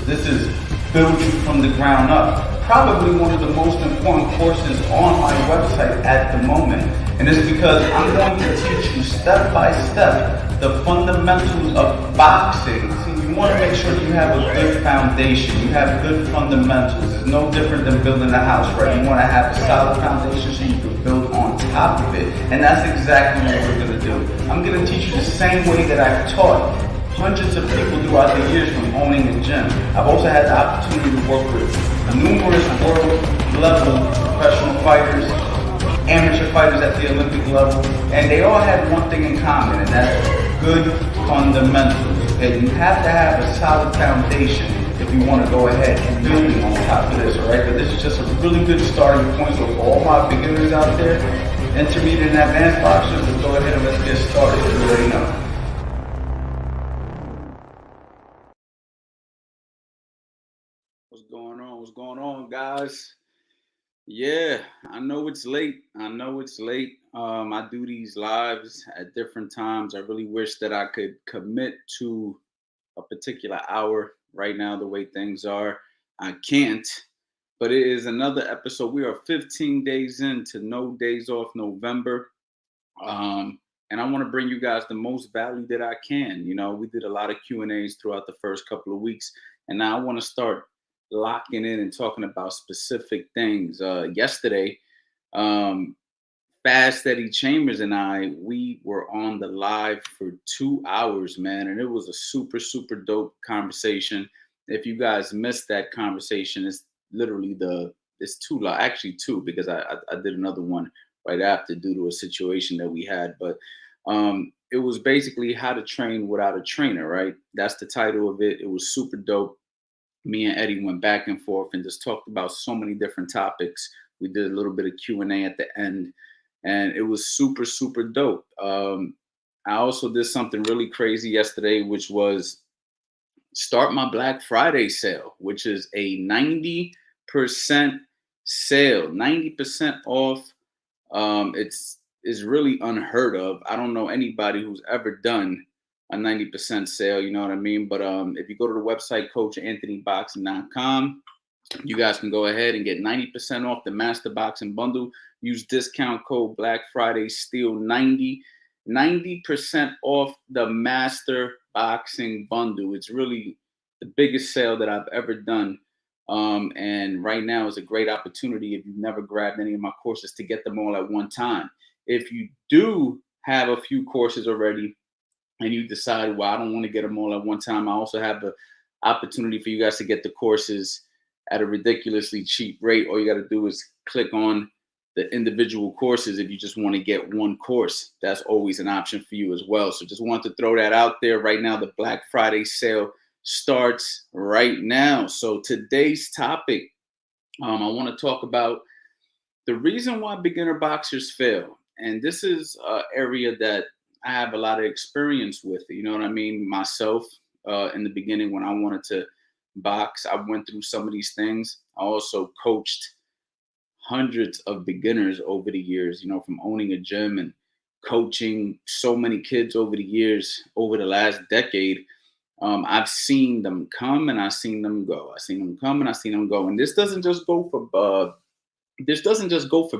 This is building from the ground up. Probably one of the most important courses on my website at the moment. And it's because I'm going to teach you step by step the fundamentals of boxing. See, you want to make sure that you have a good foundation. You have good fundamentals. It's no different than building a house, right? You want to have a solid foundation so you can build on top of it. And that's exactly what we're going to do. I'm going to teach you the same way that I've taught hundreds of people throughout the years from owning a gym. I've also had the opportunity to work with numerous world-level professional fighters, amateur fighters at the Olympic level, and they all had one thing in common, and that's good fundamentals. Okay, you have to have a solid foundation if you want to go ahead and building on top of this, all right? But this is just a really good starting point. So for all my beginners out there, intermediate and advanced boxers, let's go ahead and let's get started. You already know. What's going on, guys? Yeah, I know it's late. I do these lives at different times. I really wish that I could commit to a particular hour. Right now, the way things are, I can't. But it is another episode. We are 15 days into No Days Off November. And I want to bring you guys the most value that I can. You know, we did a lot of Q&As throughout the first couple of weeks. And now I want to start locking in and talking about specific things. Yesterday, Fast Eddie Chambers and we were on the live for 2 hours, man, and it was a super, super dope conversation. If you guys missed that conversation, it's literally it's two, because I did another one right after due to a situation that we had. But it was basically how to train without a trainer, right? That's the title of it. It was super dope. Me and Eddie went back and forth and just talked about so many different topics. We did a little bit of Q&A at the end, and it was super, super dope. I also did something really crazy yesterday, which was start my Black Friday sale, which is a 90% sale, 90% off. It's really unheard of. I don't know anybody who's ever done a 90% sale, you know what I mean? But if you go to the website, coachanthonyboxing.com, you guys can go ahead and get 90% off the Master Boxing Bundle. Use discount code Black Friday Steal 90% off the Master Boxing Bundle. It's really the biggest sale that I've ever done. And right now is a great opportunity if you've never grabbed any of my courses to get them all at one time. If you do have a few courses already, and you decide, well, I don't want to get them all at one time, I also have the opportunity for you guys to get the courses at a ridiculously cheap rate. All you got to do is click on the individual courses. If you just want to get one course, that's always an option for you as well. So just want to throw that out there right now. The Black Friday sale starts right now. So today's topic, I want to talk about the reason why beginner boxers fail. And this is an area that I have a lot of experience with, you know what I mean? Myself, in the beginning when I wanted to box, I went through some of these things. I also coached hundreds of beginners over the years, you know, from owning a gym and coaching so many kids over the years, over the last decade. I've seen them come and I've seen them go. I've seen them come and I've seen them go. And this doesn't just go for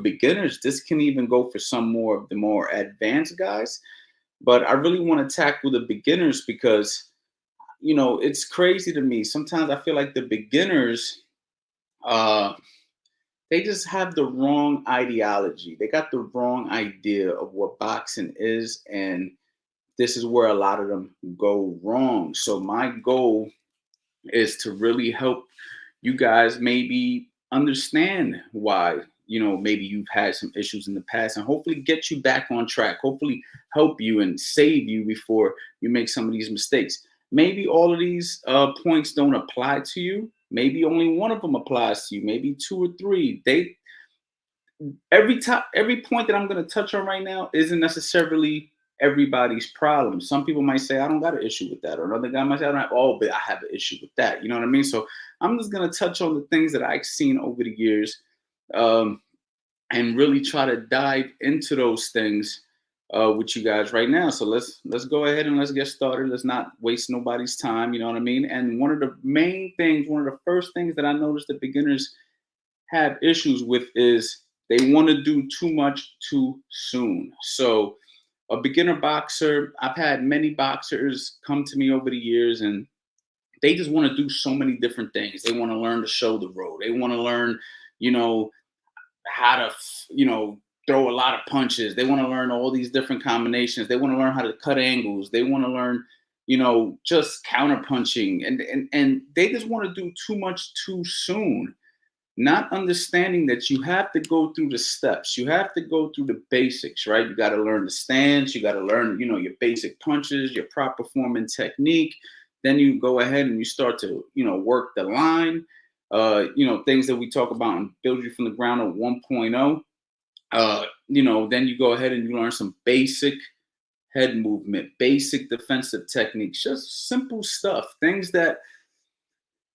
beginners. This can even go for some more of the more advanced guys. But I really want to tackle the beginners because, you know, it's crazy to me. Sometimes I feel like the beginners, they just have the wrong ideology. They got the wrong idea of what boxing is. And this is where a lot of them go wrong. So my goal is to really help you guys maybe understand why, you know, maybe you've had some issues in the past and hopefully get you back on track, hopefully help you and save you before you make some of these mistakes. Maybe all of these points don't apply to you. Maybe only one of them applies to you, maybe two or three. Every point that I'm going to touch on right now isn't necessarily everybody's problem. Some people might say, I don't got an issue with that. Or another guy might say, but I have an issue with that. You know what I mean? So I'm just going to touch on the things that I've seen over the years, and really try to dive into those things with you guys right now. So let's go ahead and let's get started. Let's not waste nobody's time. You know what I mean? And one of the main things, one of the first things that I noticed that beginners have issues with is they want to do too much too soon. So a beginner boxer, I've had many boxers come to me over the years, and they just want to do so many different things. They want to learn the shoulder roll. They want to learn, you know, how to, throw a lot of punches. They want to learn all these different combinations. They want to learn how to cut angles. They want to learn, just counter punching, and they just want to do too much too soon, not understanding that you have to go through the steps. You have to go through the basics, right? You got to learn the stance. You got to learn, your basic punches, your proper form and technique. Then you go ahead and you start to, work the line, things that we talk about and build you from the ground up 1.0. Then you go ahead and you learn some basic head movement, basic defensive techniques, just simple stuff, things that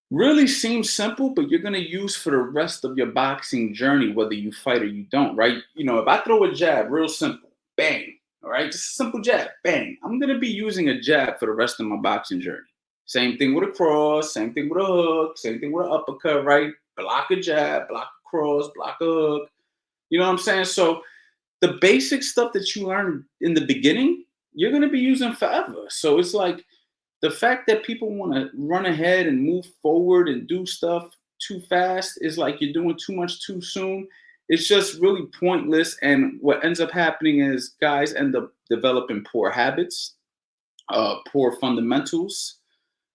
really seems simple, but you're going to use for the rest of your boxing journey, whether you fight or you don't, right? If I throw a jab, real simple, bang, all right, just a simple jab, bang, I'm going to be using a jab for the rest of my boxing journey. Same thing with a cross, same thing with a hook, same thing with an uppercut, right? Block a jab, block a cross, block a hook. You know what I'm saying? So the basic stuff that you learn in the beginning, you're going to be using forever. So it's like, the fact that people want to run ahead and move forward and do stuff too fast is like you're doing too much too soon. It's just really pointless. And what ends up happening is guys end up developing poor habits, poor fundamentals,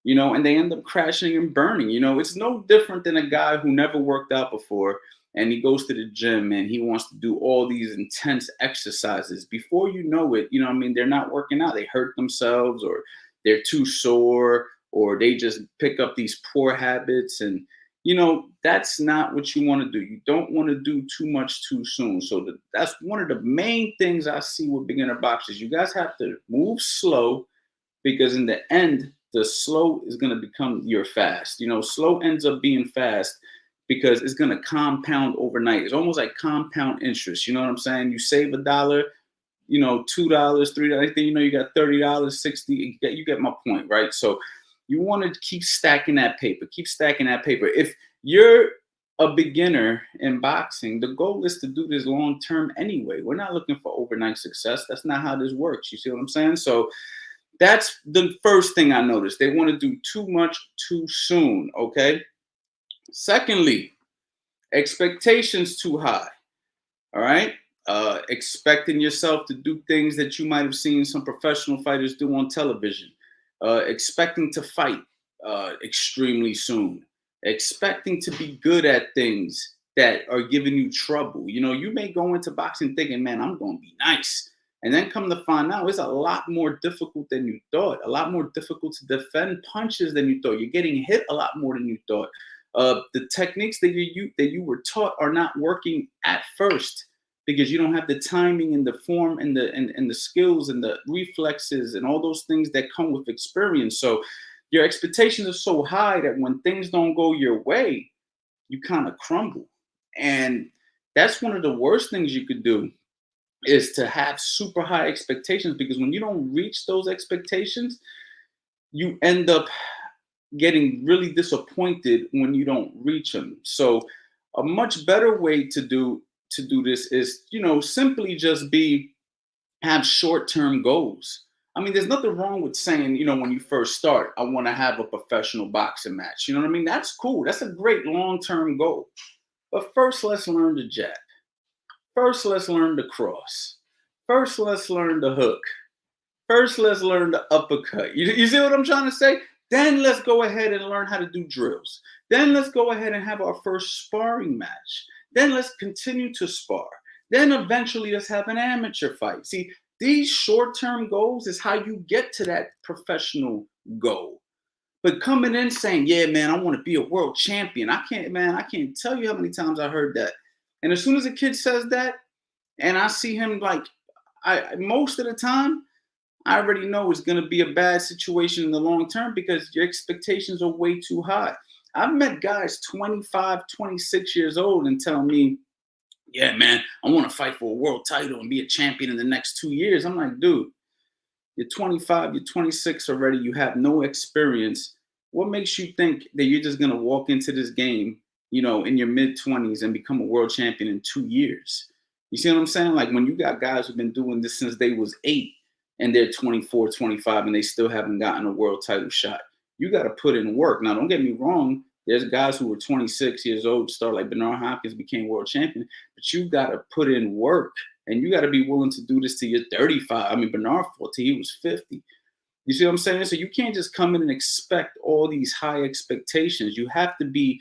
and they end up crashing and burning. It's no different than a guy who never worked out before and he goes to the gym and he wants to do all these intense exercises. Before you know it, they're not working out. They hurt themselves, or they're too sore, or they just pick up these poor habits. And, that's not what you want to do. You don't want to do too much too soon. So that's one of the main things I see with beginner boxers. You guys have to move slow, because in the end, the slow is going to become your fast. Slow ends up being fast because it's going to compound overnight. It's almost like compound interest. You know what I'm saying? You save $1, $2, $3, then you got $30, 60. You get my point, right? So you want to keep stacking that paper, If you're a beginner in boxing, the goal is to do this long term anyway. We're not looking for overnight success. That's not how this works. You see what I'm saying? So that's the first thing I noticed. They want to do too much too soon. Okay. Secondly, expectations too high. All right. Expecting yourself to do things that you might have seen some professional fighters do on television, expecting to fight extremely soon, expecting to be good at things that are giving you trouble. You may go into boxing thinking, man, I'm going to be nice. And then come to find out, it's a lot more difficult than you thought, a lot more difficult to defend punches than you thought. You're getting hit a lot more than you thought. The techniques that you were taught are not working at first, because you don't have the timing and the form and the skills and the reflexes and all those things that come with experience. So your expectations are so high that when things don't go your way, you kind of crumble. And that's one of the worst things you could do, is to have super high expectations, because when you don't reach those expectations, you end up getting really disappointed when you don't reach them. So a much better way to do this is, simply just have short-term goals. There's nothing wrong with saying, when you first start, I want to have a professional boxing match. You know what I mean? That's cool. That's a great long-term goal. But first, let's learn the jab. First, let's learn the cross. First, let's learn the hook. First, let's learn the uppercut. You see what I'm trying to say? Then let's go ahead and learn how to do drills. Then let's go ahead and have our first sparring match. Then let's continue to spar. Then eventually let's have an amateur fight. See, these short-term goals is how you get to that professional goal. But coming in saying, yeah, man, I want to be a world champion. I can't tell you how many times I heard that. And as soon as a kid says that, and I see him most of the time, I already know it's going to be a bad situation in the long term, because your expectations are way too high. I've met guys 25, 26 years old and tell me, Yeah, man, I want to fight for a world title and be a champion in the next 2 years. I'm like, dude, you're 25, you're 26 already, you have no experience. What makes you think that you're just gonna walk into this game, in your mid 20s and become a world champion in 2 years? You see what I'm saying? Like when you got guys who've been doing this since they was 8 and they're 24, 25, and they still haven't gotten a world title shot. You got to put in work. Now, don't get me wrong. There's guys who were 26 years old, start like Bernard Hopkins became world champion, but you got to put in work. And you got to be willing to do this till you're 35. I mean, Bernard fought till he was 50. You see what I'm saying? So you can't just come in and expect all these high expectations. You have to be,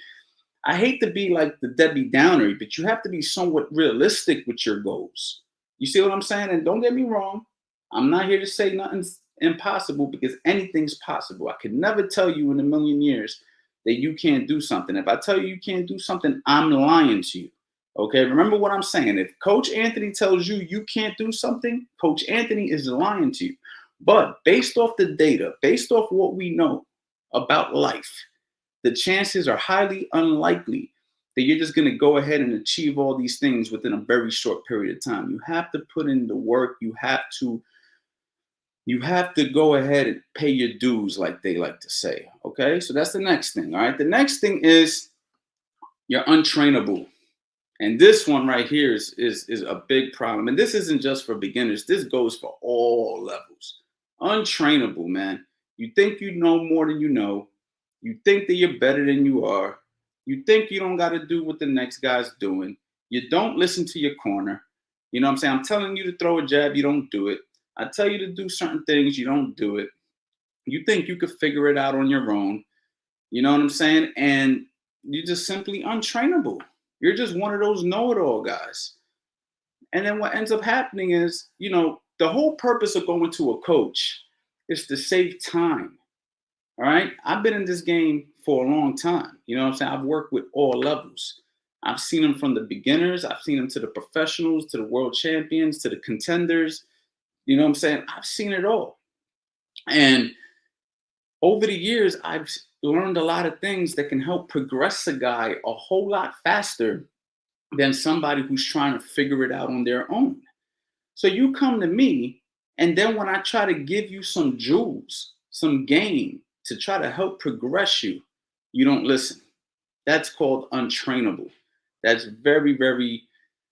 I hate to be like the Debbie Downer, but you have to be somewhat realistic with your goals. You see what I'm saying? And don't get me wrong. I'm not here to say nothing's impossible because anything's possible. I could never tell you in a million years that you can't do something. If I tell you you can't do something, I'm lying to you. Okay, remember what I'm saying. If Coach Anthony tells you you can't do something, Coach Anthony is lying to you. But based off the data, based off what we know about life, the chances are highly unlikely that you're just going to go ahead and achieve all these things within a very short period of time. You have to put in the work. You have to go ahead and pay your dues, like they like to say. Okay, so that's the next thing. All right, the next thing is you're untrainable. And this one right here is a big problem. And this isn't just for beginners. This goes for all levels. Untrainable, man. You think you know more than you know. You think that you're better than you are. You think you don't got to do what the next guy's doing. You don't listen to your corner. You know what I'm saying? I'm telling you to throw a jab, you don't do it. I tell you to do certain things, you don't do it. You think you could figure it out on your own. You know what I'm saying? And you're just simply untrainable. You're just one of those know-it-all guys. And then what ends up happening is, the whole purpose of going to a coach is to save time. All right. I've been in this game for a long time. You know what I'm saying? I've worked with all levels. I've seen them from the beginners. I've seen them to the professionals, to the world champions, to the contenders. You know what I'm saying? I've seen it all. And over the years, I've learned a lot of things that can help progress a guy a whole lot faster than somebody who's trying to figure it out on their own. So you come to me, and then when I try to give you some jewels, some game to try to help progress you, you don't listen. That's called untrainable. That's very, very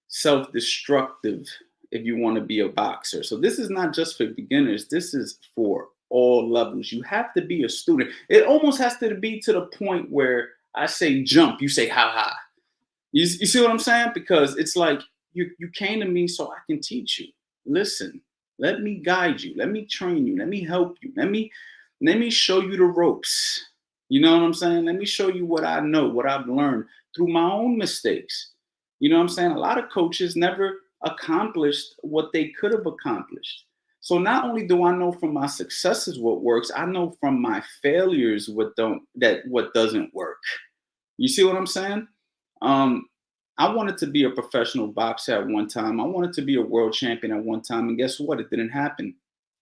self-destructive if you want to be a boxer. So this is not just for beginners. This is for all levels. You have to be a student. It almost has to be to the point where I say jump, you say how high. You see what I'm saying? Because it's like you came to me so I can teach you. Listen, let me guide you. Let me train you. Let me help you. Let me show you the ropes. You know what I'm saying? Let me show you what I know, what I've learned through my own mistakes. You know what I'm saying? A lot of coaches never accomplished what they could have accomplished. So not only do I know from my successes what works, I know from my failures what doesn't work. You see what I'm saying? I wanted to be a professional boxer at one time. I wanted to be a world champion at one time. And guess what? It didn't happen.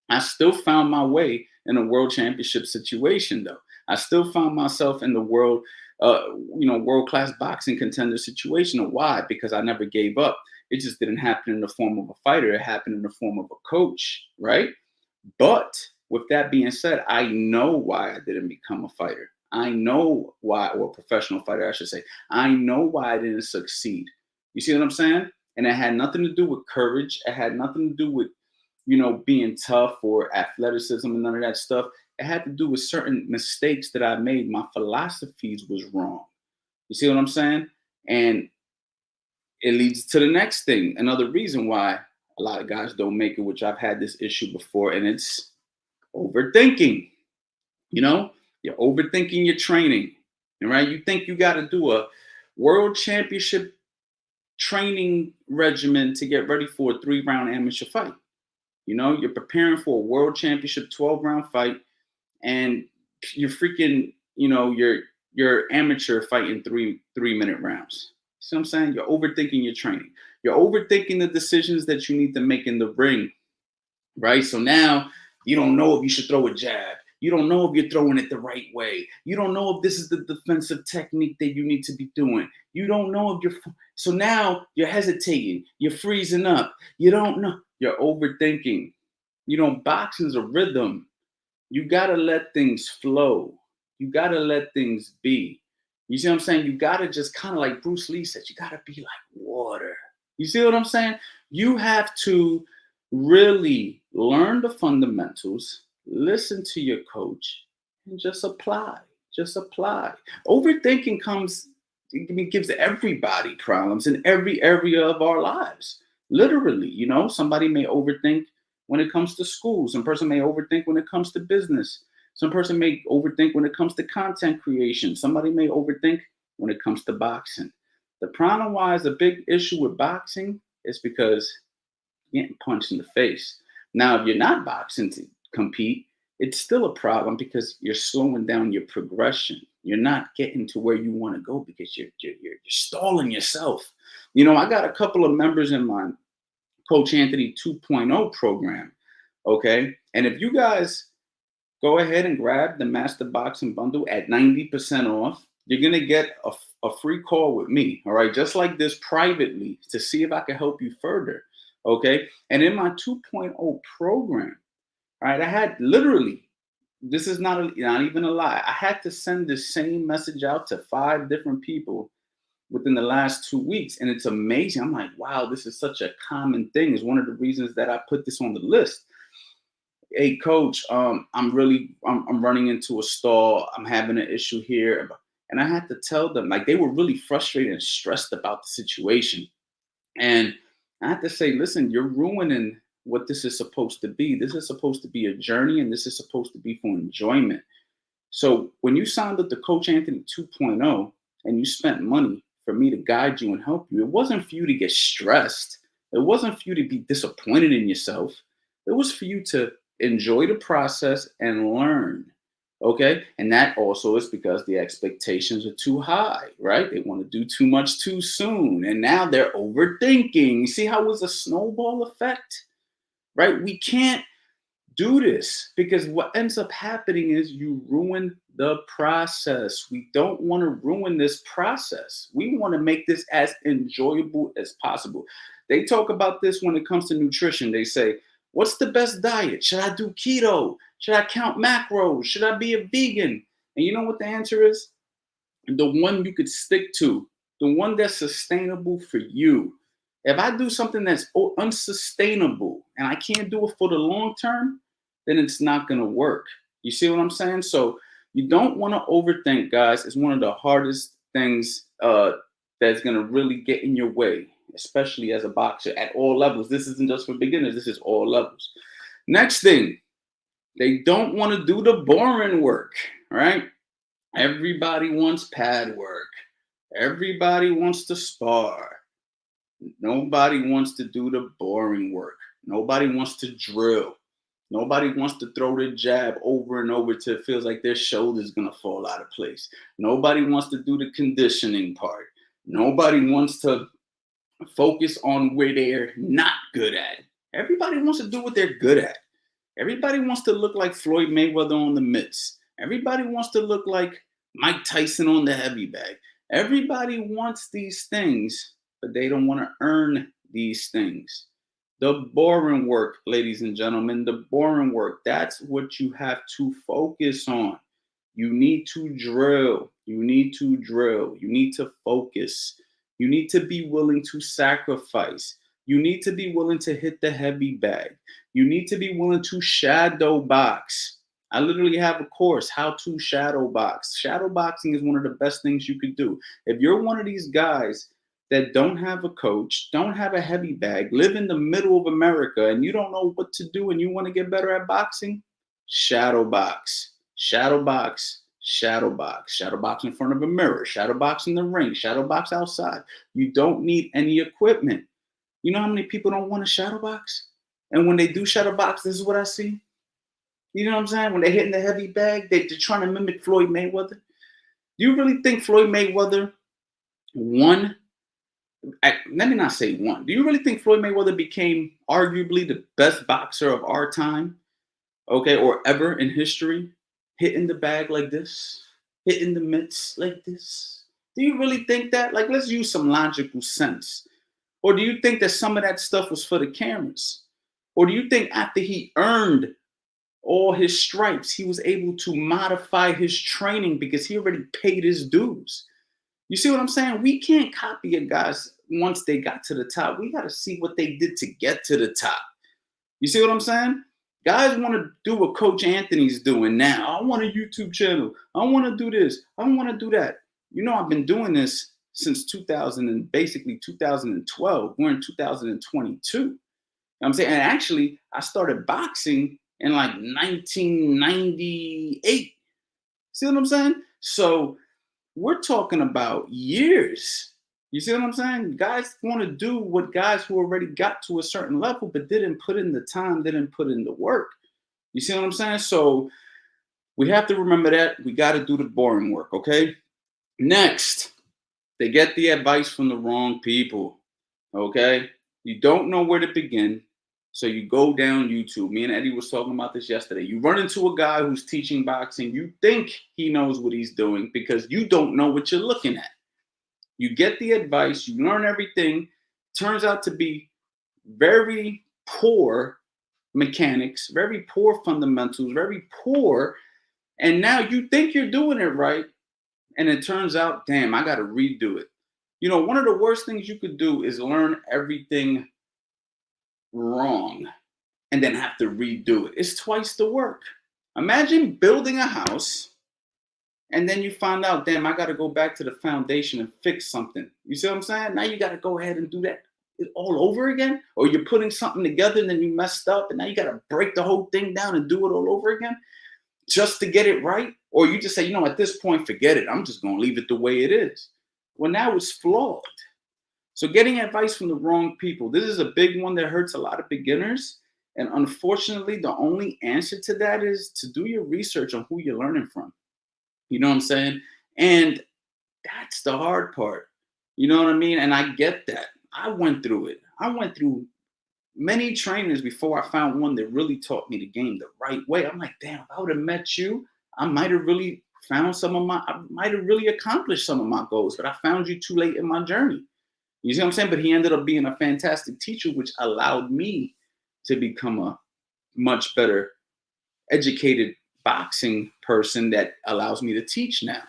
I still found my way in a world championship situation, though. I still found myself in the world-class boxing contender situation. Why? Because I never gave up. It just didn't happen in the form of a fighter. It happened in the form of a coach, right? But with that being said, I know why I didn't become a fighter. I know why, or a professional fighter, I should say. I know why I didn't succeed. You see what I'm saying? And it had nothing to do with courage. It had nothing to do with, being tough or athleticism and none of that stuff. It had to do with certain mistakes that I made. My philosophies was wrong. You see what I'm saying? And it leads to the next thing. Another reason why a lot of guys don't make it, which I've had this issue before, and it's overthinking. You're overthinking your training, right? You think you got to do a world championship training regimen to get ready for a 3-round amateur fight. You're preparing for a world championship 12-round fight, and you're freaking, you're amateur fighting 3-minute rounds. See what I'm saying? You're overthinking your training. You're overthinking the decisions that you need to make in the ring, right? So now you don't know if you should throw a jab. You don't know if you're throwing it the right way. You don't know if this is the defensive technique that you need to be doing. You don't know if so now you're hesitating, you're freezing up. You don't know. You're overthinking. Boxing's a rhythm. You gotta let things flow. You gotta let things be. You see what I'm saying? You gotta just kind of like Bruce Lee said, you gotta be like water. You see what I'm saying? You have to really learn the fundamentals, listen to your coach, and just apply. Just apply. Overthinking gives everybody problems in every area of our lives. Literally, somebody may overthink when it comes to school. Some person may overthink when it comes to business. Some person may overthink when it comes to content creation. Somebody may overthink when it comes to boxing. The problem why is a big issue with boxing is because you're getting punched in the face. Now, if you're not boxing to compete, it's still a problem because you're slowing down your progression. You're not getting to where you want to go because you're stalling yourself. I got a couple of members in my Coach Anthony 2.0 program. Okay. And if you guys go ahead and grab the Master Boxing Bundle at 90% off, you're going to get a free call with me. All right. Just like this privately to see if I can help you further. Okay. And in my 2.0 program, all right, I had literally, this is not even a lie. I had to send the same message out to 5 different people within the last 2 weeks. And it's amazing. I'm like, wow, this is such a common thing. It's one of the reasons that I put this on the list. Hey, coach, I'm running into a stall. I'm having an issue here. And I had to tell them, like, they were really frustrated and stressed about the situation. And I had to say, listen, you're ruining what this is supposed to be. This is supposed to be a journey, and this is supposed to be for enjoyment. So when you signed up to Coach Anthony 2.0 and you spent money for me to guide you and help you, it wasn't for you to get stressed. It wasn't for you to be disappointed in yourself. It was for you to enjoy the process and learn. Okay. And that also is because the expectations are too high, right? They want to do too much too soon. And now they're overthinking. You see how it was a snowball effect, right? We can't do this because what ends up happening is you ruin the process. We don't want to ruin this process. We want to make this as enjoyable as possible. They talk about this when it comes to nutrition. They say, what's the best diet? Should I do keto? Should I count macros? Should I be a vegan? And you know what the answer is? The one you could stick to, the one that's sustainable for you. If I do something that's unsustainable and I can't do it for the long term, then it's not going to work. You see what I'm saying? So you don't want to overthink, guys. It's one of the hardest things that's going to really get in your way, especially as a boxer at all levels. This isn't just for beginners. This is all levels. Next thing, they don't want to do the boring work, right? Everybody wants pad work. Everybody wants to spar. Nobody wants to do the boring work. Nobody wants to drill. Nobody wants to throw the jab over and over till it feels like their shoulder's going to fall out of place. Nobody wants to do the conditioning part. Nobody wants to focus on where they're not good at. Everybody wants to do what they're good at. Everybody wants to look like Floyd Mayweather on the mitts. Everybody wants to look like Mike Tyson on the heavy bag. Everybody wants these things, but they don't want to earn these things. The boring work, ladies and gentlemen, the boring work, that's what you have to focus on. You need to drill. You need to drill. You need to focus. You need to be willing to sacrifice. You need to be willing to hit the heavy bag. You need to be willing to shadow box. I literally have a course, how to shadow box. Shadow boxing is one of the best things you could do. If you're one of these guys that don't have a coach, don't have a heavy bag, live in the middle of America, and you don't know what to do and you want to get better at boxing, shadow box, shadow box, shadow box, shadow box in front of a mirror, shadow box in the ring, shadow box outside. You don't need any equipment. You know how many people don't want to shadow box? And when they do shadow box, this is what I see. You know what I'm saying? When they're hitting the heavy bag, they're trying to mimic Floyd Mayweather. Do you really think Floyd Mayweather won? Let me not say won. Do you really think Floyd Mayweather became arguably the best boxer of our time? Okay, or ever in history? hitting the bag like this, hitting the mitts like this? Do you really think that? Like, let's use some logical sense. Or do you think that some of that stuff was for the cameras? Or do you think after he earned all his stripes, he was able to modify his training because he already paid his dues? You see what I'm saying? We can't copy a guys once they got to the top. We got to see what they did to get to the top. You see what I'm saying? Guys want to do what Coach Anthony's doing now. I want a YouTube channel. I want to do this. I want to do that. You know, I've been doing this since 2000 and basically 2012. We're in 2022. You know what I'm saying? And actually, I started boxing in like 1998. See what I'm saying? So we're talking about years. You see what I'm saying? Guys want to do what guys who already got to a certain level but didn't put in the time, didn't put in the work. You see what I'm saying? So we have to remember that we got to do the boring work, okay? Next, they get the advice from the wrong people, okay? You don't know where to begin, so you go down YouTube. Me and Eddie was talking about this yesterday. You run into a guy who's teaching boxing. You think he knows what he's doing because you don't know what you're looking at. You get the advice, you learn everything. Turns out to be very poor mechanics, very poor fundamentals, very poor. And now you think you're doing it right. And it turns out, damn, I got to redo it. You know, one of the worst things you could do is learn everything wrong and then have to redo it. It's twice the work. Imagine building a house and then you find out, damn, I got to go back to the foundation and fix something. You see what I'm saying? Now you got to go ahead and do that all over again. Or you're putting something together and then you messed up and now you got to break the whole thing down and do it all over again just to get it right. Or you just say, you know, at this point, forget it. I'm just going to leave it the way it is. Well, now it's flawed. So getting advice from the wrong people, this is a big one that hurts a lot of beginners. And unfortunately, the only answer to that is to do your research on who you're learning from. You know what I'm saying? And that's the hard part. You know what I mean? And I get that. I went through it. I went through many trainers before I found one that really taught me the game the right way. I'm like, damn, if I would have met you, I might have really I might have really accomplished some of my goals, but I found you too late in my journey. You see what I'm saying? But he ended up being a fantastic teacher, which allowed me to become a much better educated boxing person that allows me to teach now.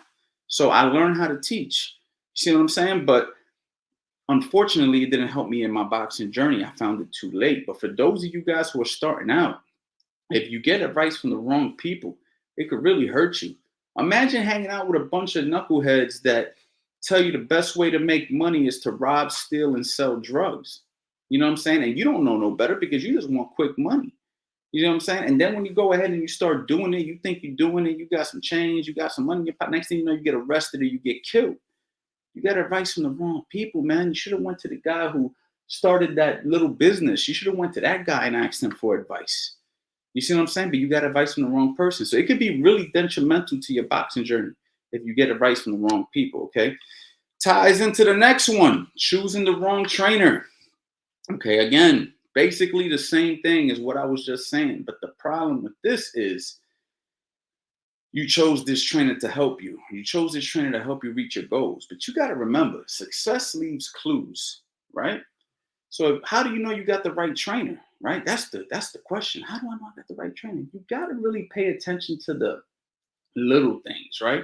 So I learned how to teach. You see what I'm saying? But unfortunately, it didn't help me in my boxing journey. I found it too late. But for those of you guys who are starting out, if you get advice from the wrong people, it could really hurt you. Imagine hanging out with a bunch of knuckleheads that tell you the best way to make money is to rob, steal, and sell drugs. You know what I'm saying? And you don't know no better because you just want quick money. You know what I'm saying? And then when you go ahead and you start doing it, you think you're doing it, you got some change, you got some money in your pocket. Next thing you know, you get arrested or you get killed. You got advice from the wrong people, man. You should have went to the guy who started that little business. You should have went to that guy and asked him for advice. You see what I'm saying? But you got advice from the wrong person. So it could be really detrimental to your boxing journey if you get advice from the wrong people, okay? Ties into the next one, choosing the wrong trainer. Okay, again, basically the same thing as what I was just saying. But the problem with this is you chose this trainer to help you. You chose this trainer to help you reach your goals. But you got to remember, success leaves clues, right? So how do you know you got the right trainer, right? That's the question. How do I know I got the right trainer? You got to really pay attention to the little things, right?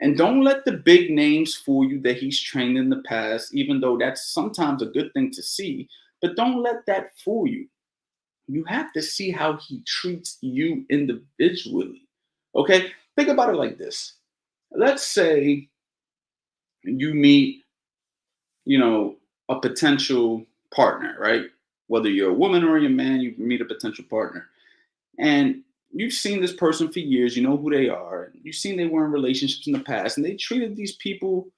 And don't let the big names fool you that he's trained in the past, even though that's sometimes a good thing to see. But don't let that fool you. You have to see how he treats you individually. Okay? Think about it like this. Let's say you meet, a potential partner, right? Whether you're a woman or you're a man, you meet a potential partner. And you've seen this person for years, you know who they are. You've seen they were in relationships in the past and they treated these people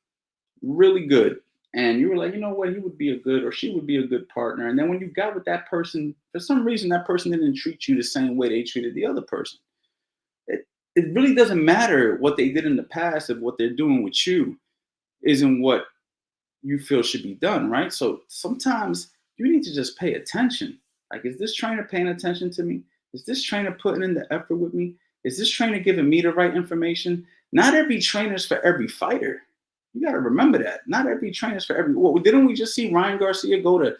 really good. And you were like, you know what, he would be a good or she would be a good partner. And then when you got with that person, for some reason, that person didn't treat you the same way they treated the other person. It really doesn't matter what they did in the past if what they're doing with you isn't what you feel should be done, right? So sometimes you need to just pay attention. Like, is this trainer paying attention to me? Is this trainer putting in the effort with me? Is this trainer giving me the right information? Not every trainer is for every fighter. You got to remember that. Not every trainer is for every. Well, didn't we just see Ryan Garcia go to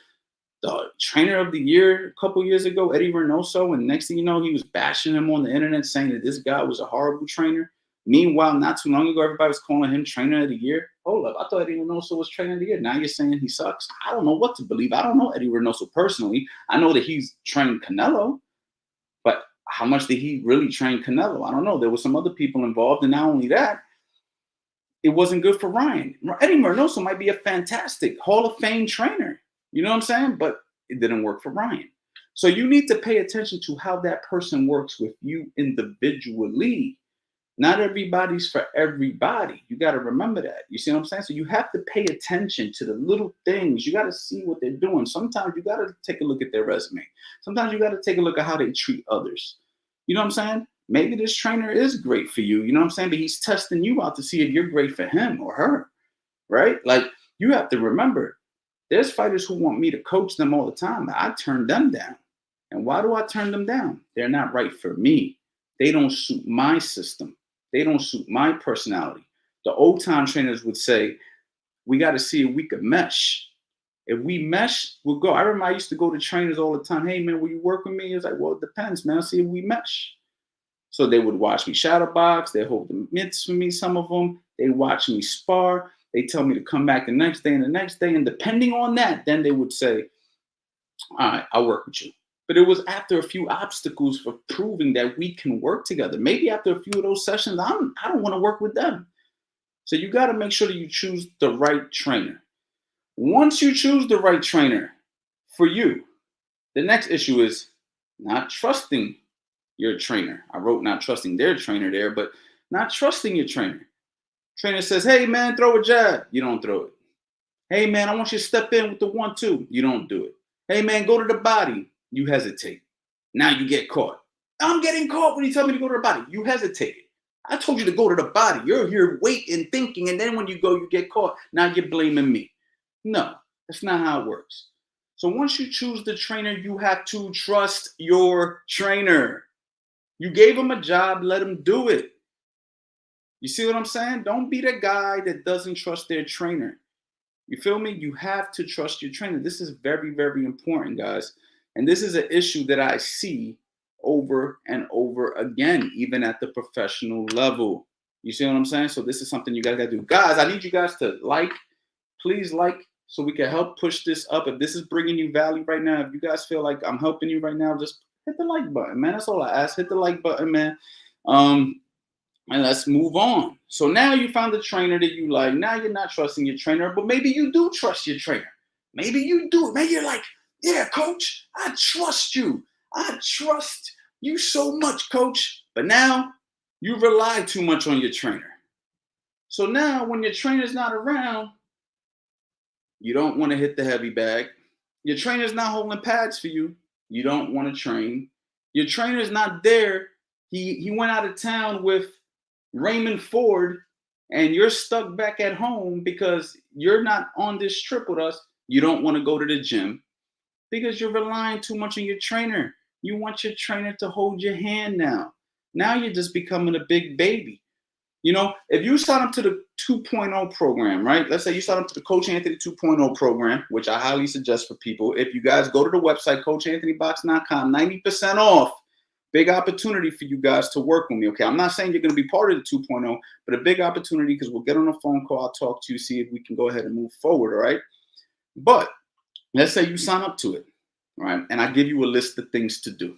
the trainer of the year a couple years ago, Eddie Reynoso, and next thing you know, he was bashing him on the internet, saying that this guy was a horrible trainer. Meanwhile, not too long ago, everybody was calling him trainer of the year. Hold up, I thought Eddie Reynoso was trainer of the year. Now you're saying he sucks. I don't know what to believe. I don't know Eddie Reynoso personally. I know that he's trained Canelo, but how much did he really train Canelo? I don't know. There were some other people involved, and not only that, it wasn't good for Ryan. Eddie Reynoso might be a fantastic Hall of Fame trainer. You know what I'm saying? But it didn't work for Ryan. So you need to pay attention to how that person works with you individually. Not everybody's for everybody. You got to remember that. You see what I'm saying? So you have to pay attention to the little things. You got to see what they're doing. Sometimes you got to take a look at their resume. Sometimes you got to take a look at how they treat others. You know what I'm saying? Maybe this trainer is great for you. You know what I'm saying? But he's testing you out to see if you're great for him or her, right? Like, you have to remember, there's fighters who want me to coach them all the time. I turn them down. And why do I turn them down? They're not right for me. They don't suit my system. They don't suit my personality. The old time trainers would say, we got to see if we could mesh. If we mesh, we'll go. I remember I used to go to trainers all the time. Hey, man, will you work with me? It's like, well, it depends, man. I'll see if we mesh. So they would watch me shadow box. They hold the mitts for me, some of them. They watch me spar. They tell me to come back the next day and the next day. And depending on that, then they would say, all right, I'll work with you. But it was after a few obstacles for proving that we can work together. Maybe after a few of those sessions, I don't want to work with them. So you got to make sure that you choose the right trainer. Once you choose the right trainer for you, the next issue is not trusting your trainer. I wrote not trusting their trainer there, but not trusting your trainer. Trainer says, hey, man, throw a jab. You don't throw it. Hey, man, I want you to step in with the 1-2. You don't do it. Hey, man, go to the body. You hesitate. Now you get caught. I'm getting caught when you tell me to go to the body. You hesitated. I told you to go to the body. You're here waiting, thinking, and then when you go, you get caught. Now you're blaming me. No, that's not how it works. So once you choose the trainer, you have to trust your trainer. You gave him a job, let him do it. You see what I'm saying? Don't be the guy that doesn't trust their trainer. You feel me? You have to trust your trainer. This is very, very important, guys. And this is an issue that I see over and over again, even at the professional level. You see what I'm saying? So this is something you guys got to do. Guys, I need you guys to please like, so we can help push this up. If this is bringing you value right now, if you guys feel like I'm helping you right now, just hit the like button, man. That's all I ask. Hit the like button, man. And let's move on. So now you found the trainer that you like. Now you're not trusting your trainer, but maybe you do trust your trainer. Maybe you do. Maybe you're like, yeah, coach, I trust you. I trust you so much, coach. But now you rely too much on your trainer. So now when your trainer's not around, you don't want to hit the heavy bag. Your trainer's not holding pads for you. You don't want to train. Your trainer's not there. He went out of town with Raymond Ford, and you're stuck back at home because you're not on this trip with us. You don't want to go to the gym because you're relying too much on your trainer. You want your trainer to hold your hand now. Now you're just becoming a big baby. You know, if you sign up to the 2.0 program, right? Let's say you sign up to the Coach Anthony 2.0 program, which I highly suggest for people. If you guys go to the website, coachanthonybox.com, 90% off. Big opportunity for you guys to work with me, okay? I'm not saying you're going to be part of the 2.0, but a big opportunity because we'll get on a phone call. I'll talk to you, see if we can go ahead and move forward, all right? But let's say you sign up to it, right? And I give you a list of things to do.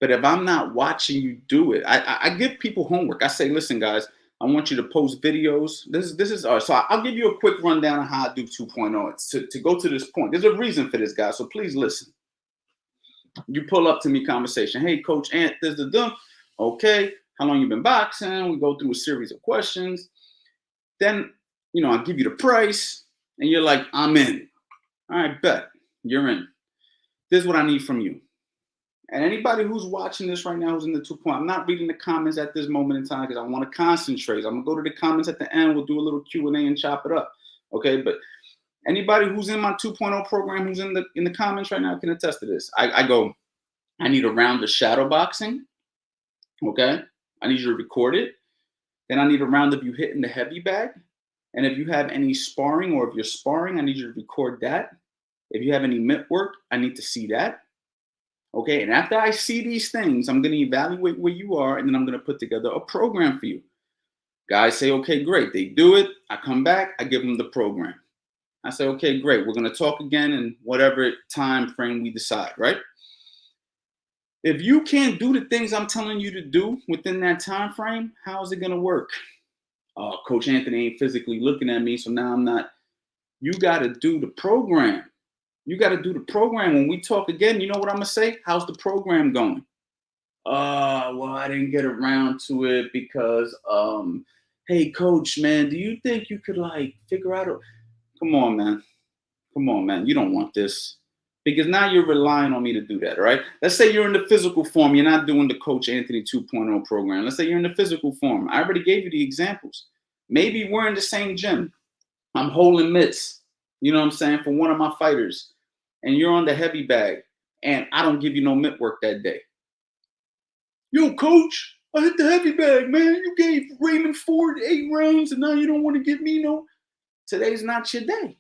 But if I'm not watching you do it, I give people homework. I say, listen, guys, I want you to post videos. This is so I'll give you a quick rundown of how I do 2.0. It's to go to this point. There's a reason for this, guys, so please listen. You pull up to me conversation. Hey, Coach Ant, this is the okay. How long you been boxing? We go through a series of questions. Then, I give you the price, and you're like, I'm in. All right, bet. You're in. This is what I need from you. And anybody who's watching this right now who's in the 2.0, I'm not reading the comments at this moment in time because I want to concentrate. I'm going to go to the comments at the end. We'll do a little Q&A and chop it up. Okay, but anybody who's in my 2.0 program, who's in the comments right now can attest to this. I go, I need a round of shadow boxing. Okay. I need you to record it. Then I need a round of you hitting the heavy bag. And if you have any sparring or if you're sparring, I need you to record that. If you have any mitt work, I need to see that. Okay. And after I see these things, I'm going to evaluate where you are and then I'm going to put together a program for you. Guys say, okay, great. They do it. I come back, I give them the program. I say, okay, great. We're going to talk again in whatever time frame we decide, right? If you can't do the things I'm telling you to do within that time frame, how is it going to work? Coach Anthony ain't physically looking at me, so now I'm not. You got to do the program. You got to do the program. When we talk again, you know what I'm going to say? How's the program going? Well, I didn't get around to it because, hey, coach, man, do you think you could like figure out? Come on, man. Come on, man. You don't want this because now you're relying on me to do that, right? Let's say you're in the physical form. You're not doing the Coach Anthony 2.0 program. Let's say you're in the physical form. I already gave you the examples. Maybe we're in the same gym. I'm holding mitts, you know what I'm saying, for one of my fighters, and you're on the heavy bag, and I don't give you no mitt work that day. Yo, coach, I hit the heavy bag, man. You gave Raymond Ford 8 rounds, and now you don't want to give me no. Today's not your day.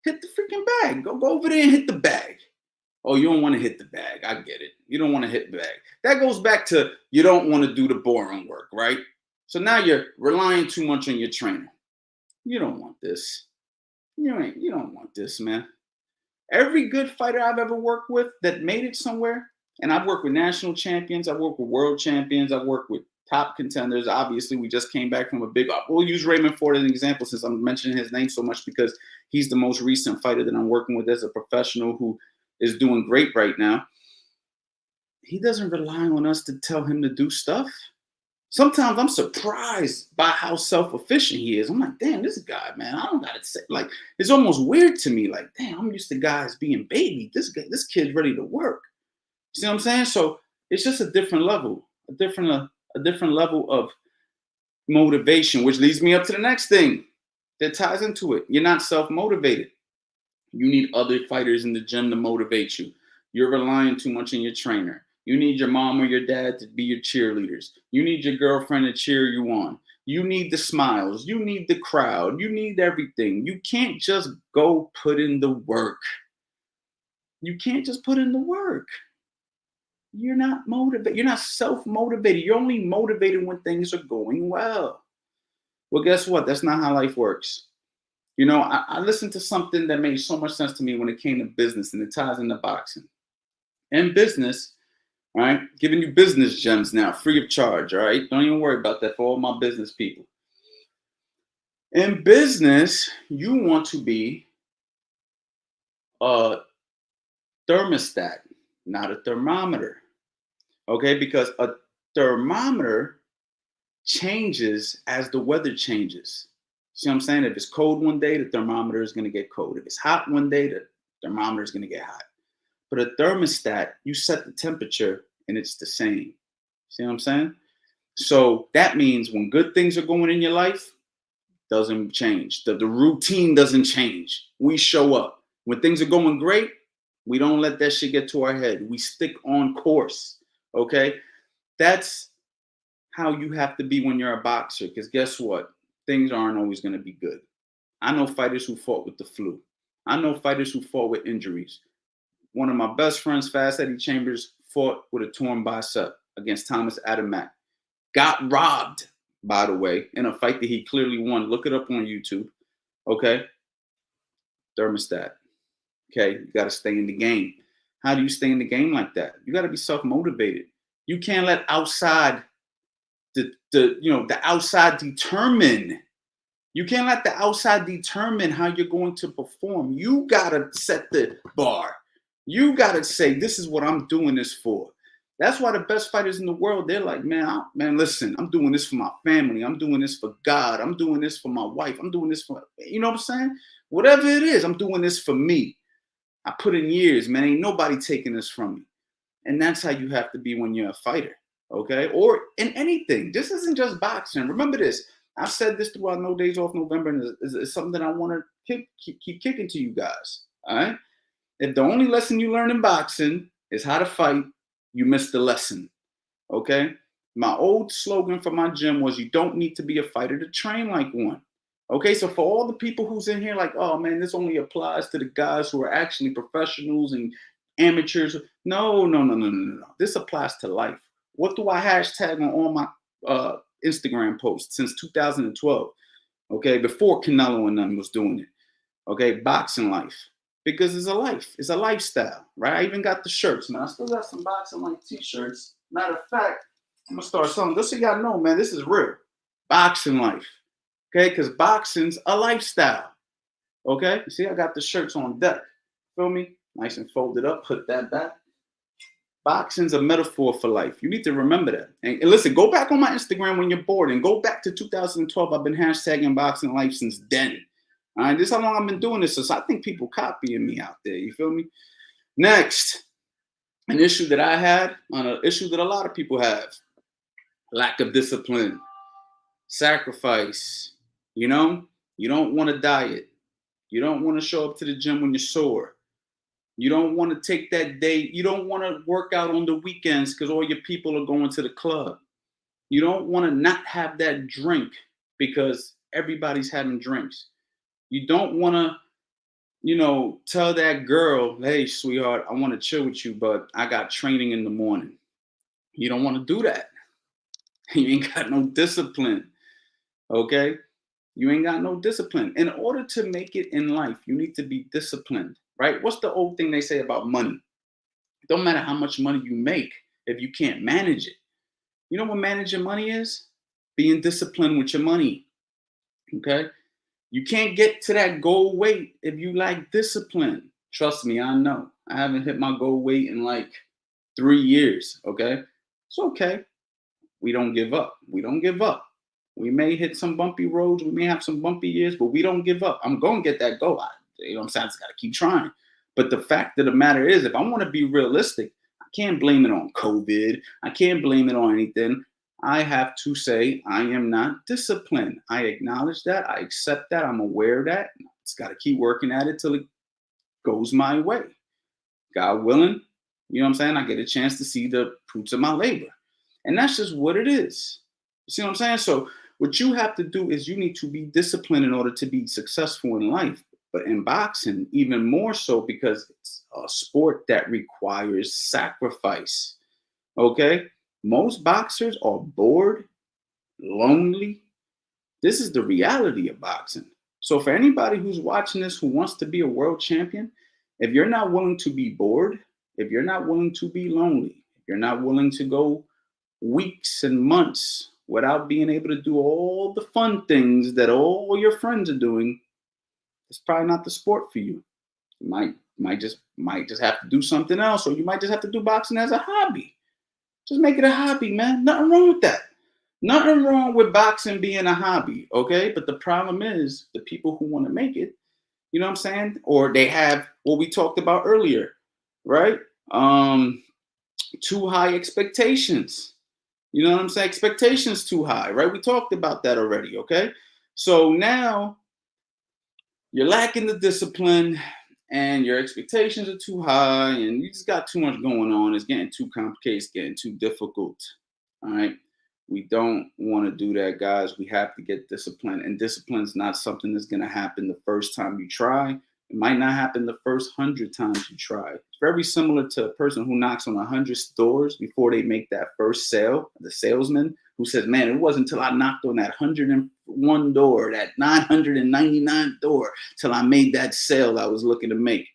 Hit the freaking bag. Go over there and hit the bag. Oh, you don't want to hit the bag. I get it. You don't want to hit the bag. That goes back to you don't want to do the boring work, right? So now you're relying too much on your trainer. You don't want this. You don't want this, man. Every good fighter I've ever worked with that made it somewhere, and I've worked with national champions, I've worked with world champions, I've worked with top contenders. Obviously, we just came back from a big. We'll use Raymond Ford as an example since I'm mentioning his name so much because he's the most recent fighter that I'm working with as a professional who is doing great right now. He doesn't rely on us to tell him to do stuff. Sometimes I'm surprised by how self-efficient he is. I'm like, damn, this guy, man, I don't gotta say, like, it's almost weird to me. Like, damn, I'm used to guys being baby. This kid's ready to work. You see what I'm saying? So it's just a different level, a different level of motivation, which leads me up to the next thing that ties into it. You're not self-motivated. You need other fighters in the gym to motivate you. You're relying too much on your trainer. You need your mom or your dad to be your cheerleaders. You need your girlfriend to cheer you on. You need the smiles. You need the crowd. You need everything. You can't just go put in the work. You can't just put in the work. You're not motivated. You're not self-motivated. You're only motivated when things are going well. Well, guess what? That's not how life works. You know, I listened to something that made so much sense to me when it came to business, and it ties into boxing. In business, all right, giving you business gems now, free of charge, all right? Don't even worry about that for all my business people. In business, you want to be a thermostat, not a thermometer, okay? Because a thermometer changes as the weather changes. See what I'm saying? If it's cold one day, the thermometer is going to get cold. If it's hot one day, the thermometer is going to get hot. But a thermostat, you set the temperature and it's the same. See what I'm saying? So that means when good things are going in your life, doesn't change. The routine doesn't change. We show up. When things are going great, we don't let that shit get to our head. We stick on course. Okay? That's how you have to be when you're a boxer. Because guess what? Things aren't always going to be good. I know fighters who fought with the flu. I know fighters who fought with injuries. One of my best friends, Fast Eddie Chambers, fought with a torn bicep against Thomas Adamak. Got robbed, by the way, in a fight that he clearly won. Look it up on YouTube. Okay? Thermostat. Okay? You got to stay in the game. How do you stay in the game like that? You got to be self-motivated. You can't let the outside determine. You can't let the outside determine how you're going to perform. You got to set the bar. You got to say, this is what I'm doing this for. That's why the best fighters in the world, they're like, man, listen, I'm doing this for my family. I'm doing this for God. I'm doing this for my wife. I'm doing this for, you know what I'm saying? Whatever it is, I'm doing this for me. I put in years, man. Ain't nobody taking this from me. And that's how you have to be when you're a fighter, okay? Or in anything. This isn't just boxing. Remember this. I've said this throughout No Days Off November, and it's something that I want to keep kicking to you guys, all right? If the only lesson you learn in boxing is how to fight, you missed the lesson, okay? My old slogan for my gym was, you don't need to be a fighter to train like one. Okay, so for all the people who's in here like, oh man, this only applies to the guys who are actually professionals and amateurs. No, no, no, no, no, no, no. This applies to life. What do I hashtag on all my Instagram posts since 2012? Okay, before Canelo and them was doing it. Okay, boxing life. Because it's a life, it's a lifestyle, right? I even got the shirts, man. I still got some boxing life t-shirts. Matter of fact, I'm gonna start selling. Just so y'all know, man, this is real. Boxing life. Okay, because boxing's a lifestyle. Okay, you see, I got the shirts on deck. Feel me? Nice and folded up, put that back. Boxing's a metaphor for life. You need to remember that. And listen, go back on my Instagram when you're bored and go back to 2012. I've been hashtagging boxing life since then. All right, this is how long I've been doing this. So I think people copying me out there. You feel me? Next, an issue that I had, an issue that a lot of people have: lack of discipline, sacrifice. You know, you don't want to diet. You don't want to show up to the gym when you're sore. You don't want to take that day. You don't want to work out on the weekends because all your people are going to the club. You don't want to not have that drink because everybody's having drinks. You don't want to, tell that girl, hey, sweetheart, I want to chill with you, but I got training in the morning. You don't want to do that. You ain't got no discipline. Okay? You ain't got no discipline. In order to make it in life, you need to be disciplined, right? What's the old thing they say about money? It don't matter how much money you make if you can't manage it. You know what managing money is? Being disciplined with your money. Okay? You can't get to that goal weight if you lack discipline. Trust me, I know. I haven't hit my goal weight in like 3 years. Okay? It's okay. We don't give up. We don't give up. We may hit some bumpy roads. We may have some bumpy years, but we don't give up. I'm going to get that goal. You know what I'm saying? I just got to keep trying. But the fact of the matter is, if I want to be realistic, I can't blame it on COVID. I can't blame it on anything. I have to say I am not disciplined. I acknowledge that. I accept that. I'm aware of that. It's got to keep working at it till it goes my way. God willing, you know what I'm saying? I get a chance to see the fruits of my labor. And that's just what it is. You see what I'm saying? So what you have to do is you need to be disciplined in order to be successful in life. But in boxing, even more so because it's a sport that requires sacrifice. Okay? Most boxers are bored, lonely. This is the reality of boxing. So for anybody who's watching this who wants to be a world champion, if you're not willing to be bored, if you're not willing to be lonely, if you're not willing to go weeks and months without being able to do all the fun things that all your friends are doing, it's probably not the sport for you. You might just have to do something else, or you might just have to do boxing as a hobby. Just make it a hobby, man. Nothing wrong with that. Nothing wrong with boxing being a hobby, okay? But the problem is the people who want to make it, you know what I'm saying? Or they have what we talked about earlier, right? Too high expectations. You know what I'm saying? Expectations too high, right? We talked about that already, okay? So now you're lacking the discipline and your expectations are too high and you just got too much going on. It's getting too complicated. It's getting too difficult. All right. We don't want to do that, guys. We have to get discipline. And discipline is not something that's going to happen the first time you try. It might not happen the first 100 times you try. It's very similar to a person who knocks on 100 doors before they make that first sale. The salesman who says, man, it wasn't until I knocked on that 101 door, that 999th door, till I made that sale I was looking to make.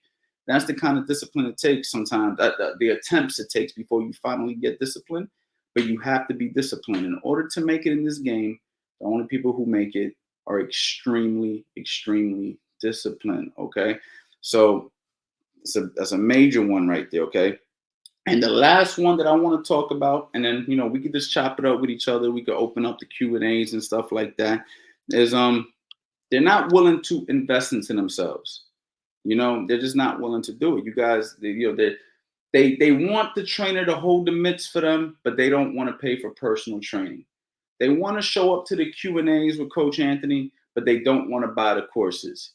That's the kind of discipline it takes sometimes, the attempts it takes before you finally get disciplined. But you have to be disciplined. In order to make it in this game, the only people who make it are extremely, extremely disciplined, okay? So that's a major one right there, okay? And the last one that I want to talk about, and then, we could just chop it up with each other. We could open up the Q&As and stuff like that, is they're not willing to invest into themselves. They're just not willing to do it. You guys, they want the trainer to hold the mitts for them, but they don't want to pay for personal training. They want to show up to the Q&As with Coach Anthony, but they don't want to buy the courses.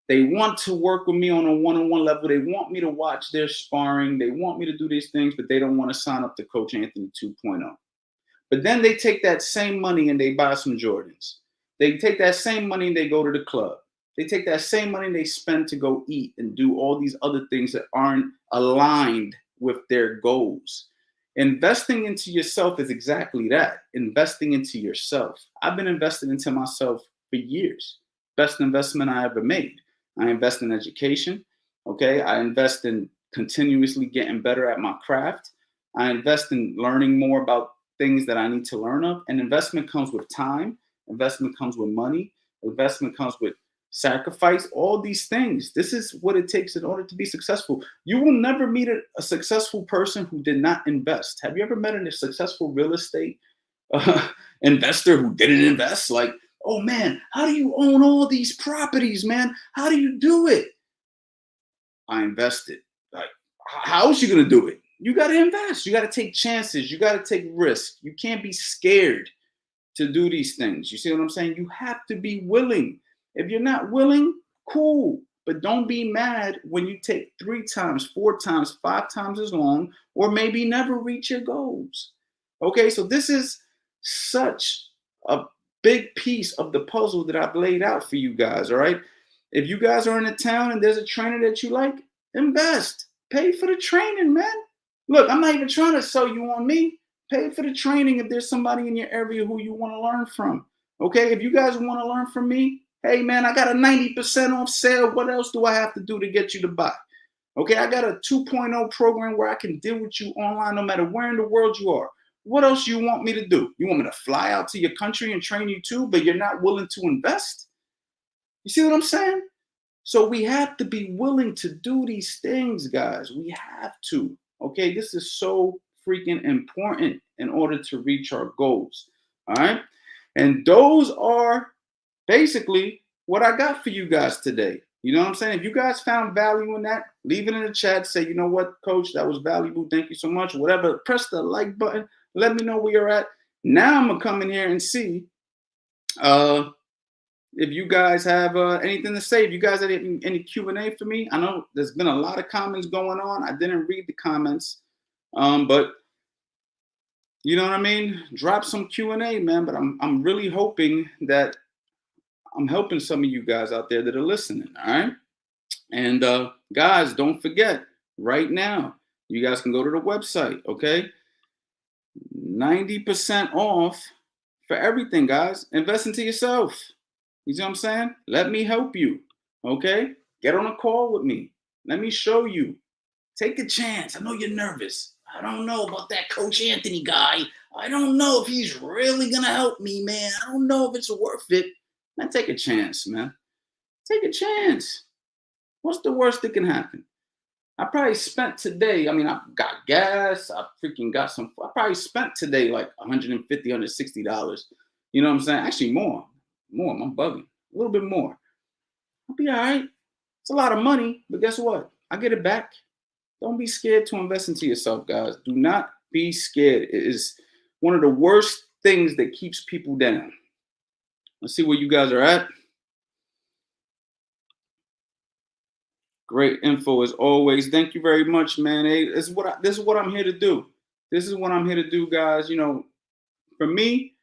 They want to work with me on a one-on-one level. They want me to watch their sparring. They want me to do these things, but they don't want to sign up to Coach Anthony 2.0. But then they take that same money and they buy some Jordans. They take that same money and they go to the club. They take that same money and they spend to go eat and do all these other things that aren't aligned with their goals. Investing into yourself is exactly that. Investing into yourself. I've been investing into myself for years. Best investment I ever made. I invest in education. Okay. I invest in continuously getting better at my craft. I invest in learning more about things that I need to learn of. And investment comes with time. Investment comes with money. Investment comes with sacrifice, all these things. This is what it takes in order to be successful. You will never meet a successful person who did not invest. Have you ever met a successful real estate investor who didn't invest? Like, oh man, how do you own all these properties, man? How do you do it? I invested. Like, how is you gonna do it? You got to invest. You got to take chances. You got to take risks. You can't be scared to do these things. You see what I'm saying? You have to be willing. If you're not willing, cool. But don't be mad when you take 3 times, 4 times, 5 times as long, or maybe never reach your goals. Okay, so this is such a big piece of the puzzle that I've laid out for you guys. All right. If you guys are in a town and there's a trainer that you like, invest. Pay for the training, man. Look, I'm not even trying to sell you on me. Pay for the training if there's somebody in your area who you want to learn from. Okay, if you guys want to learn from me, hey man, I got a 90% off sale. What else do I have to do to get you to buy? Okay, I got a 2.0 program where I can deal with you online no matter where in the world you are. What else you want me to do? You want me to fly out to your country and train you too, but you're not willing to invest? You see what I'm saying? So we have to be willing to do these things, guys. We have to. Okay, this is so freaking important in order to reach our goals. All right. And those are basically what I got for you guys today. You know what I'm saying? If you guys found value in that, leave it in the chat. Say, you know what, coach, that was valuable. Thank you so much. Whatever. Press the like button. Let me know where you're at. Now I'm going to come in here and see if you guys have anything to say. If you guys have any Q&A for me. I know there's been a lot of comments going on. I didn't read the comments. But you know what I mean? Drop some Q&A, man. But I'm really hoping that I'm helping some of you guys out there that are listening. All right. And guys, don't forget, right now, you guys can go to the website, okay? 90% off for everything, guys. Invest into yourself. You see what I'm saying? Let me help you. Okay? Get on a call with me. Let me show you. Take a chance. I know you're nervous. I don't know about that Coach Anthony guy. I don't know if he's really going to help me, man. I don't know if it's worth it. Man, take a chance, man. Take a chance. What's the worst that can happen? I probably spent today, I mean, I got gas. I freaking got some. I probably spent today like $150, $160. You know what I'm saying? Actually, more. I'm bugging. A little bit more. I'll be all right. It's a lot of money, but guess what? I get it back. Don't be scared to invest into yourself, guys. Do not be scared. It is one of the worst things that keeps people down. Let's see where you guys are at. Great info as always. Thank you very much, man. Hey, this is what I'm here to do. This is what I'm here to do, guys. You know, for me,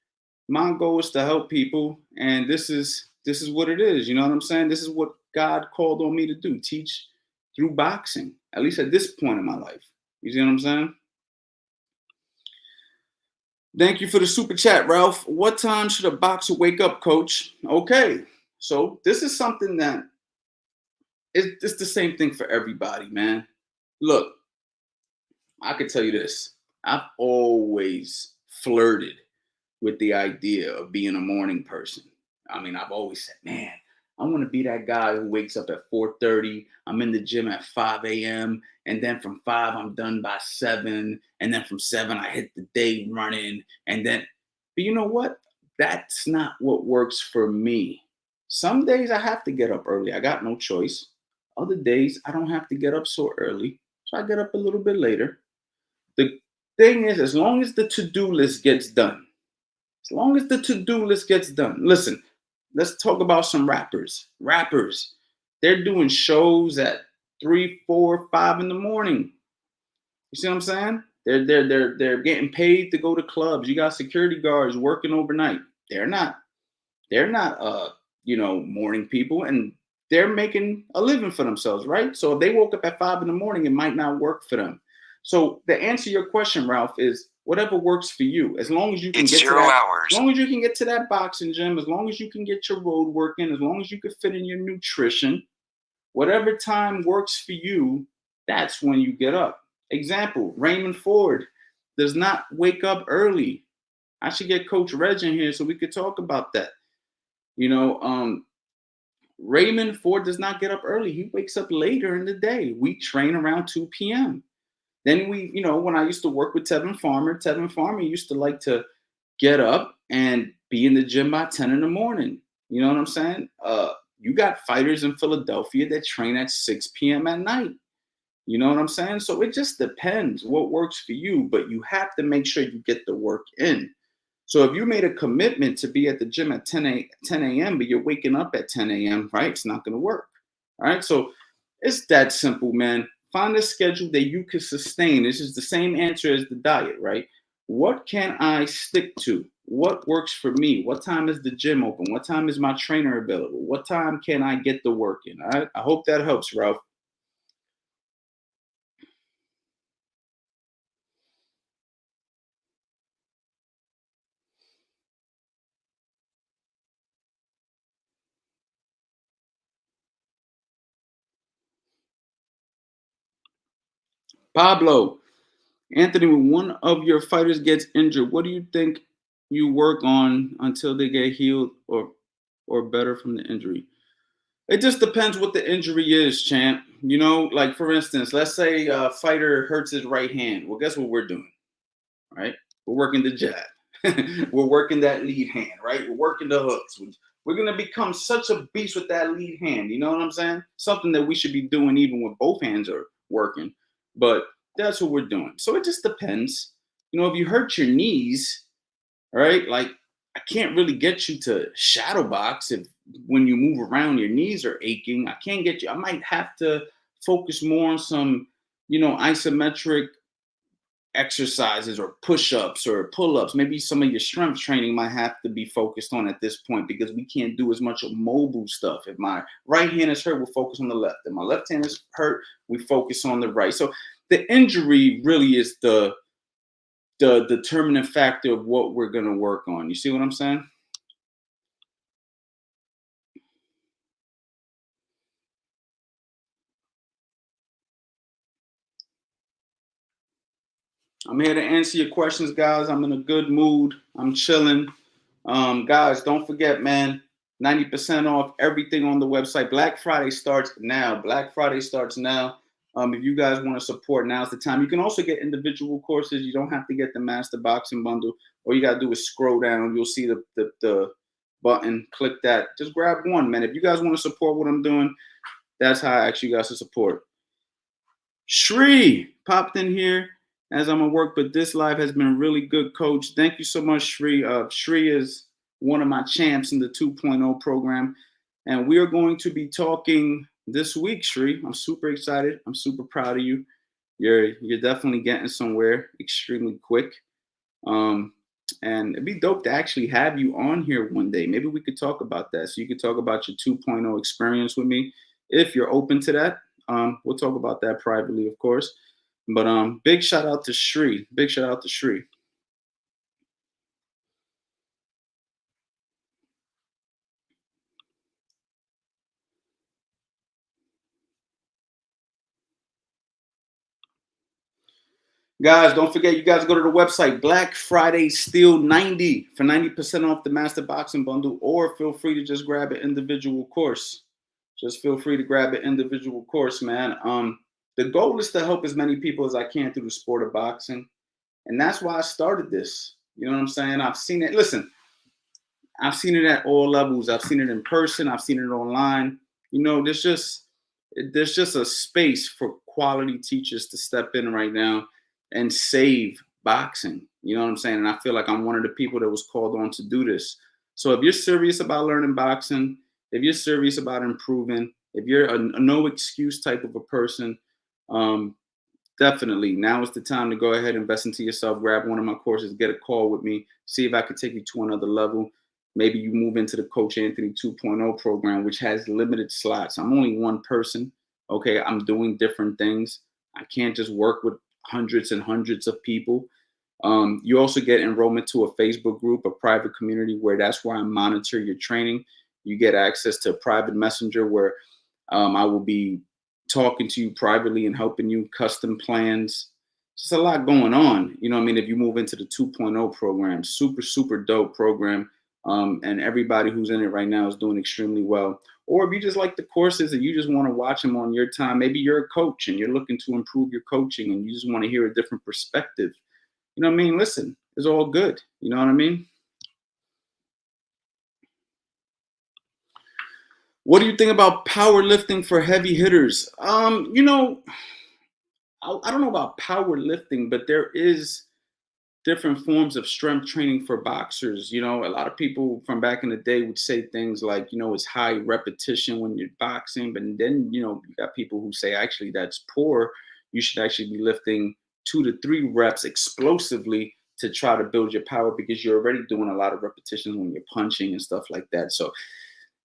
my goal is to help people, and this is what it is. You know what I'm saying? This is what God called on me to do. Teach through boxing, at least at this point in my life. You see what I'm saying? Thank you for the super chat, Ralph. What time should a boxer wake up, coach? Okay, so this is something that it's the same thing for everybody, man. Look, I can tell you this. I've always flirted with the idea of being a morning person. I mean, I've always said, man, I want to be that guy who wakes up at 4:30. I'm in the gym at 5 a.m. And then from 5, I'm done by 7. And then from 7, I hit the day running. And then, but you know what? That's not what works for me. Some days I have to get up early. I got no choice. Other days I don't have to get up so early. So I get up a little bit later. The thing is, as long as the to-do list gets done, as long as the to-do list gets done. Listen, let's talk about some rappers. Rappers, they're doing shows at 3, 4, 5 in the morning. You see what I'm saying? They're getting paid to go to clubs. You got security guards working overnight. They're not they're not morning people, and they're making a living for themselves, right? So if they woke up at 5 in the morning, it might not work for them. So the answer to your question, Ralph, is whatever works for you. As long as you can get to that, as long as you can get to that boxing gym, as long as you can get your road working, as long as you can fit in your nutrition, whatever time works for you, that's when you get up. Example, Raymond Ford does not wake up early. I should get Coach Reg in here so we could talk about that. You know, Raymond Ford does not get up early. He wakes up later in the day. We train around 2 p.m. Then when I used to work with Tevin Farmer used to like to get up and be in the gym by 10 in the morning. You know what I'm saying? You got fighters in Philadelphia that train at 6 p.m. at night. You know what I'm saying? So it just depends what works for you, but you have to make sure you get the work in. So if you made a commitment to be at the gym at 10 a.m., but you're waking up at 10 a.m., right? It's not going to work. All right. So it's that simple, man. Find a schedule that you can sustain. This is the same answer as the diet, right? What can I stick to? What works for me? What time is the gym open? What time is my trainer available? What time can I get the work in? All right. I hope that helps, Ralph. Pablo, Anthony, when one of your fighters gets injured, what do you think you work on until they get healed or better from the injury? It just depends what the injury is, champ. Like for instance, let's say a fighter hurts his right hand. Well, guess what we're doing, right? We're working the jab. We're working that lead hand, right? We're working the hooks. We're gonna become such a beast with that lead hand. You know what I'm saying? Something that we should be doing even when both hands are working. But that's what we're doing. So it just depends. If you hurt your knees, right? Like I can't really get you to shadow box if when you move around your knees are aching. I can't get you. I might have to focus more on some, isometric exercises or push-ups or pull-ups. Maybe some of your strength training might have to be focused on at this point because we can't do as much of mobile stuff. If my right hand is hurt, we'll focus on the left. If my left hand is hurt, we focus on the right. So the injury really is the determining factor of what we're going to work on. You see what I'm saying? I'm here to answer your questions, guys. I'm in a good mood. I'm chilling. Guys, don't forget, man, 90% off everything on the website. Black Friday starts now. Black Friday starts now. If you guys want to support, now's the time. You can also get individual courses. You don't have to get the Master Boxing Bundle. All you got to do is scroll down. You'll see the button. Click that. Just grab one, man. If you guys want to support what I'm doing, that's how I ask you guys to support. Shri popped in here as I'm at work, but this live has been a really good, coach. Thank you so much, Shri. Shri is one of my champs in the 2.0 program, and we are going to be talking this week, Shri. I'm super excited. I'm super proud of you. You're definitely getting somewhere extremely quick. And it'd be dope to actually have you on here one day. Maybe we could talk about that. So you could talk about your 2.0 experience with me if you're open to that. We'll talk about that privately, of course. But big shout out to Shri. Big shout out to Shri. Guys, don't forget, you guys go to the website. Black Friday Steal 90 for 90% off the Master Boxing Bundle, or feel free to just grab an individual course. Just feel free to grab an individual course, man. The goal is to help as many people as I can through the sport of boxing. And that's why I started this. You know what I'm saying? I've seen it. Listen, I've seen it at all levels. I've seen it in person. I've seen it online. There's just a space for quality teachers to step in right now and save boxing. You know what I'm saying? And I feel like I'm one of the people that was called on to do this. So if you're serious about learning boxing, if you're serious about improving, if you're a no excuse type of a person, Definitely. Now is the time to go ahead and invest into yourself. Grab one of my courses, get a call with me, see if I can take you to another level. Maybe you move into the Coach Anthony 2.0 program, which has limited slots. I'm only one person. Okay. I'm doing different things. I can't just work with hundreds and hundreds of people. You also get enrollment to a Facebook group, a private community where that's where I monitor your training. You get access to a private messenger where I will be talking to you privately and helping you custom plans. Just a lot going on. You know what I mean? If you move into the 2.0 program, super, super dope program. And everybody who's in it right now is doing extremely well. Or if you just like the courses and you just want to watch them on your time, maybe you're a coach and you're looking to improve your coaching and you just want to hear a different perspective. You know what I mean? Listen, it's all good. You know what I mean? What do you think about powerlifting for heavy hitters? I don't know about powerlifting, but there is different forms of strength training for boxers. You know, a lot of people from back in the day would say things like, it's high repetition when you're boxing, but then, you got people who say actually that's poor. You should actually be lifting 2 to 3 reps explosively to try to build your power because you're already doing a lot of repetitions when you're punching and stuff like that. So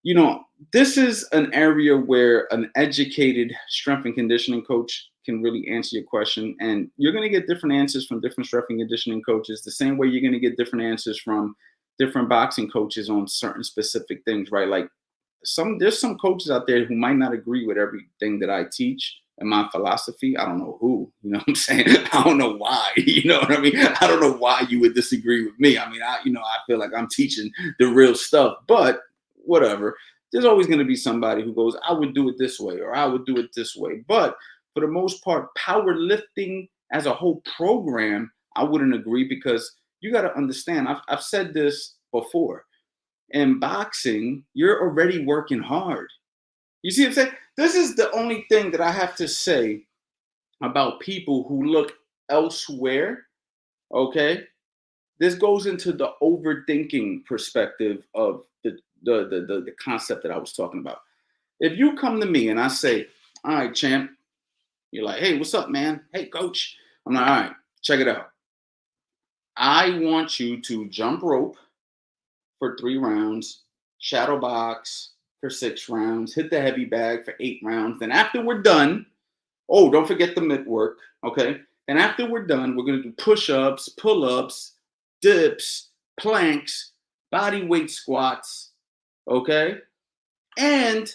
you know, this is an area where an educated strength and conditioning coach can really answer your question. And you're going to get different answers from different strength and conditioning coaches, the same way you're going to get different answers from different boxing coaches on certain specific things, right? Like there's some coaches out there who might not agree with everything that I teach and my philosophy. I don't know who, you know what I'm saying? I don't know why, you know what I mean? I don't know why you would disagree with me. I mean, I feel like I'm teaching the real stuff, but whatever. There's always going to be somebody who goes, I would do it this way, or I would do it this way. But for the most part, powerlifting as a whole program, I wouldn't agree because you got to understand, I've said this before. In boxing, you're already working hard. You see what I'm saying? This is the only thing that I have to say about people who look elsewhere. Okay. This goes into the overthinking perspective of the concept that I was talking about. If you come to me and I say, all right, champ, you're like, hey, what's up, man? Hey, coach. I'm like, all right, check it out. I want you to jump rope for 3 rounds, shadow box for 6 rounds, hit the heavy bag for 8 rounds. Then after we're done, oh, don't forget the mid work. Okay. And after we're done, we're going to do push ups, pull ups, dips, planks, body weight squats. Okay. And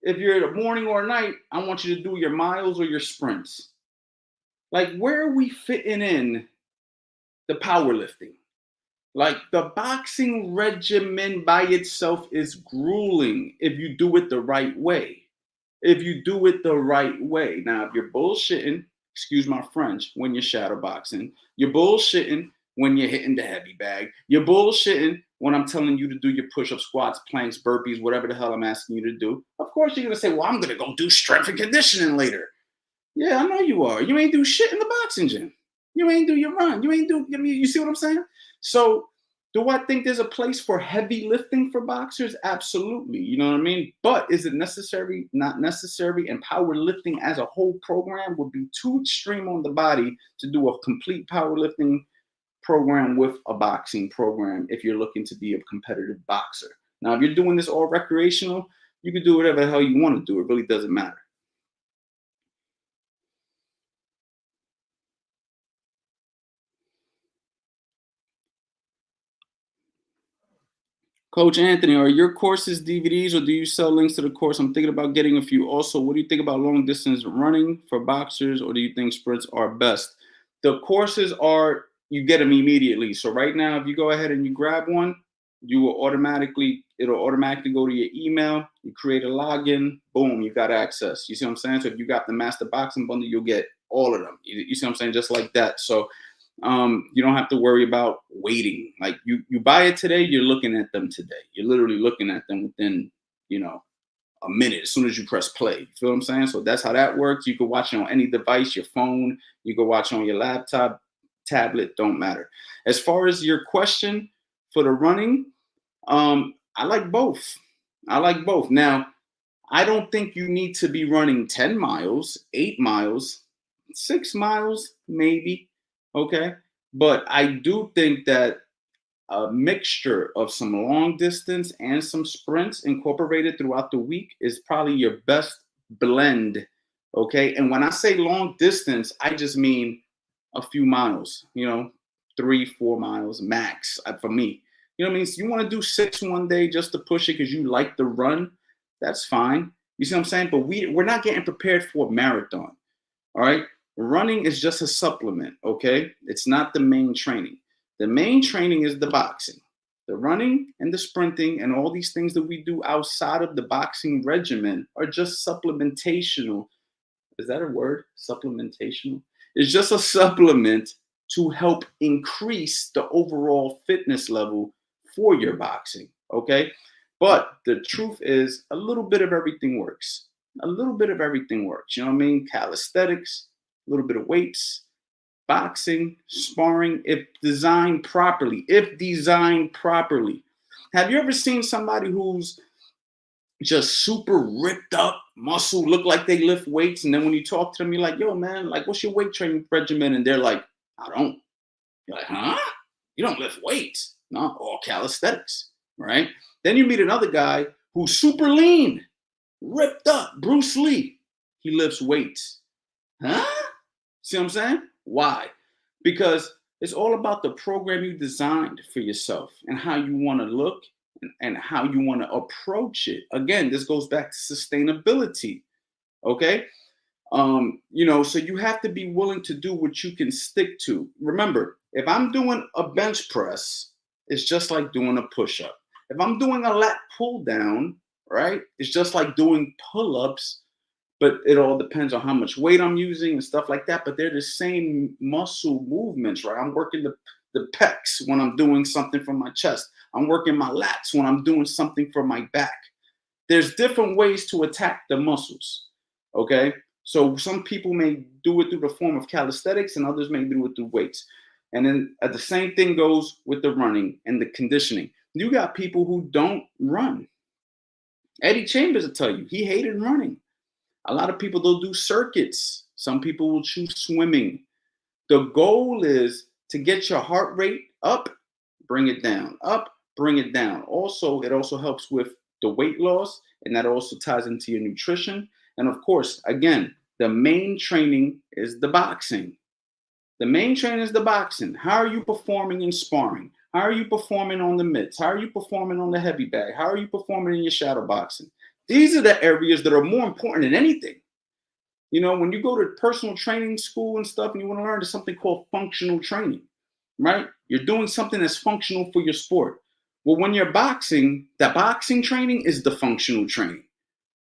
if you're at a morning or a night, I want you to do your miles or your sprints. Like, where are we fitting in the powerlifting? Like, the boxing regimen by itself is grueling if you do it the right way. If you do it the right way. Now, if you're bullshitting, excuse my French, when you're shadow boxing, you're bullshitting when you're hitting the heavy bag, you're bullshitting when I'm telling you to do your push-up squats, planks, burpees, whatever the hell I'm asking you to do. Of course, you're gonna say, well, I'm gonna go do strength and conditioning later. Yeah, I know you are. You ain't do shit in the boxing gym. You ain't do your run. You ain't do, I mean, you see what I'm saying? So do I think there's a place for heavy lifting for boxers? Absolutely. You know what I mean? But is it necessary? Not necessary. And powerlifting as a whole program would be too extreme on the body to do a complete powerlifting program with a boxing program if you're looking to be a competitive boxer. Now, if you're doing this all recreational, you can do whatever the hell you want to do. It really doesn't matter. Coach Anthony, are your courses DVDs or do you sell links to the course? I'm thinking about getting a few. Also, what do you think about long distance running for boxers or do you think sprints are best? The courses are, you get them immediately. So right now, if you go ahead and you grab one, it'll automatically go to your email. You create a login, boom, you got access. You see what I'm saying? So if you got the master boxing bundle, you'll get all of them. You see what I'm saying? Just like that. So you don't have to worry about waiting. Like you buy it today, you're looking at them today. You're literally looking at them within, a minute as soon as you press play. You feel what I'm saying? So that's how that works. You can watch it on any device, your phone, you can watch it on your laptop, tablet, don't matter. As far as your question for the running, I like both. I like both. Now, I don't think you need to be running 10 miles, 8 miles, 6 miles, maybe. Okay. But I do think that a mixture of some long distance and some sprints incorporated throughout the week is probably your best blend. Okay. And when I say long distance, I just mean a few miles, 3, 4 miles max for me. You know what I mean? So you want to do 6 one day just to push it because you like the run, that's fine. You see what I'm saying? But we're not getting prepared for a marathon. All right. Running is just a supplement. Okay. It's not the main training. The main training is the boxing. The running and the sprinting and all these things that we do outside of the boxing regimen are just supplementational. Is that a word? Supplementational? It's just a supplement to help increase the overall fitness level for your boxing. Okay. But the truth is, a little bit of everything works. A little bit of everything works. You know what I mean? Calisthenics, a little bit of weights, boxing, sparring, if designed properly. If designed properly. Have you ever seen somebody who's just super ripped up, muscle, look like they lift weights, and then when you talk to them, you're like, yo, man, like, what's your weight training regimen? And they're like, I don't. You're like, huh? You don't lift weights. No, all calisthenics, right? Then you meet another guy who's super lean, ripped up, Bruce Lee. He lifts weights. Huh? See what I'm saying? Why? Because it's all about the program you designed for yourself and how you want to look and how you want to approach it. Again, this goes back to sustainability. Okay. So you have to be willing to do what you can stick to. Remember, if I'm doing a bench press, it's just like doing a push-up. If I'm doing a lat pull down, right, it's just like doing pull-ups, but it all depends on how much weight I'm using and stuff like that. But they're the same muscle movements, right? I'm working the pecs when I'm doing something for my chest. I'm working my lats when I'm doing something for my back. There's different ways to attack the muscles. Okay. So some people may do it through the form of calisthenics and others may do it through weights. And then the same thing goes with the running and the conditioning. You got people who don't run. Eddie Chambers will tell you he hated running. A lot of people, they'll do circuits. Some people will choose swimming. The goal is to get your heart rate up, bring it down, up, bring it down. Also, it also helps with the weight loss, and that also ties into your nutrition. And of course, again, the main training is the boxing. The main training is the boxing. How are you performing in sparring? How are you performing on the mitts? How are you performing on the heavy bag? How are you performing in your shadow boxing? These are the areas that are more important than anything. When you go to personal training school and stuff and you want to learn, there's something called functional training, right? You're doing something that's functional for your sport. Well, when you're boxing, the boxing training is the functional training.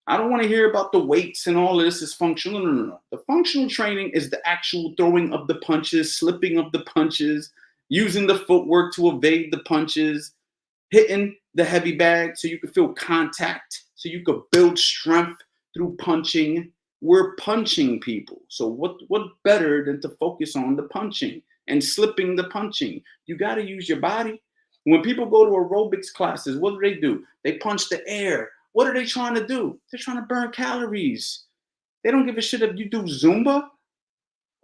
I don't want to hear about the weights and all this is functional. No, no, no. The functional training is the actual throwing of the punches, slipping of the punches, using the footwork to evade the punches, hitting the heavy bag so you can feel contact, so you could build strength through punching. We're punching people. So what better than to focus on the punching and slipping the punching? You got to use your body. When people go to aerobics classes, what do? They punch the air. What are they trying to do? They're trying to burn calories. They don't give a shit if you do Zumba,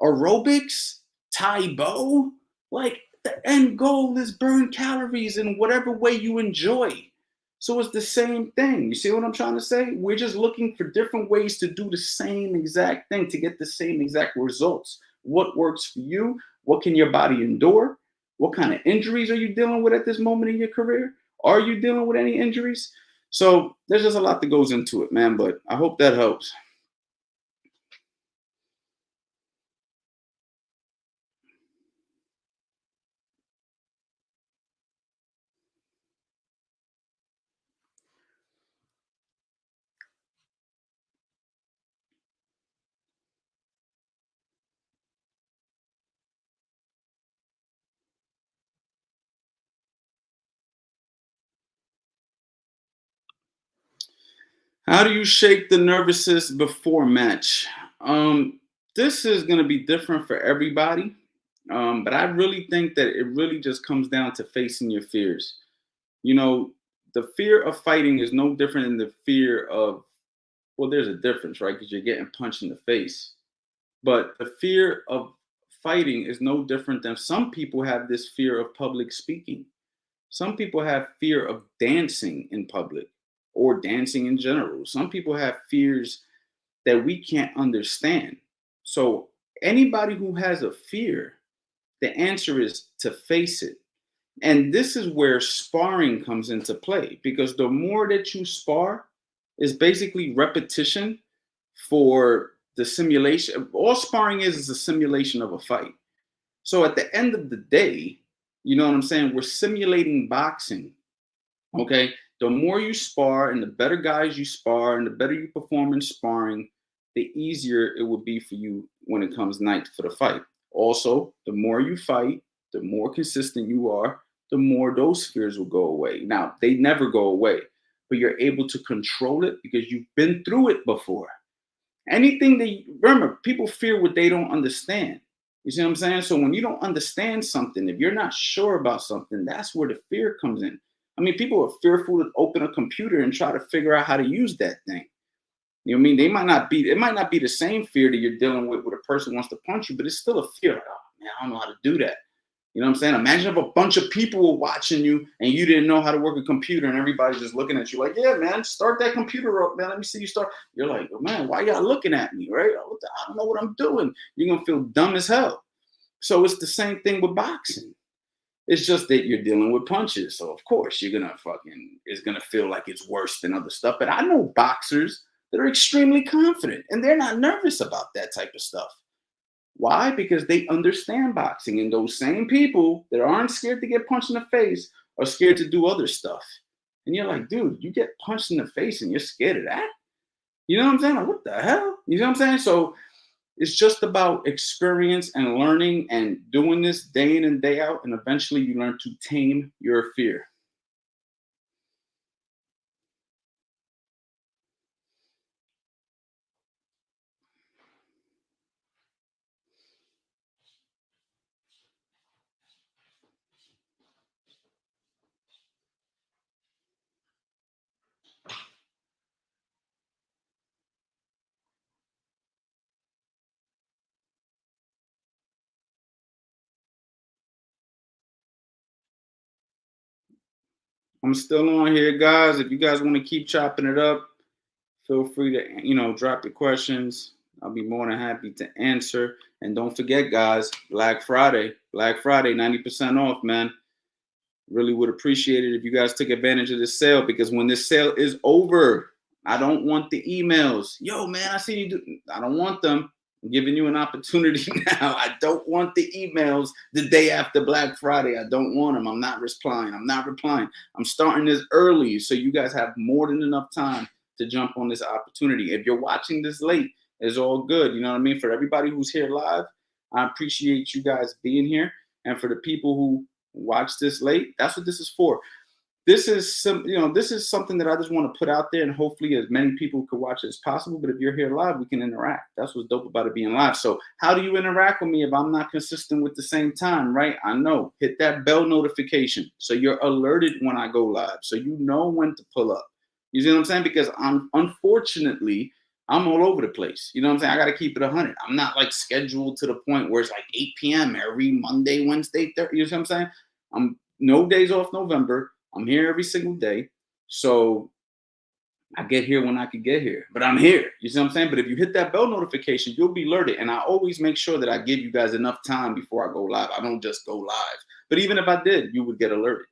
aerobics, Taibo. Like, the end goal is burn calories in whatever way you enjoy. So it's the same thing. You see what I'm trying to say? We're just looking for different ways to do the same exact thing to get the same exact results. What works for you? What can your body endure? What kind of injuries are you dealing with at this moment in your career? Are you dealing with any injuries? So there's just a lot that goes into it, man. But I hope that helps. How do you shake the nervousness before match? Um, this is going to be different for everybody. But I really think that it really just comes down to facing your fears. You know, the fear of fighting is no different than the fear of, well, there's a difference, right? Because you're getting punched in the face. But the fear of fighting is no different than some people have this fear of public speaking. Some people have fear of dancing in public or dancing in general. Some people have fears that we can't understand. So, anybody who has a fear, the answer is to face it. And this is where sparring comes into play because the more that you spar is basically repetition for the simulation. All sparring is a simulation of a fight. So at the end of the day, you know what I'm saying? We're simulating boxing. Okay. The more you spar and the better guys you spar and the better you perform in sparring, the easier it will be for you when it comes night for the fight. Also, the more you fight, the more consistent you are, the more those fears will go away. Now, they never go away, but you're able to control it because you've been through it before. Anything that remember, people fear what they don't understand. You see what I'm saying? So when you don't understand something, if you're not sure about something, that's where the fear comes in. I mean, people are fearful to open a computer and try to figure out how to use that thing. You know what I mean? It might not be the same fear that you're dealing with a person wants to punch you, but it's still a fear. Like, oh man, I don't know how to do that. You know what I'm saying? Imagine if a bunch of people were watching you and you didn't know how to work a computer and everybody's just looking at you like, yeah, man, start that computer up, man. Let me see you start. You're like, oh, man, why y'all looking at me, right? I don't know what I'm doing. You're going to feel dumb as hell. So it's the same thing with boxing. It's just that you're dealing with punches. So of course it's gonna feel like it's worse than other stuff. But I know boxers that are extremely confident and they're not nervous about that type of stuff. Why? Because they understand boxing, and those same people that aren't scared to get punched in the face are scared to do other stuff. And you're like, dude, you get punched in the face and you're scared of that? You know what I'm saying? Like, what the hell? You know what I'm saying? So it's just about experience and learning and doing this day in and day out. And eventually you learn to tame your fear. I'm still on here, guys. If you guys want to keep chopping it up, feel free to, drop your questions. I'll be more than happy to answer. And don't forget, guys, Black Friday, 90% off, man. Really would appreciate it if you guys took advantage of this sale because when this sale is over, I don't want the emails. Yo, man, I see you do. I don't want them. I'm giving you an opportunity now. I don't want the emails the day after Black Friday. I don't want them. I'm not replying. I'm starting this early so you guys have more than enough time to jump on this opportunity. If you're watching this late, it's all good. You know what I mean? For everybody who's here live, I appreciate you guys being here. And for the people who watch this late, that's what this is for. This is something that I just want to put out there, and hopefully as many people could watch it as possible. But if you're here live, we can interact. That's what's dope about it being live. So how do you interact with me if I'm not consistent with the same time, right? I know. Hit that bell notification so you're alerted when I go live, so you know when to pull up. You see what I'm saying? Because I'm all over the place. You know what I'm saying? I got to keep it 100. I'm not like scheduled to the point where it's like 8 p.m. every Monday, Wednesday, Thursday. You know what I'm saying? I'm no days off November. I'm here every single day. So I get here when I can get here, but I'm here. You see what I'm saying? But if you hit that bell notification, you'll be alerted. And I always make sure that I give you guys enough time before I go live. I don't just go live. But even if I did, you would get alerted.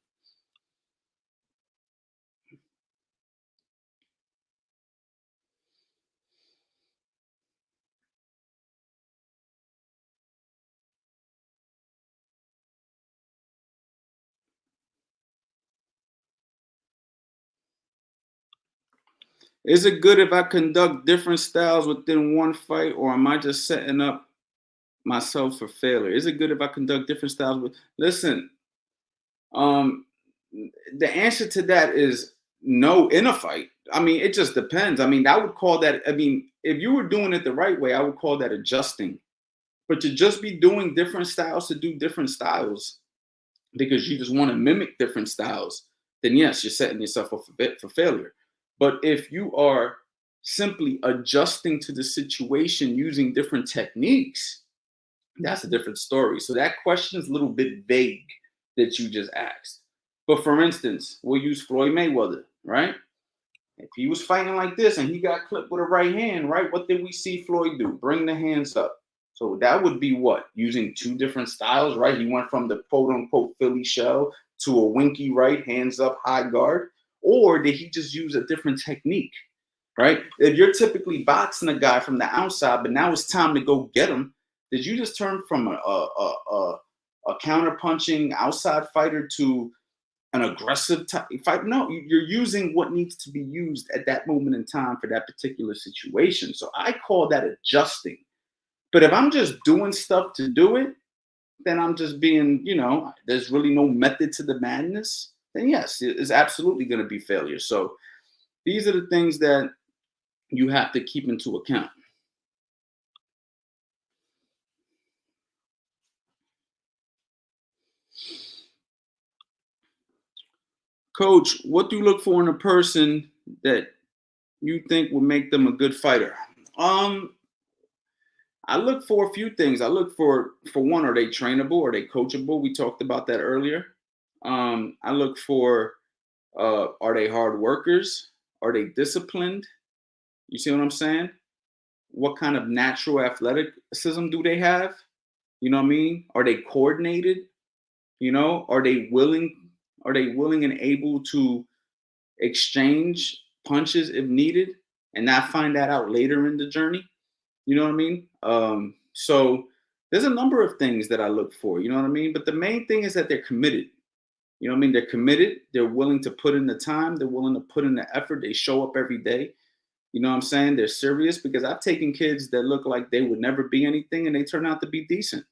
Is it good if I conduct different styles within one fight, or am I just setting up myself for failure? Is it good if I conduct different styles with listen, um the answer to that is no in a fight. I mean, it just depends. I mean, I would call that, I mean, if you were doing it the right way, I would call that adjusting. But to just be doing different styles to do different styles because you just want to mimic different styles, then yes, you're setting yourself up for failure. But if you are Simply adjusting to the situation using different techniques, that's a different story. So that question is a little bit vague that you just asked. But for instance, we'll use Floyd Mayweather, right? If he was fighting like this and he got clipped with a right hand, right? What did we see Floyd do? Bring the hands up. So that would be what? Using two different styles, right? He went from the quote unquote Philly shell to a winky right, hands up, high guard. Or did he just use a different technique, right? If you're typically boxing a guy from the outside, but now it's time to go get him, did you just turn from a counter punching outside fighter to an aggressive type fight? No, you're using what needs to be used at that moment in time for that particular situation. So I call that adjusting. But if I'm just doing stuff to do it, then I'm just being, there's really no method to the madness. Then yes, it's absolutely going to be failure. So these are the things that you have to keep into account. Coach, what do you look for in a person that you think would make them a good fighter? Um, I look for a few things. I look for one, are they trainable? Are they coachable? We talked about that earlier. I look for are they hard workers? Are they disciplined? You see what I'm saying? What kind of natural athleticism do they have? You know what I mean? Are they coordinated? Are they willing? Are they willing and able to exchange punches if needed and not find that out later in the journey? You know what I mean? So there's a number of things that I look for, you know what I mean? But the main thing is that they're committed. You know what I mean? They're committed. They're willing to put in the time. They're willing to put in the effort. They show up every day. You know what I'm saying? They're serious because I've taken kids that look like they would never be anything and they turn out to be decent.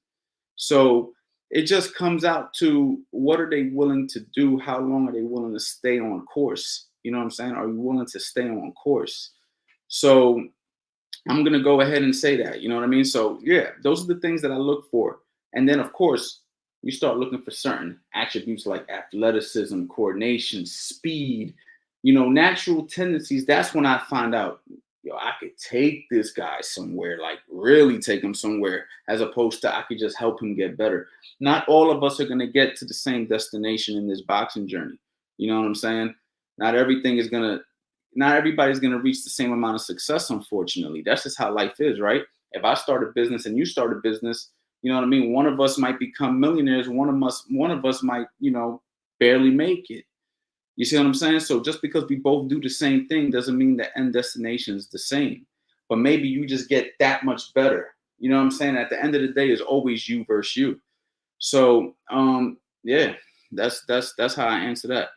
So it just comes out to what are they willing to do? How long are they willing to stay on course? You know what I'm saying? Are you willing to stay on course? So I'm gonna go ahead and say that. You know what I mean? So yeah, those are the things that I look for. And then of course, you start looking for certain attributes like athleticism, coordination, speed, natural tendencies. That's when I find out, I could take this guy somewhere, like really take him somewhere, as opposed to I could just help him get better. Not all of us are gonna get to the same destination in this boxing journey. You know what I'm saying? Not everything is gonna not everybody's going to reach the same amount of success, unfortunately. That's just how life is, right? If I start a business and you start a business, you know what I mean? One of us might become millionaires, one of us might, barely make it. You see what I'm saying? So just because we both do the same thing doesn't mean the end destination is the same. But maybe you just get that much better. You know what I'm saying? At the end of the day, it's always you versus you. So yeah, that's how I answer that.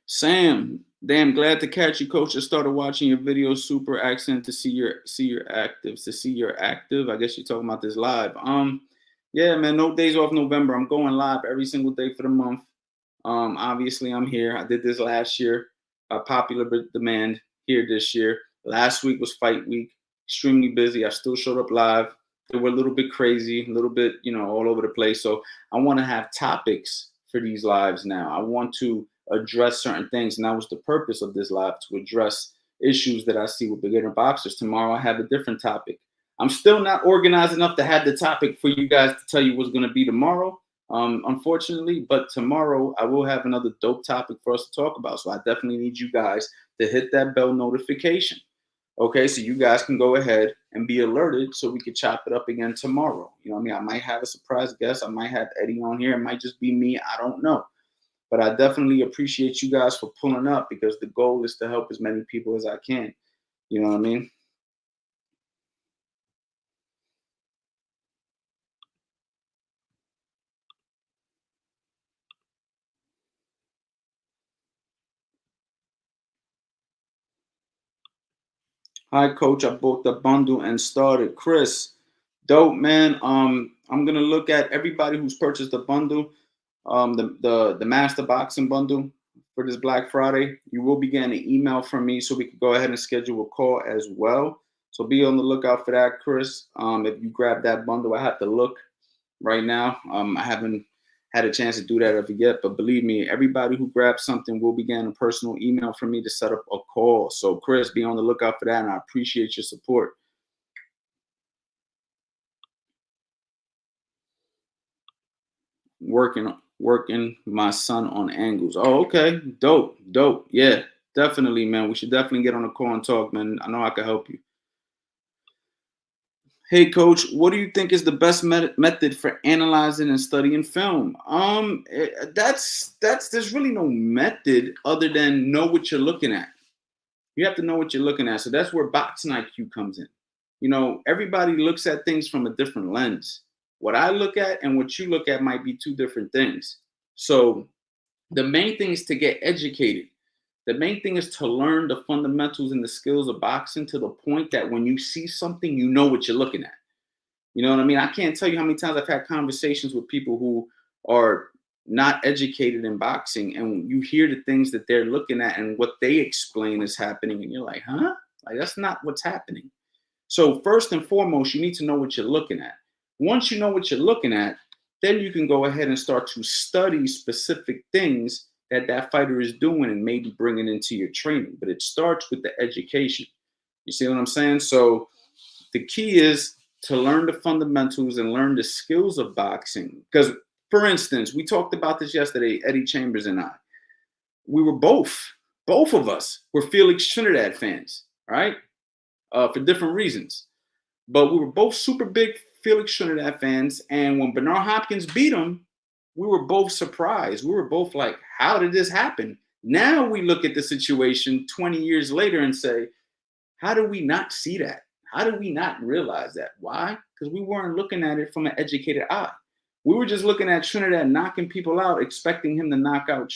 Sam, damn, glad to catch you, coach. I started watching your videos. Super accent to see your active. To see your active. I guess you're talking about this live. Yeah, man, no days off November. I'm going live every single day for the month. Obviously I'm here. I did this last year by popular demand here this year. Last week was fight week. Extremely busy. I still showed up live. They were a little bit crazy, a little bit, all over the place. So I want to have topics for these lives now. I want to address certain things. And that was the purpose of this live, to address issues that I see with beginner boxers. Tomorrow I have a different topic. I'm still not organized enough to have the topic for you guys to tell you what's going to be tomorrow, unfortunately. But tomorrow I will have another dope topic for us to talk about. So I definitely need you guys to hit that bell notification. Okay, so you guys can go ahead and be alerted so we can chop it up again tomorrow. You know what I mean? I might have a surprise guest. I might have Eddie on here. It might just be me. I don't know. But I definitely appreciate you guys for pulling up because the goal is to help as many people as I can. You know what I mean? Hi, coach. I bought the bundle and started. Chris, dope, man. I'm gonna look at everybody who's purchased the bundle, the master boxing bundle for this Black Friday. You will be getting an email from me so we can go ahead and schedule a call as well. So be on the lookout for that, Chris. If you grab that bundle, I have to look right now. I haven't had a chance to do that of yet, but believe me, everybody who grabs something will be getting a personal email from me to set up a call. So, Chris, be on the lookout for that, and I appreciate your support. Working my son on angles. Oh, okay, dope. Yeah, definitely, man. We should definitely get on a call and talk, man. I know I can help you. Hey, coach, what do you think is the best method for analyzing and studying film? That's there's really no method other than know what you're looking at. You have to know what you're looking at. So that's where boxing IQ comes in. Everybody looks at things from a different lens. What I look at and what you look at might be two different things. So the main thing is to get educated. The main thing is to learn the fundamentals and the skills of boxing to the point that when you see something, you know what you're looking at. You know what I mean? I can't tell you how many times I've had conversations with people who are not educated in boxing, and you hear the things that they're looking at and what they explain is happening, and you're like, huh? Like, that's not what's happening. So, first and foremost, you need to know what you're looking at. Once you know what you're looking at, then you can go ahead and start to study specific things that that fighter is doing and maybe bring it into your training. But it starts with the education. You see what I'm saying? So, the key is to learn the fundamentals and learn the skills of boxing. Because, for instance, we talked about this yesterday, Eddie Chambers and I. We were both of us were Felix Trinidad fans, right? For different reasons. But we were both super big Felix Trinidad fans. And when Bernard Hopkins beat him, we were both surprised. We were both like, how did this happen? Now we look at the situation 20 years later and say, how do we not see that? How did we not realize that? Why? Because we weren't looking at it from an educated eye. We were just looking at Trinidad knocking people out, expecting him to knock out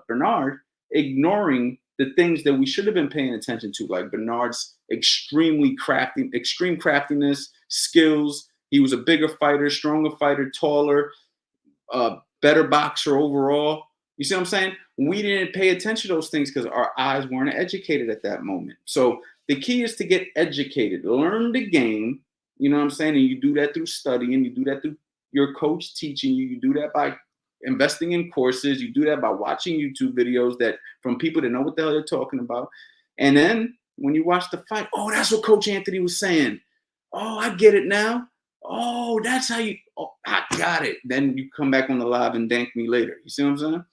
Bernard, ignoring the things that we should have been paying attention to, like Bernard's extreme craftiness, skills. He was a bigger fighter, stronger fighter, taller, better boxer overall. You see what I'm saying? We didn't pay attention to those things because our eyes weren't educated at that moment. So the key is to get educated, learn the game. You know what I'm saying? And you do that through studying, you do that through your coach teaching you, you do that by investing in courses, you do that by watching YouTube videos that from people that know what the hell they're talking about. And then when you watch the fight, oh, that's what Coach Anthony was saying. Oh, I get it now. Oh, that's how you, oh, I got it. Then you come back on the live and thank me later. You see what I'm saying?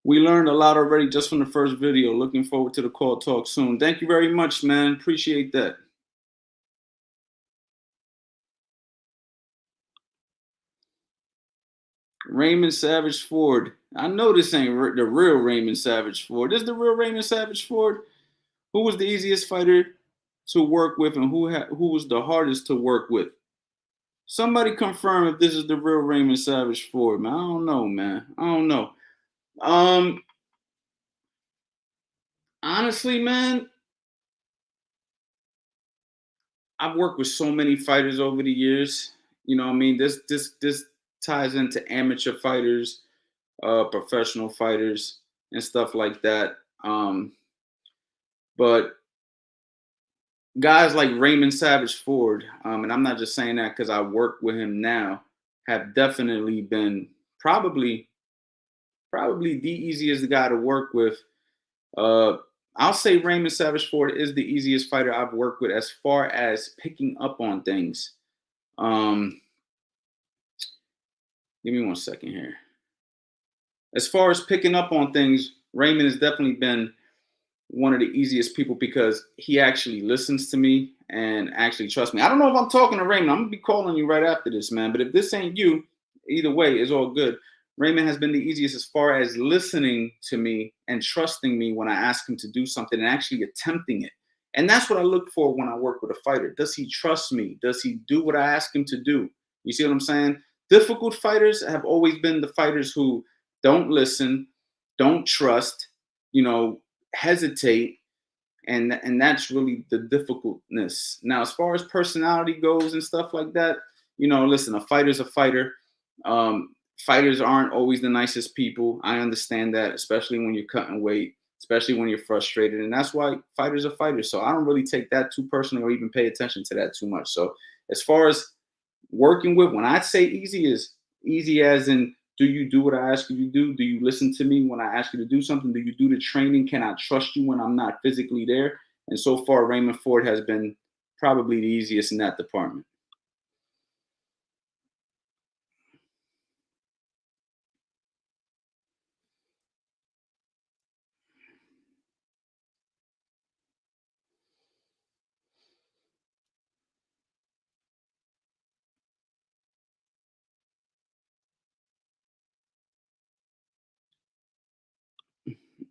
We learned a lot already just from the first video. Looking forward to the call talk soon. Thank you very much, man. Appreciate that. Raymond Savage Ford. I know this ain't the real Raymond Savage Ford. This is the real Raymond Savage Ford. Who was the easiest fighter to work with, and who was the hardest to work with? Somebody confirm if this is the real Raymond Savage Ford, man. I don't know, man. I don't know. Um, Honestly, man, I've worked with so many fighters over the years. You know what I mean? This ties into amateur fighters, professional fighters, and stuff like that. But guys like Raymond Savage Ford, and I'm not just saying that because I work with him now, have definitely been probably the easiest guy to work with. Uh, I'll say Raymond Savage Ford is the easiest fighter I've worked with as far as picking up on things. Um, Give me one second here. As far as picking up on things, Raymond has definitely been one of the easiest people because he actually listens to me and actually trusts me. I don't know if I'm talking to Raymond. I'm gonna be calling you right after this, man. But if this ain't you, either way, it's all good. Raymond has been the easiest as far as listening to me and trusting me when I ask him to do something and actually attempting it. And that's what I look for when I work with a fighter. Does he trust me? Does he do what I ask him to do? You see what I'm saying? Difficult fighters have always been the fighters who don't listen, don't trust, you know, hesitate, and that's really the difficultness. Now, as far as personality goes and stuff like that, listen, a fighter's a fighter. Fighters aren't always the nicest people. I understand that, especially when you're cutting weight, especially when you're frustrated, and that's why fighters are fighters. So I don't really take that too personally or even pay attention to that too much. So as far as working with, when I say easy, is easy as in, do you do what I ask you to do? Do you listen to me when I ask you to do something? Do you do the training? Can I trust you when I'm not physically there? And so far, Raymond Ford has been probably the easiest in that department.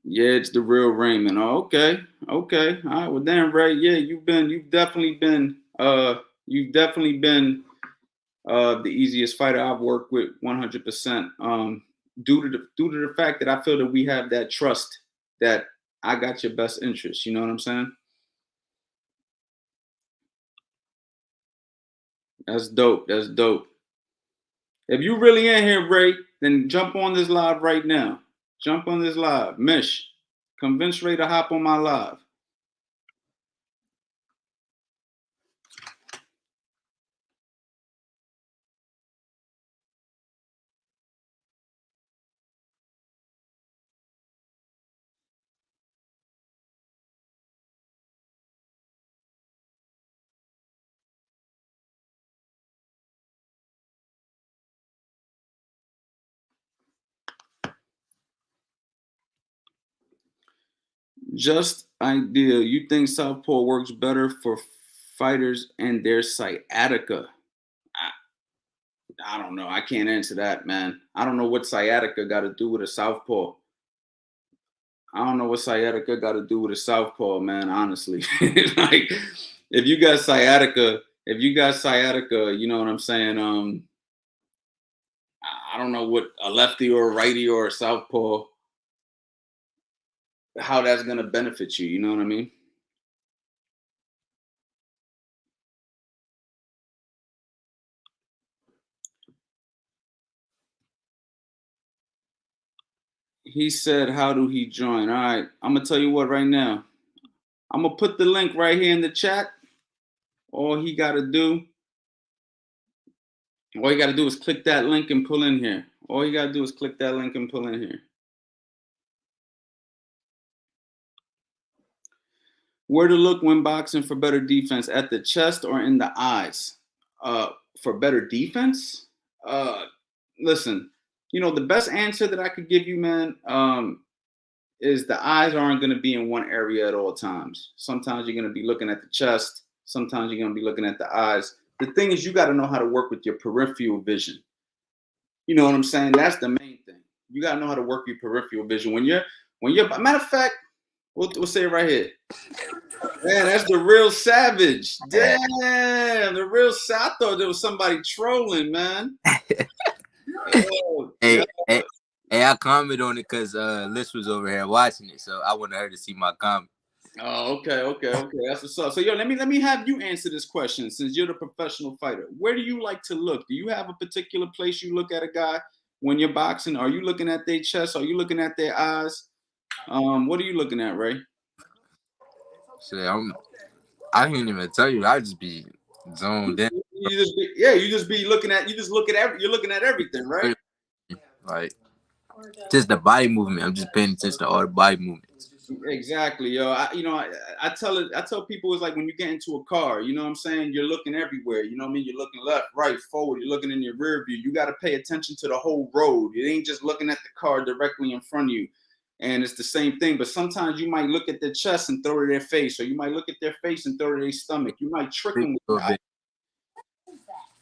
Yeah, it's the real Raymond. Oh, okay. Okay. All right. Well, then, Ray, yeah, you've definitely been the easiest fighter I've worked with 100%. Due to the fact that I feel that we have that trust that I got your best interest. You know what I'm saying? That's dope. That's dope. If you really in here, Ray, then jump on this live right now. Jump on this live. Mish, convince Ray to hop on my live. Just idea. You think Southpaw works better for fighters and their sciatica? I, I don't know. I can't answer that, man. I don't know what sciatica got to do with a Southpaw. I don't know what sciatica got to do with a Southpaw, man. Honestly, like if you got sciatica, you know what I'm saying. I don't know what a lefty or a righty or a Southpaw, how that's gonna benefit you. You know what I mean? He said, "How do he join?" All right, I'm gonna tell you what right now. I'm gonna put the link right here in the chat. All he gotta do, all you gotta do is click that link and pull in here. All you gotta do is click that link and pull in here. Where to look when boxing for better defense? At the chest or in the eyes? Uh, for better defense? Uh, listen, the best answer that I could give you, man, is the eyes aren't going to be in one area at all times. Sometimes you're going to be looking at the chest. Sometimes you're going to be looking at the eyes. The thing is, you got to know how to work with your peripheral vision. You know what I'm saying? That's the main thing. You got to know how to work your peripheral vision. When you're, matter of fact, we'll say it right here. Man, that's the real savage. Damn, the real. I thought there was somebody trolling, man. Hey, hey, hey, I comment on it because Liz was over here watching it, so I wanted her to see my comment. Oh, okay. That's what's up. So, yo, let me have you answer this question since you're the professional fighter. Where do you like to look? Do you have a particular place you look at a guy when you're boxing? Are you looking at their chest? Are you looking at their eyes? What are you looking at, Ray? So I can't even tell you. I just be zoned in. You just look at you're looking at everything, right? Like just the body movement. I'm just paying attention to all the body movements. Exactly, yo. I tell people it's like when you get into a car, you know what I'm saying? You're looking everywhere. You know what I mean? You're looking left, right, forward. You're looking in your rear view. You got to pay attention to the whole road. It ain't just looking at the car directly in front of you. And it's the same thing. But sometimes you might look at their chest and throw to their face, or you might look at their face and throw to their stomach. You might trick them with that.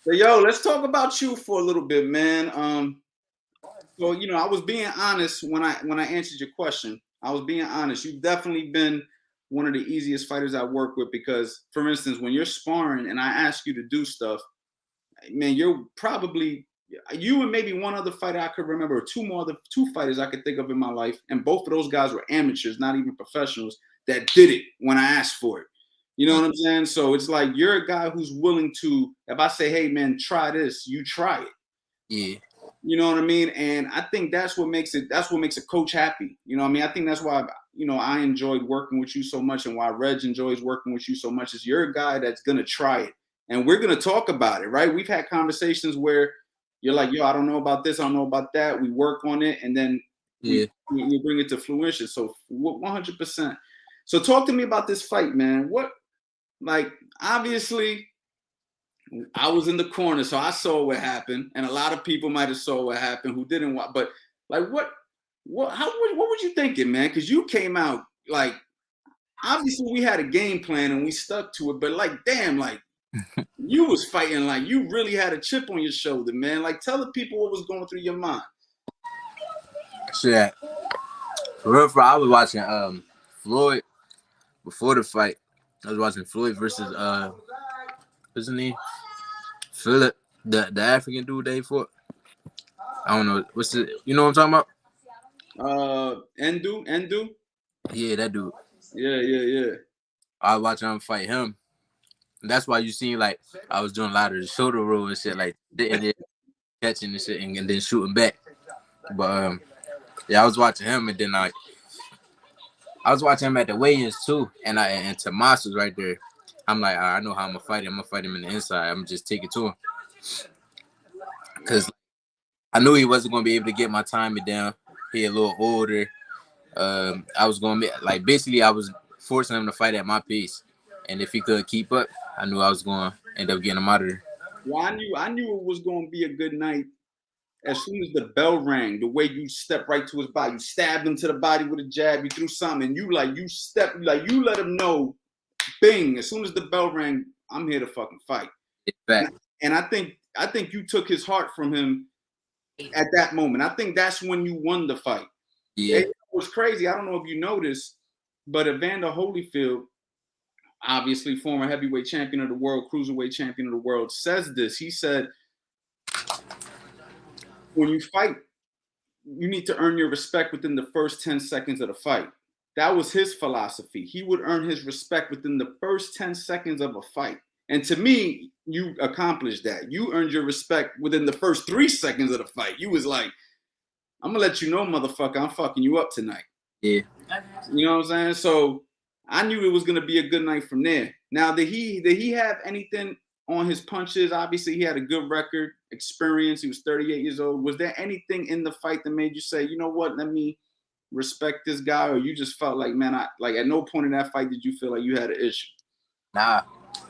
So, yo, let's talk about you for a little bit, man. So I was being honest when I answered your question. I was being honest. You've definitely been one of the easiest fighters I work with because, for instance, when you're sparring and I ask you to do stuff, man, you're probably you and maybe one other fighter I could remember, two fighters I could think of in my life, and both of those guys were amateurs, not even professionals. that did it when I asked for it. You know what I'm saying? So it's like you're a guy who's willing to, if I say, hey man, try this, you try it. Yeah. You know what I mean? And I think that's what makes a coach happy. You know what I mean? I think that's why, I enjoyed working with you so much, and why Reg enjoys working with you so much is you're a guy that's going to try it. And we're going to talk about it, right? We've had conversations where you're like, yo, I don't know about this. I don't know about that. We work on it. And then we bring it to fruition. So 100%. So talk to me about this fight, man. Obviously, I was in the corner, so I saw what happened, and a lot of people might have saw what happened who didn't watch. But what were you thinking, man? Because you came out like, obviously we had a game plan and we stuck to it, but damn, you was fighting like you really had a chip on your shoulder, man. Like, tell the people what was going through your mind. Shit. For real, I was watching Floyd before the fight. I was watching Floyd versus what's his name? Philip, the African dude they fought. I don't know. You know what I'm talking about? Endu? Yeah, that dude. Yeah. I was watching him fight him. And that's why you seen like I was doing a lot of the shoulder roll and shit, like sitting there catching and shit and then shooting back. But yeah, I was watching him, and then I was watching him at the weigh-ins too, and Tomas was right there. I'm like, I know how I'm gonna fight him. I'm gonna fight him in the inside. I'm gonna just take it to him, cause I knew he wasn't gonna be able to get my timing down. He a little older. I was gonna basically I was forcing him to fight at my pace, and if he could keep up, I knew I was gonna end up getting him out of there. Well, I knew it was gonna be a good night. As soon as the bell rang, the way you stepped right to his body, you stabbed him to the body with a jab, you threw something, and you let him know, bing, as soon as the bell rang, I'm here to fucking fight. And I think you took his heart from him at that moment. I think that's when you won the fight. Yeah. It was crazy. I don't know if you noticed, but Evander Holyfield, obviously former heavyweight champion of the world, cruiserweight champion of the world, says this. He said, when you fight, you need to earn your respect within the first 10 seconds of the fight. That was his philosophy. He would earn his respect within the first 10 seconds of a fight. And to me, you accomplished that. You earned your respect within the first 3 seconds of the fight. You was like, I'm going to let you know, motherfucker, I'm fucking you up tonight. Yeah. You know what I'm saying? So I knew it was going to be a good night from there. Now, did he have anything on his punches? Obviously, he had a good record, experience. He was 38 years old. Was there anything in the fight that made you say, you know what, let me respect this guy? Or you just felt like, man, at no point in that fight did you feel like you had an issue? Nah.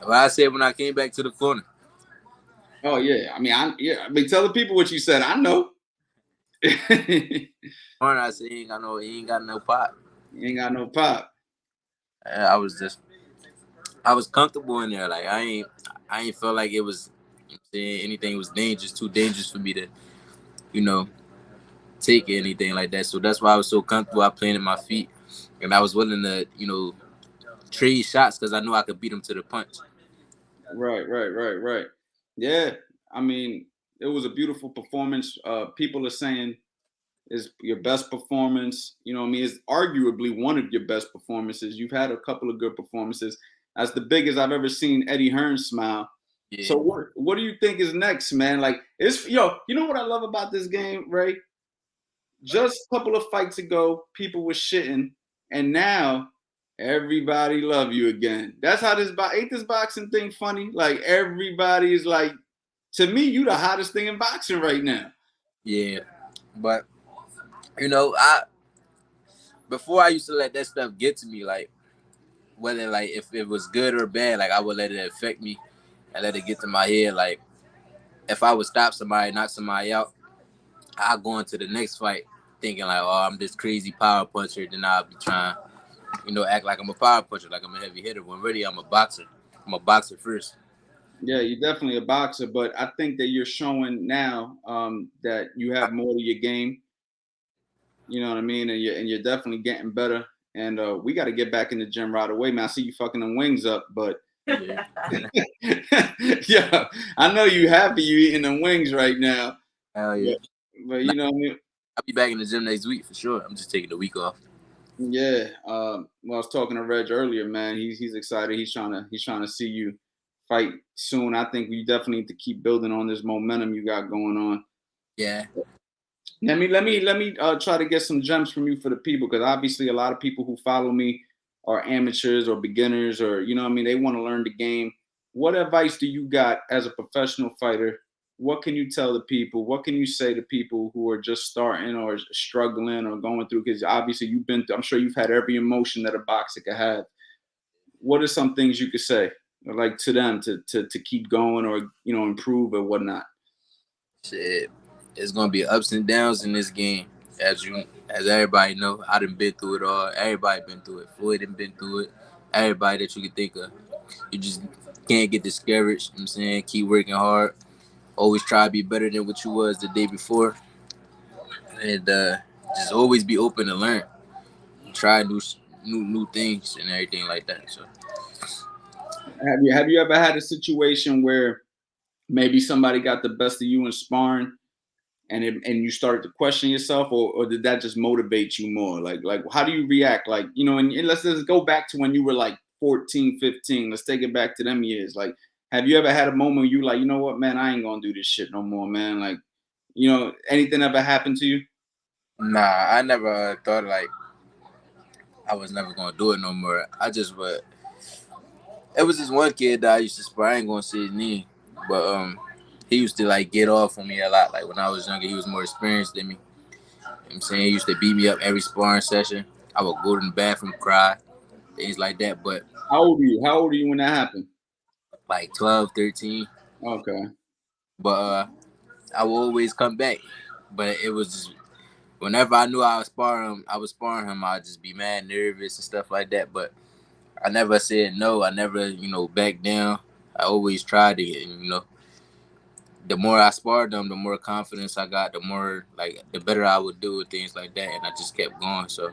What I said when I came back to the corner. Oh, yeah. I mean, tell the people what you said. I know. I said, he ain't got no pop. He ain't got no pop. I was comfortable in there. Like I ain't felt like it was anything was too dangerous for me to, take anything like that. So that's why I was so comfortable. I planted my feet, and I was willing to, trade shots because I knew I could beat him to the punch. Right. Yeah, I mean, it was a beautiful performance. People are saying it's your best performance. You know what I mean? It's arguably one of your best performances. You've had a couple of good performances. That's the biggest I've ever seen Eddie Hearn smile. Yeah. So what do you think is next, man? Like, you know what I love about this game, Ray? Just a couple of fights ago, people were shitting, and now everybody love you again. That's how ain't this boxing thing funny? Like, everybody's like, to me, you the hottest thing in boxing right now. Yeah, but before I used to let that stuff get to me, like whether like if it was good or bad, like I would let it affect me and let it get to my head. Like if I would stop somebody, knock somebody out, I'll go into the next fight thinking like, oh, I'm this crazy power puncher. Then I'll be trying, act like I'm a power puncher, like I'm a heavy hitter. When really I'm a boxer. I'm a boxer first. Yeah, you're definitely a boxer, but I think that you're showing now that you have more to your game. You know what I mean? And you're definitely getting better. And we got to get back in the gym right away, man. I see you fucking them wings up, but yeah, I know you happy you eating them wings right now. Hell yeah. But you know what I mean? I'll be back in the gym next week for sure. I'm just taking the week off. Yeah. Well, I was talking to Reg earlier, man. He's excited. He's trying to see you fight soon. I think we definitely need to keep building on this momentum you got going on. Yeah. Let me try to get some gems from you for the people, because obviously a lot of people who follow me are amateurs or beginners, or you know what I mean, they want to learn the game. What advice do you got as a professional fighter? What can you tell the people? What can you say to people who are just starting or struggling or going through? Because obviously you've been through, I'm sure you've had every emotion that a boxer could have. What are some things you could say, like to them, to keep going or improve or whatnot? Shit, it's gonna be ups and downs in this game. As everybody know, I done been through it all. Everybody been through it. Floyd done been through it. Everybody that you can think of. You just can't get discouraged. You know what I'm saying, keep working hard. Always try to be better than what you was the day before, and just always be open to learn. Try new things and everything like that. So Have you ever had a situation where maybe somebody got the best of you in sparring, and you started to question yourself, or did that just motivate you more? Like how do you react? Like, and let's just go back to when you were like 14, 15. Let's take it back to them years. Like, have you ever had a moment where you like, you know what, man, I ain't gonna do this shit no more, man? Like, anything ever happened to you? nah, I never thought like I was never gonna do it no more. I just would. It was this one kid that I used to spar. I ain't gonna say his name, but he used to like get off on me a lot. Like when I was younger, he was more experienced than me. You know what I'm saying, he used to beat me up every sparring session. I would go to the bathroom, cry, things like that. But How old are you when that happened? like 12, 13. Okay. But I would always come back. But it was just whenever I knew I was sparring him, I'd just be mad, nervous and stuff like that. But I never said no. I never, backed down. I always tried to get, the more I sparred them, the more confidence I got, the more like the better I would do with things like that, and I just kept going. So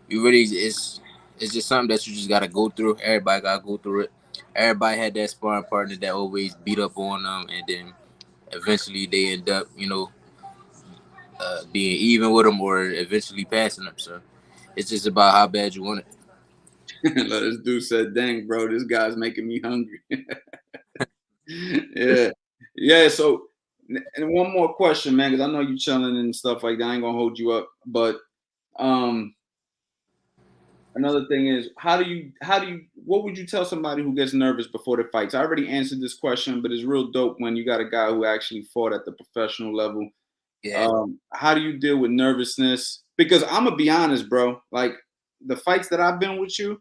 you really, it's just something that you just gotta go through. Everybody gotta go through it. Everybody had that sparring partner that always beat up on them, and then eventually they end up, being even with them or eventually passing them. So it's just about how bad you want it. This dude said, "Dang, bro, this guy's making me hungry." Yeah, yeah. So, and one more question, man, because I know you chilling and stuff like that. I ain't gonna hold you up, but um, another thing is, what would you tell somebody who gets nervous before the fights? I already answered this question, but it's real dope when you got a guy who actually fought at the professional level. Yeah. How do you deal with nervousness? Because I'm gonna be honest, bro. Like the fights that I've been with you,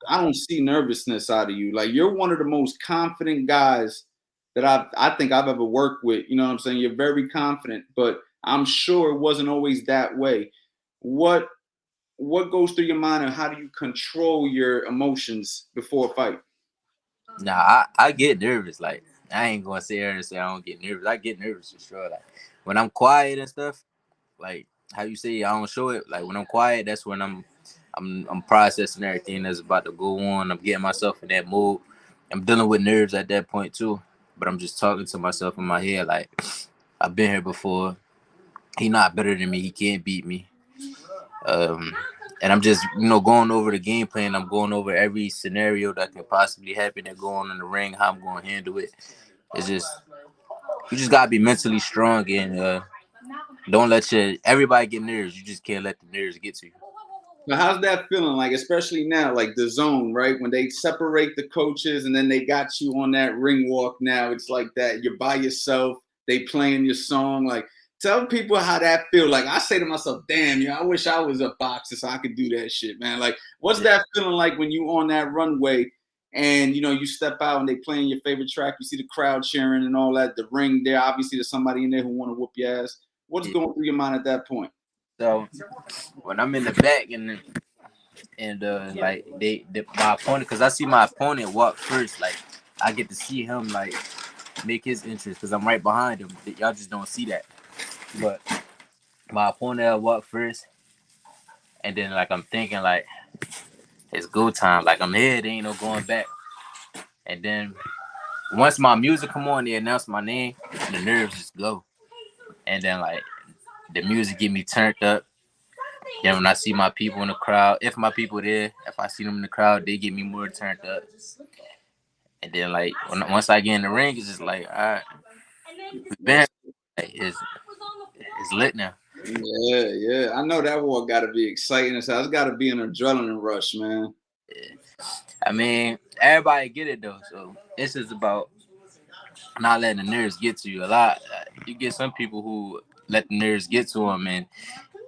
I don't see nervousness out of you. Like you're one of the most confident guys that I think I've ever worked with. You know what I'm saying? You're very confident, but I'm sure it wasn't always that way. What what goes through your mind, and how do you control your emotions before a fight? Nah, I get nervous. Like I ain't gonna sit here and say I don't get nervous. I get nervous for sure. Like when I'm quiet and stuff, like how you say I don't show it. Like when I'm quiet, that's when I'm processing everything that's about to go on. I'm getting myself in that mood. I'm dealing with nerves at that point too. But I'm just talking to myself in my head like I've been here before. He not better than me. He can't beat me. Um, and I'm just going over the game plan. I'm going over every scenario that can possibly happen that go on in the ring. How I'm going to handle it. It's just you just gotta be mentally strong and don't let everybody get nerves. You just can't let the nerves get to you. So how's that feeling? Like, especially now, like the zone, right? When they separate the coaches and then they got you on that ring walk now, it's like that. You're by yourself, they playing your song. Like, tell people how that feel. Like, I say to myself, damn, I wish I was a boxer so I could do that shit, man. Like, what's Yeah. that feeling like when you on that runway and you step out and they playing your favorite track, you see the crowd cheering and all that, the ring there, obviously there's somebody in there who want to whoop your ass. What's Yeah. going through your mind at that point? So when I'm in the back and like my opponent, because I see my opponent walk first, like I get to see him like make his entrance because I'm right behind him. Y'all just don't see that, but my opponent walk first, and then like I'm thinking like it's go time. Like I'm here, there ain't no going back. And then once my music come on, they announce my name, the nerves just go. And then like the music get me turned up. Then when I see my people in the crowd, if my people there, if I see them in the crowd, they get me more turned up. And then like once I get in the ring, it's just like, all right, we been That's like, it's lit now. yeah, yeah. I know that war got to be exciting. So it's got to be an adrenaline rush, man. I mean, everybody get it though, so it's just about not letting the nerves get to you. A lot, you get some people who let the nerves get to them, and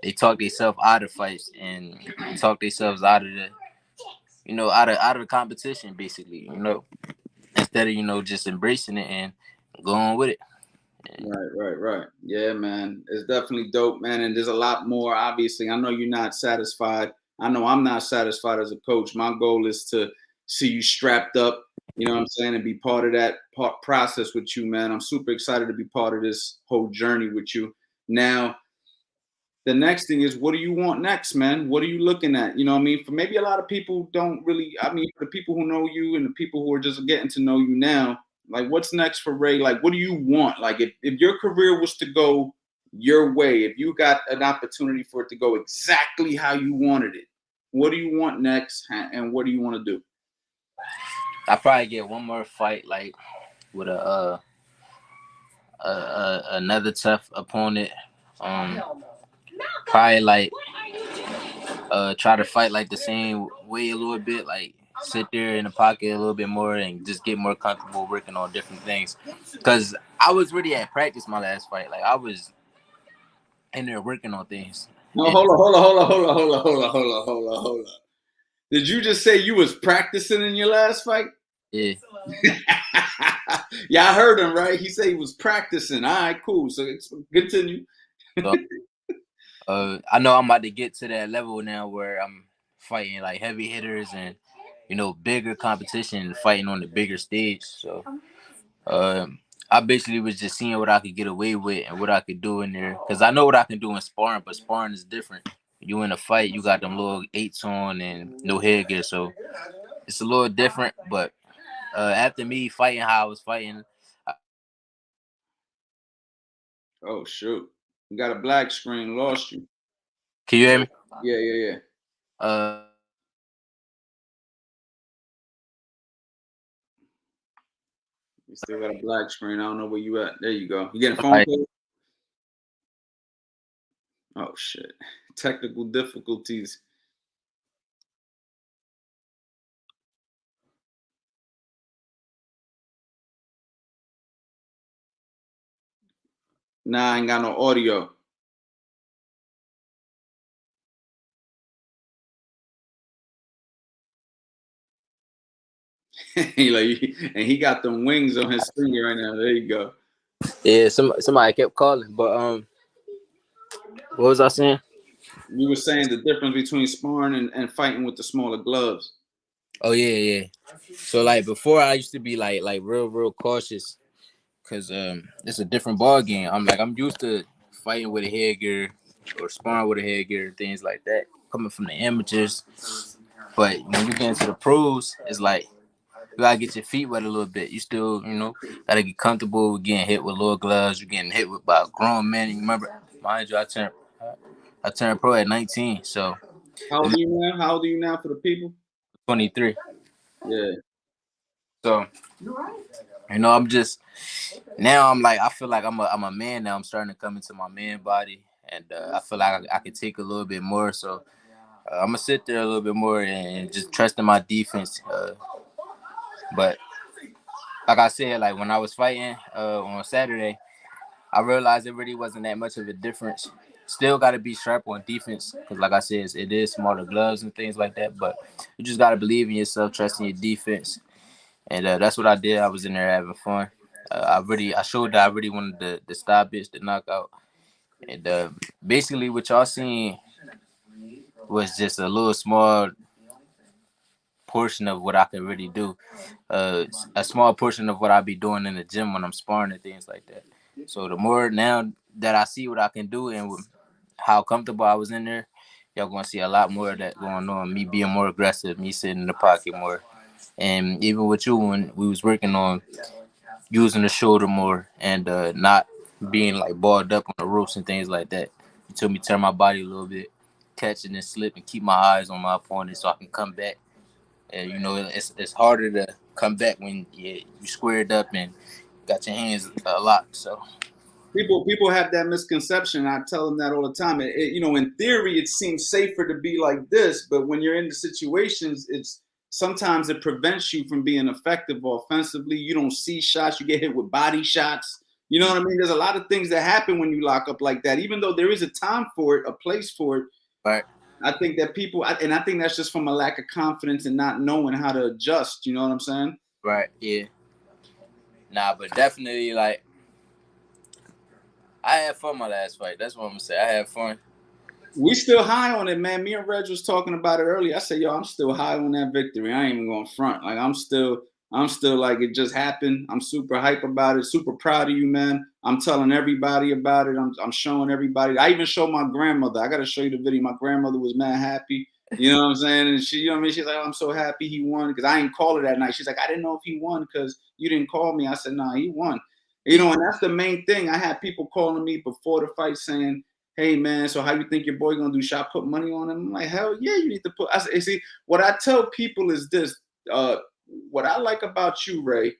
they talk themselves out of fights and talk themselves out of the, out of the competition, basically. Instead of just embracing it and going with it. Right, right, right. Yeah, man. It's definitely dope, man. And there's a lot more. Obviously, I know you're not satisfied. I know I'm not satisfied as a coach. My goal is to see you strapped up, you know what I'm saying, and be part of that process with you, man. I'm super excited to be part of this whole journey with you. Now, the next thing is, what do you want next, man? What are you looking at? You know what I mean? For maybe a lot of people don't really, I mean, for the people who know you and the people who are just getting to know you now, like what's next for Ray? Like, what do you want? Like if your career was to go your way, if you got an opportunity for it to go exactly how you wanted it, what do you want next and what do you want to do? I probably get one more fight, like with another tough opponent. Probably like try to fight like the same way a little bit, like sit there in the pocket a little bit more and just get more comfortable working on different things. Cause I was really at practice my last fight. Like I was in there working on things. No, And hold on. Did you just say you was practicing in your last fight? yeah, Yeah, I heard him, right? He said he was practicing. All right, cool. So continue. so I know I'm about to get to that level now where I'm fighting like heavy hitters and bigger competition, fighting on the bigger stage. So I basically was just seeing what I could get away with and what I could do in there. Cause I know what I can do in sparring, but sparring is different. You in a fight, you got them little eights on and no headgear, so it's a little different. But after me fighting how I was fighting, Oh shoot. You got a black screen, lost you. can you hear me? Yeah, yeah, yeah. Uh, You still got a black screen. I don't know where you at. There you go. You getting a phone like, call? Oh shit. Technical difficulties. Nah, I ain't got no audio. He like, and he got them wings on his finger right now. There you go. yeah, somebody kept calling, but what was I saying? You were saying the difference between sparring and fighting with the smaller gloves. Oh yeah, yeah. So like before, I used to be like real cautious, cause it's a different ball game. I'm used to fighting with a headgear or sparring with a headgear and things like that. Coming from the amateurs, but when you get into the pros, it's like you gotta get your feet wet a little bit. You still, gotta get comfortable with getting hit with little gloves. You're getting hit with by a grown man. You remember, mind you, I turned pro at 19, so How old are you now? How old are you now for the people? 23. Yeah. So I'm just now. I'm like I feel like I'm a man now. I'm starting to come into my man body, and I feel like I could take a little bit more. So I'm gonna sit there a little bit more and just trust in my defense. But like I said, like when I was fighting on Saturday, I realized it really wasn't that much of a difference. Still got to be sharp on defense because, like I said, it is smaller gloves and things like that. But you just got to believe in yourself, trust in your defense, and that's what I did. I was in there having fun. I showed that I really wanted the stop bitch, the knockout, and basically what y'all seen was just a little small portion of what I could really do. A small portion of what I be doing in the gym when I'm sparring and things like that. So the more now that I see what I can do and how comfortable I was in there, y'all gonna see a lot more of that going on. Me being more aggressive, me sitting in the pocket more, and even with you when we was working on using the shoulder more and not being like balled up on the ropes and things like that. You told me to turn my body a little bit. catch and then slip and keep my eyes on my opponent so I can come back. And it's harder to come back when you squared up and got your hands locked. So People have that misconception. I tell them that all the time. In theory, it seems safer to be like this, but when you're in the situations, it's sometimes it prevents you from being effective offensively. You don't see shots. You get hit with body shots. You know what I mean? There's a lot of things that happen when you lock up like that. Even though there is a time for it, a place for it. right, I think that and I think that's just from a lack of confidence and not knowing how to adjust. You know what I'm saying? right, yeah. Nah, but definitely like I had fun my last fight. That's what I'm gonna say. I had fun. We still high on it, man. Me and Reg was talking about it earlier. I said, yo, I'm still high on that victory. I ain't even going front. Like I'm still like it just happened. I'm super hype about it. Super proud of you, man. I'm telling everybody about it. I'm showing everybody. I even showed my grandmother. I got to show you the video. My grandmother was mad happy. You know what I'm saying? And she, you know what I mean? She's like, oh, I'm so happy he won because I ain't call her that night. She's like, I didn't know if he won because you didn't call me. I said, nah, he won. And that's the main thing. I had people calling me before the fight saying, hey man, so how you think your boy gonna do? Should I put money on him? I'm like, hell yeah, you need to put. I see. What I tell people is this: what I like about you, Ray,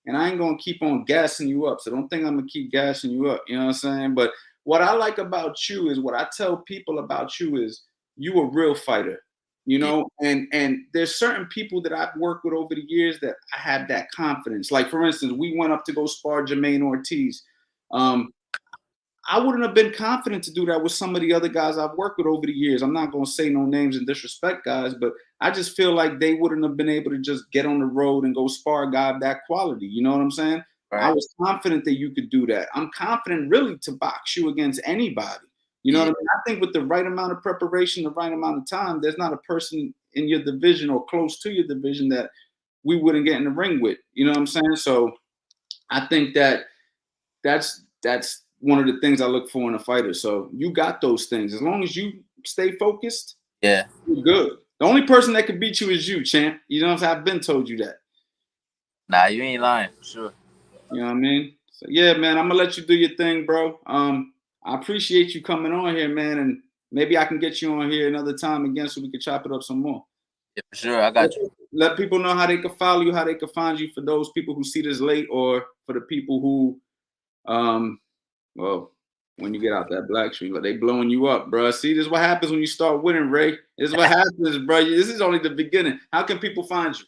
and I ain't gonna keep on gassing you up. So don't think I'm gonna keep gassing you up. You know what I'm saying? But what I like about you is what I tell people about you is you a real fighter. And there's certain people that I've worked with over the years that I have that confidence. Like for instance, we went up to go spar Jermaine Ortiz. I wouldn't have been confident to do that with some of the other guys I've worked with over the years. I'm not going to say no names and disrespect guys, but I just feel like they wouldn't have been able to just get on the road and go spar a guy of that quality. You know what I'm saying? Right. I was confident that you could do that. I'm confident really to box you against anybody. You know what I mean? I think with the right amount of preparation, the right amount of time, there's not a person in your division or close to your division that we wouldn't get in the ring with. You know what I'm saying? So I think that that's one of the things I look for in a fighter. So you got those things. As long as you stay focused, yeah, you're good. The only person that can beat you is you, champ. You know what I'm saying? I've been told you that. Nah, you ain't lying for sure. You know what I mean? So yeah, man, I'm gonna let you do your thing, bro. I appreciate you coming on here, man, and maybe I can get you on here another time again so we can chop it up some more. Yeah, for sure. I got you. Let people know how they can follow you, how they can find you for those people who see this late or for the people who well, when you get out that black street, they blowing you up, bro. See, this is what happens when you start winning, Ray. This is what happens, bro. This is only the beginning. How can people find you?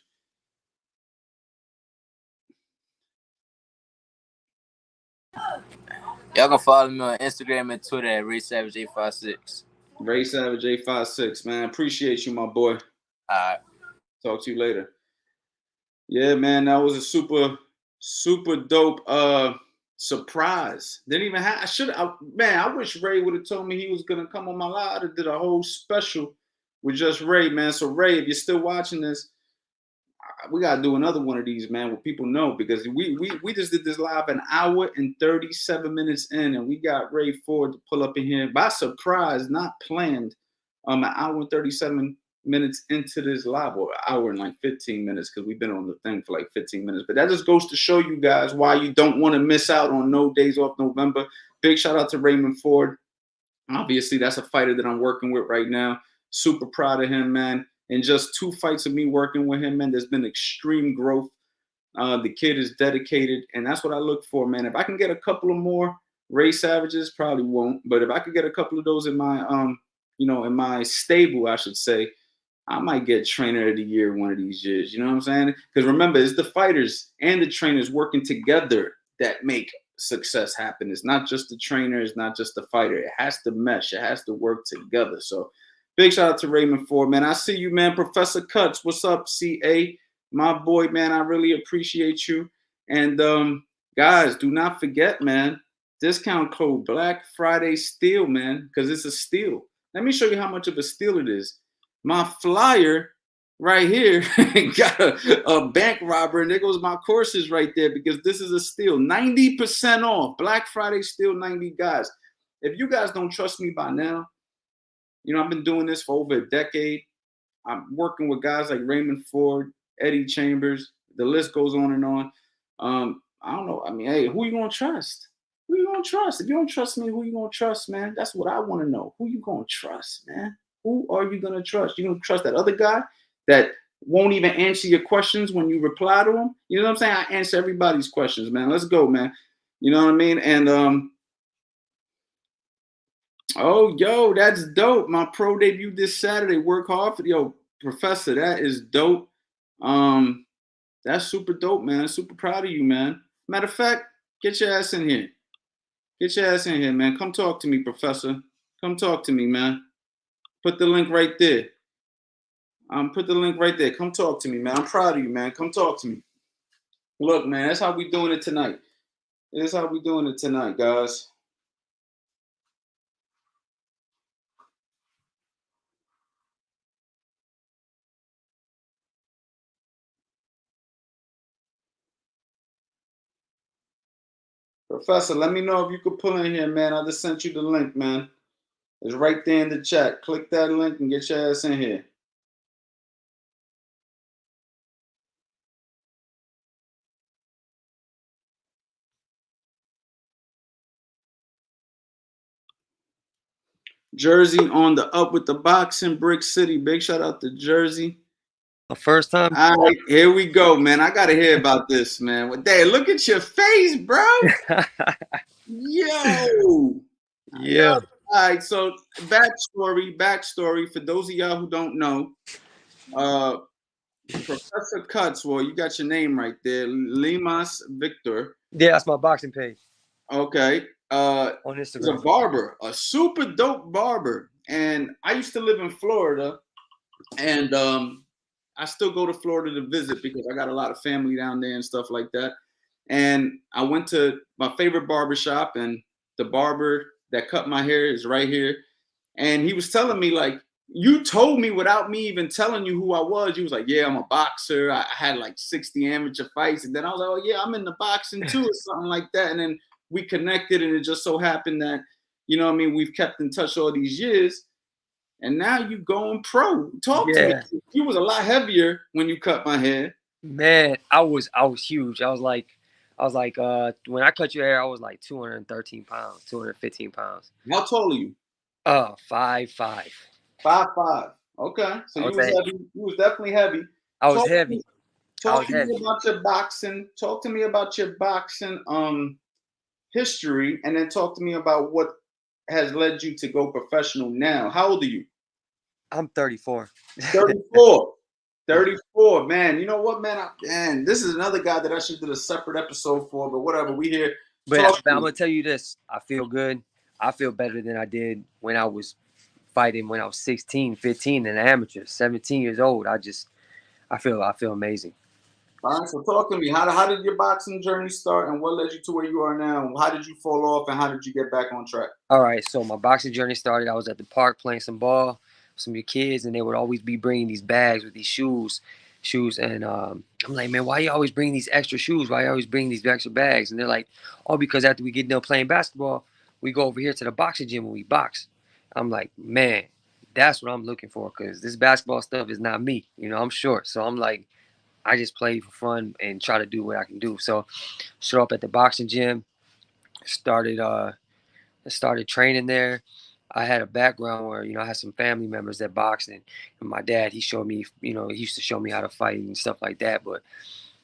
Y'all can follow me on Instagram and Twitter at RaySavage856. Ray Savage 856, man. Appreciate you, my boy. All right. Talk to you later. Yeah, man, that was a super dope surprise. Didn't even have I wish Ray would have told me he was gonna come on my live. I did a whole special with just Ray, man. So Ray, if you're still watching this, we gotta do another one of these, man, where people know, because we just did this live an hour and 37 minutes in, and we got Ray Ford to pull up in here by surprise, not planned. An hour and 37 minutes into this live, or an hour and like 15 minutes, because we've been on the thing for like 15 minutes. But that just goes to show you guys why you don't want to miss out on No Days Off November. Big shout out to Raymond Ford. Obviously, that's a fighter that I'm working with right now. Super proud of him, man. In just 2 fights of me working with him, man, there's been extreme growth. The kid is dedicated, and that's what I look for, man. If I can get a couple of more Ray Savages, probably won't, but if I could get a couple of those in my in my stable, I should say, I might get trainer of the year one of these years. You know what I'm saying? Because remember, it's the fighters and the trainers working together that make success happen. It's not just the trainer, it's not just the fighter. It has to mesh, it has to work together. So big shout out to Raymond Ford, man. I see you, man. Professor Cuts, what's up, CA? My boy, man. I really appreciate you. And guys, do not forget, man, discount code Black Friday Steal, man, because it's a steal. Let me show you how much of a steal it is. My flyer right here got a bank robber, and there goes my courses right there, because this is a steal. 90% off. Black Friday Steal 90, guys. If you guys don't trust me by now, I've been doing this for over a decade. I'm working with guys like Raymond Ford, Eddie Chambers. The list goes on and on. I don't know. I mean, hey, who you gonna trust? Who you gonna trust? If you don't trust me, who you gonna trust, man? That's what I want to know. Who you gonna trust, man? Who are you gonna trust? You gonna trust that other guy that won't even answer your questions when you reply to him? You know what I'm saying? I answer everybody's questions, man. Let's go, man. You know what I mean? And oh, yo, that's dope. My pro debut this Saturday. Work hard for yo, Professor. That is dope. Um, that's super dope, man. Super proud of you, man. Matter of fact, get your ass in here. Get your ass in here, man. Come talk to me, Professor. Come talk to me, man. Put the link right there. Put the link right there. Come talk to me, man. I'm proud of you, man. Come talk to me. Look, man, that's how we doing it tonight. That's how we doing it tonight, guys. Professor, let me know if you could pull in here, man. I just sent you the link, man. It's right there in the chat. Click that link and get your ass in here. Jersey on the up with the boxing, Brick City. Big shout out to Jersey. The first time. All right, here we go, man. I gotta hear about this, man. Well, Dad, look at your face, bro. Yo. Yeah. All right, so backstory for those of y'all who don't know. Professor Cuts, well, you got your name right there, Limas Victor. Yeah, that's my boxing page. Okay. On He's a Instagram. barber, a super dope barber. And I used to live in Florida, and I still go to Florida to visit because I got a lot of family down there and stuff like that. And I went to my favorite barber shop, and the barber that cut my hair is right here. And he was telling me, like, you told me without me even telling you who I was. You was like, yeah, I'm a boxer. I had like 60 amateur fights. And then I was like, oh, yeah, I'm in the boxing too, or something like that. And then we connected, and it just so happened that, you know what I mean, we've kept in touch all these years. And now you going pro. Talk to me. You was a lot heavier when you cut my hair. Man, I was huge. I was like when I cut your hair, I was like 213 pounds, 215 pounds. How tall are you? 5'5". 5'5". Okay. So you was heavy. You was definitely heavy. I was heavy. Talk to me about your boxing. Talk to me about your boxing history, and then talk to me about what has led you to go professional now. How old are you? I'm 34. 34. 34, man. You know what, man? Man, this is another guy that I should do a separate episode for, but whatever. We here. But I'm gonna tell you this. I feel good. I feel better than I did when I was fighting when I was 16, 15 in amateur, 17 years old. I feel amazing. All right, so talk to me. How did your boxing journey start, and what led you to where you are now? How did you fall off, and how did you get back on track? All right, so my boxing journey started. I was at the park playing some ball with some of your kids, and they would always be bringing these bags with these shoes, and I'm like, man, why you always bring these extra shoes? Why you always bring these extra bags? And they're like, oh, because after we get done playing basketball, we go over here to the boxing gym and we box. I'm like, man, that's what I'm looking for, because this basketball stuff is not me. You know, I'm short, so I'm like, I just play for fun and try to do what I can do. So show up at the boxing gym, started training there. I had a background where, I had some family members that boxed, and my dad, he showed me, he used to show me how to fight and stuff like that. But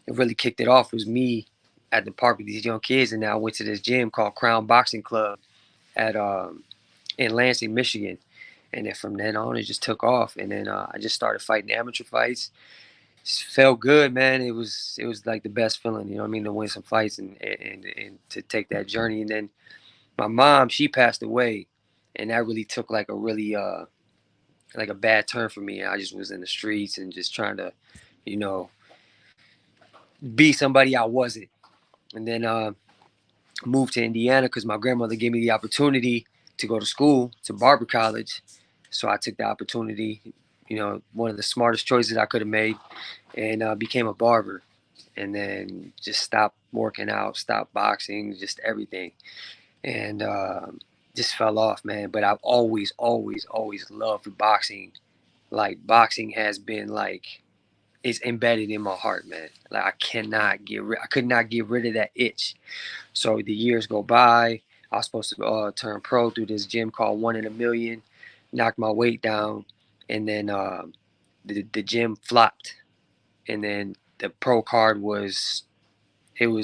it really kicked it off was me at the park with these young kids. And now I went to this gym called Crown Boxing Club at in Lansing, Michigan. And then from then on, it just took off. And then I just started fighting amateur fights. Felt good, man. It was like the best feeling, to win some fights and to take that journey. And then my mom, she passed away, and that really took like a bad turn for me. I just was in the streets and just trying to, be somebody I wasn't. And then moved to Indiana because my grandmother gave me the opportunity to go to school, to barber college. So I took the opportunity, one of the smartest choices I could have made, and became a barber. And then just stopped working out, stopped boxing, just everything. And just fell off, man. But I've always loved boxing. Like, boxing has been like, it's embedded in my heart, man. Like, I could not get rid of that itch. So the years go by. I was supposed to turn pro through this gym called 1 in a Million. knocked my weight down, and then the gym flopped, and then the pro card was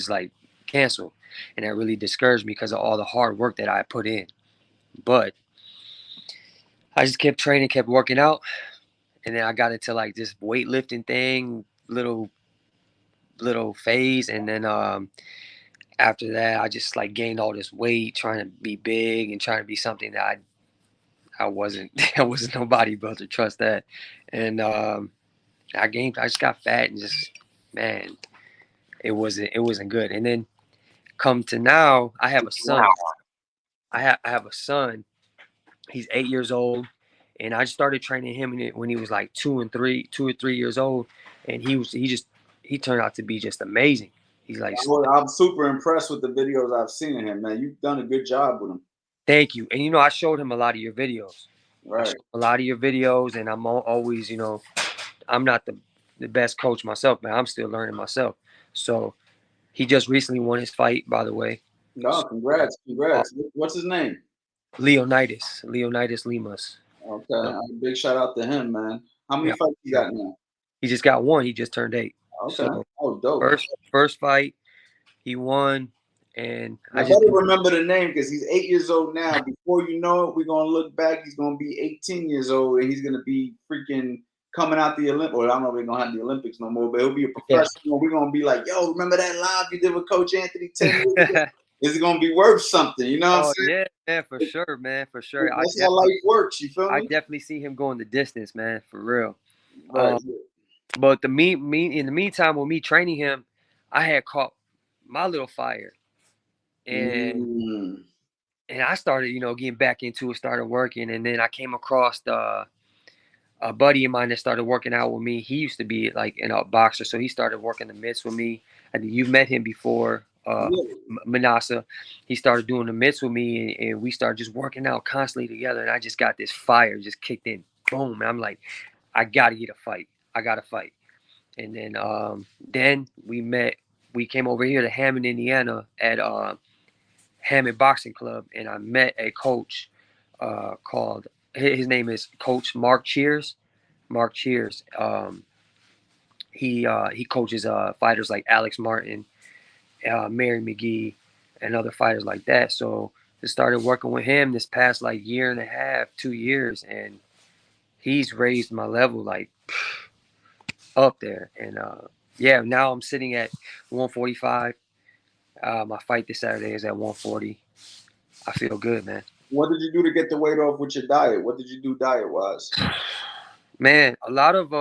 like canceled, and that really discouraged me because of all the hard work that I put in. But I just kept training, kept working out, and then I got into like this weightlifting thing, little phase, and then after that I just like gained all this weight, trying to be big and trying to be something that I wasn't. I wasn't nobody built to trust that, and I just got fat and just, man, it wasn't good. And then come to now, I have a son. I have a son. He's 8 years old, and I started training him when he was like 2 or 3 years old, and he turned out to be just amazing. He's like, I'm super impressed with the videos I've seen of him, man. You've done a good job with him. thank you. And I showed him a lot of your videos. I Right. showed him a lot of your videos, and I'm always, I'm not the best coach myself, man. I'm still learning myself. So he just recently won his fight, by the way. No, So, congrats, congrats. What's his name? Leonidas Limas. Okay, So, big shout out to him, man. How many yeah, fights you got now? he just got one. He just turned 8. Okay. So Oh, dope. first fight he won, and I I just better remember the name because he's 8 years old now. Before you know it, we're gonna look back. He's gonna be 18 years old, and he's gonna be freaking coming out the Olympics. Well, I don't know if we're gonna have the Olympics no more, but he'll be a professional. We're gonna be like, yo, remember that live you did with Coach Anthony 10 years ago? yeah. Is it gonna be worth something? You know what I'm Oh saying? yeah, man, for sure, man, for sure. That's how life works. You feel I me? definitely see him going the distance, man, for real. Right. But in the meantime, with me training him, I had caught my little fire, and Mm. I started, getting back into it, started working, and then I came across a buddy of mine that started working out with me. He used to be like a boxer, so he started working the mitts with me. I think you've met him before, Yeah. Manasa. He started doing the mitts with me, and we started just working out constantly together. And I just got this fire just kicked in, boom. And I'm like, I gotta get a fight. I gotta fight. And then we met. We came over here to Hammond, Indiana, at Hammond Boxing Club, and I met a coach called. His name is Coach Mark Cheers. Mark Cheers. He coaches fighters like Alex Martin, Mary McGee, and other fighters like that. So I started working with him this past like year and a half, 2 years, and he's raised my level like up there. And yeah, now I'm sitting at 145. My fight this Saturday is at 140. I feel good, man. What did you do to get the weight off with your diet? What did you do diet wise? Man, a lot of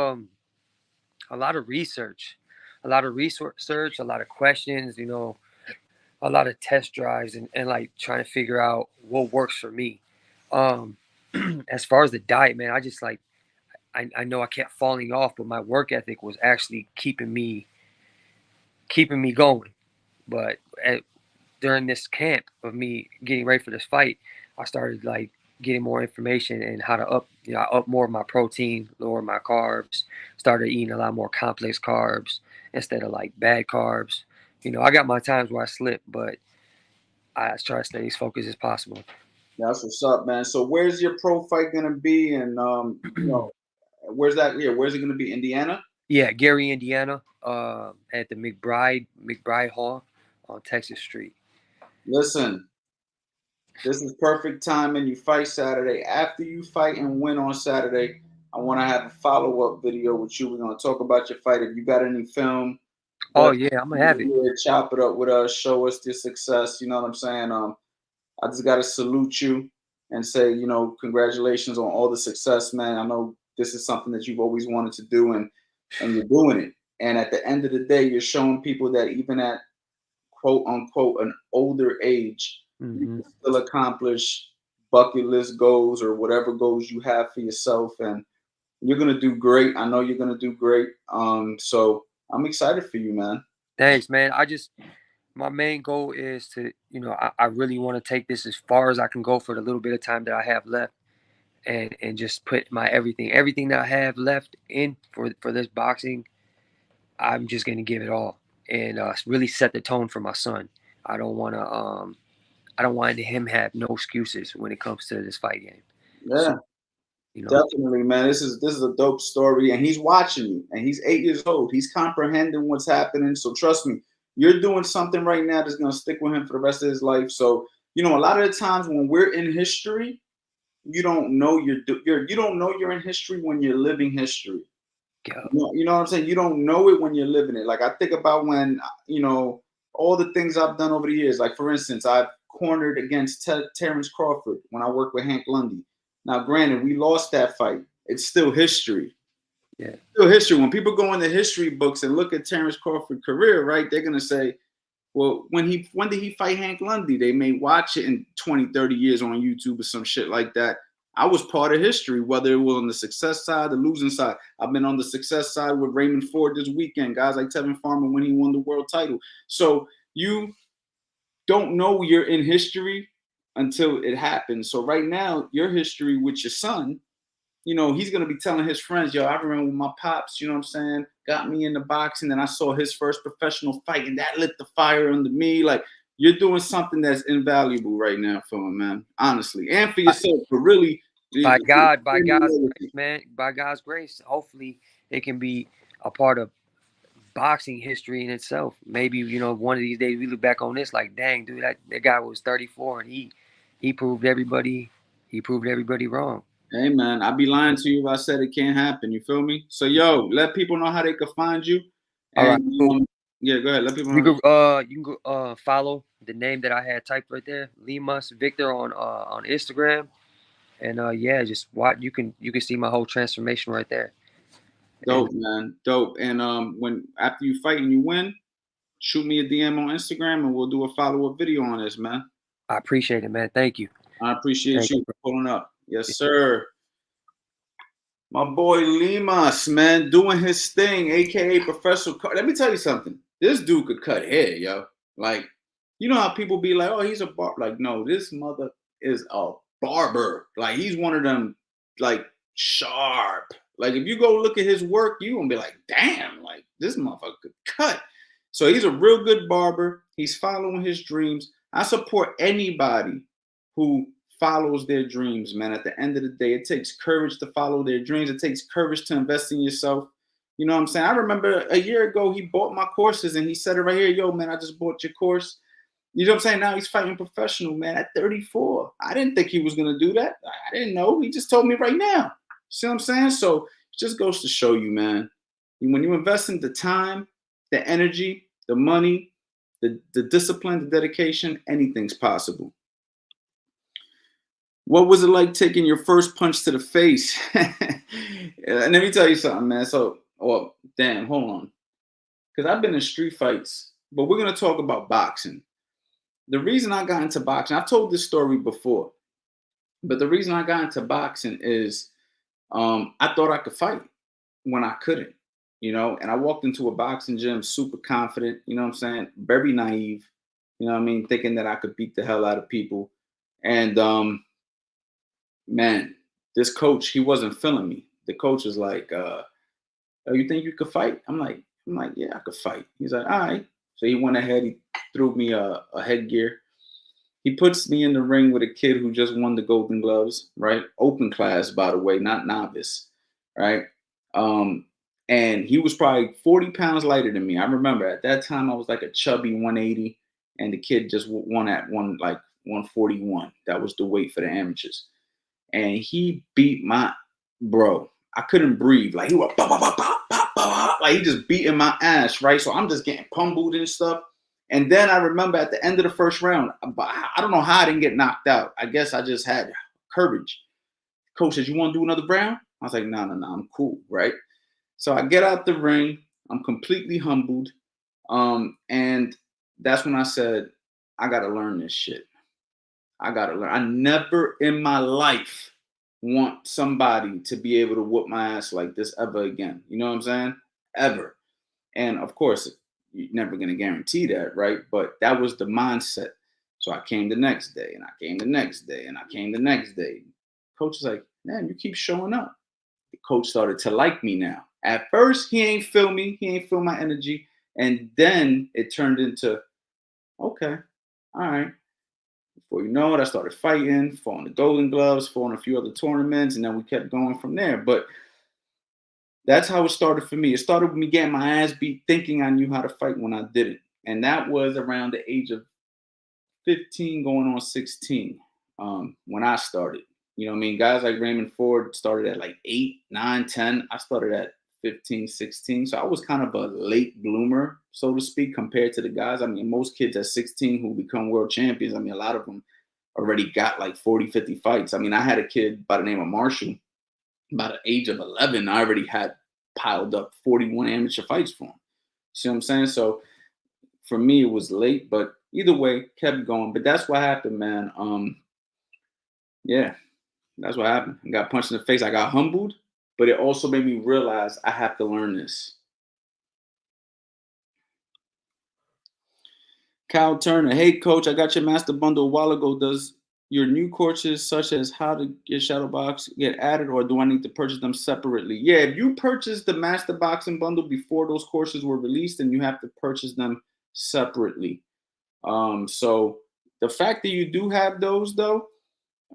research, a lot of research, a lot of questions, a lot of test drives, and like trying to figure out what works for me. Um, as far as the diet, man, I just like, I know I kept falling off, but my work ethic was actually keeping me going. But during this camp of me getting ready for this fight, I started like getting more information and how to I up more of my protein, lower my carbs, started eating a lot more complex carbs instead of like bad carbs. I got my times where I slip, but I try to stay as focused as possible. That's what's up, man. So where's your pro fight gonna be? And where's that? Yeah, where's it gonna be? Indiana? Yeah, Gary, Indiana, at the McBride Hall on Texas Street. Listen, this is perfect timing. You fight Saturday. After you fight and win on Saturday, I want to have a follow-up video with you. We're gonna talk about your fight. If you got any film, Oh that yeah, I'm gonna have it. chop it up with us, show us the success. You know what I'm saying? I just gotta salute you and say, congratulations on all the success, man. I know this is something that you've always wanted to do, and you're doing it. And at the end of the day, you're showing people that even at quote unquote an older age, you Hmm. can still accomplish bucket list goals or whatever goals you have for yourself. And you're gonna do great. I know you're gonna do great. So I'm excited for you, man. Thanks, man. My main goal is to, I really want to take this as far as I can go for the little bit of time that I have left, and just put my everything that I have left in for this boxing. I'm just gonna give it all, and really set the tone for my son. I don't want to I don't want him have no excuses when it comes to this fight game. So Yeah. You know. Definitely, man. This is a dope story, and he's watching you, and he's 8 years old. He's comprehending what's happening. So trust me, you're doing something right now that's gonna stick with him for the rest of his life. So a lot of the times when we're in history, you don't know you don't know you're in history when you're living history. Yeah. You know what I'm saying? You don't know it when you're living it. Like I think about when all the things I've done over the years. Like for instance, I've cornered against Terrence Crawford when I worked with Hank Lundy. Now, granted, we lost that fight. It's still history. Yeah. Still history. When people go in the history books and look at Terrence Crawford's career, right, they're gonna say, well, when did he fight Hank Lundy? They may watch it in 20, 30 years on YouTube or some shit like that. I was part of history, whether it was on the success side, the losing side. I've been on the success side with Raymond Ford this weekend, guys like Tevin Farmer when he won the world title. So you don't know you're in history until it happens. So right now, your history with your son, he's going to be telling his friends, yo, I remember when my pops, you know what I'm saying, got me into boxing and I saw his first professional fight and that lit the fire under me. Like, you're doing something that's invaluable right now for him, man, honestly. And for yourself, but really. By God's grace, man, by God's grace, hopefully it can be a part of boxing history in itself. Maybe, one of these days we look back on this like, dang, dude, that guy was 34 and he proved everybody wrong. Hey, man, I'd be lying to you if I said it can't happen. You feel me? So, yo, let people know how they can find you. All right, And cool. yeah, go ahead. Let people You know. can go follow the name that I had typed right there, Limas Victor on Instagram. And yeah, just watch. You can see my whole transformation right there. Dope, And man. Dope. And when after you fight and you win, shoot me a DM on Instagram and we'll do a follow-up video on this, man. I appreciate it, man. Thank you. I appreciate Thank you you. for pulling up. Yes, sir. My boy Limas, man, doing his thing, aka Professional Cut. Let me tell you something. This dude could cut hair, yo. Like, you know how people be like, oh, he's a barber. Like, no, this mother is a barber. Like, he's one of them, like, sharp. Like, if you go look at his work, you gonna be like, damn, like, this motherfucker could cut. So he's a real good barber. He's following his dreams. I support anybody who follows their dreams, man. At the end of the day, it takes courage to follow their dreams. It takes courage to invest in yourself. You know what I'm saying? I remember a year ago, he bought my courses and he said it right here, yo, man, I just bought your course. You know what I'm saying? Now he's fighting professional, man, at 34. I didn't think he was going to do that. I didn't know. He just told me right now. See what I'm saying? So it just goes to show you, man, when you invest in the time, the energy, the money, the discipline, the dedication, anything's possible. What was it like taking your first punch to the face? And let me tell you something, man. So, damn, hold on. Because I've been in street fights, but we're going to talk about boxing. The reason I got into boxing, I've told this story before, but the reason I got into boxing is I thought I could fight when I couldn't, and I walked into a boxing gym super confident, you know what I'm saying? Very naive, you know what I mean? Thinking that I could beat the hell out of people. And, man, this coach, he wasn't feeling me. The coach was like, oh, you think you could fight? I'm like, yeah, I could fight. He's like, all right. So he went ahead, he threw me a headgear. He puts me in the ring with a kid who just won the Golden Gloves, right? Open class, by the way, not novice, right? And he was probably 40 pounds lighter than me. I remember at that time I was like a chubby 180, and the kid just won at 141. That was the weight for the amateurs. And he beat my bro. I couldn't breathe. Like he was like he just beating my ass, right? So I'm just getting pummeled and stuff. And then I remember at the end of the first round, I don't know how I didn't get knocked out. I guess I just had courage. Coach says, you want to do another round? I was like, no, I'm cool, right? So I get out the ring. I'm completely humbled. And that's when I said, I got to learn this shit. I got to learn. I never in my life want somebody to be able to whoop my ass like this ever again. You know what I'm saying? Ever. And of course, you're never going to guarantee that, right? But that was the mindset. So I came the next day and I came the next day and I came the next day. Coach is like, man, you keep showing up. The coach started to like me now. At first, he ain't feel me. He ain't feel my energy. And then it turned into, okay, all right. Before you know it, I started fighting, fought in the Golden Gloves, fought in a few other tournaments, and then we kept going from there. But that's how it started for me. It started with me getting my ass beat, thinking I knew how to fight when I didn't. And that was around the age of 15 going on 16 when I started. You know what I mean? Guys like Raymond Ford started at like 8, 9, 10. I started at 15, 16. So I was kind of a late bloomer, so to speak, compared to the guys. I mean, most kids at 16 who become world champions, I mean, a lot of them already got like 40, 50 fights. I mean, I had a kid by the name of Marshall, about the age of 11. I already had piled up 41 amateur fights for him. See what I'm saying? So for me, it was late, but either way, kept going. But that's what happened, man. Yeah, that's what happened. I got punched in the face. I got humbled, but it also made me realize I have to learn this. Cal Turner, hey coach, I got your master bundle a while ago. Does your new courses such as how to get shadow box get added, or do I need to purchase them separately? Yeah, if you purchased the master boxing bundle before those courses were released, then you have to purchase them separately. So the fact that you do have those though,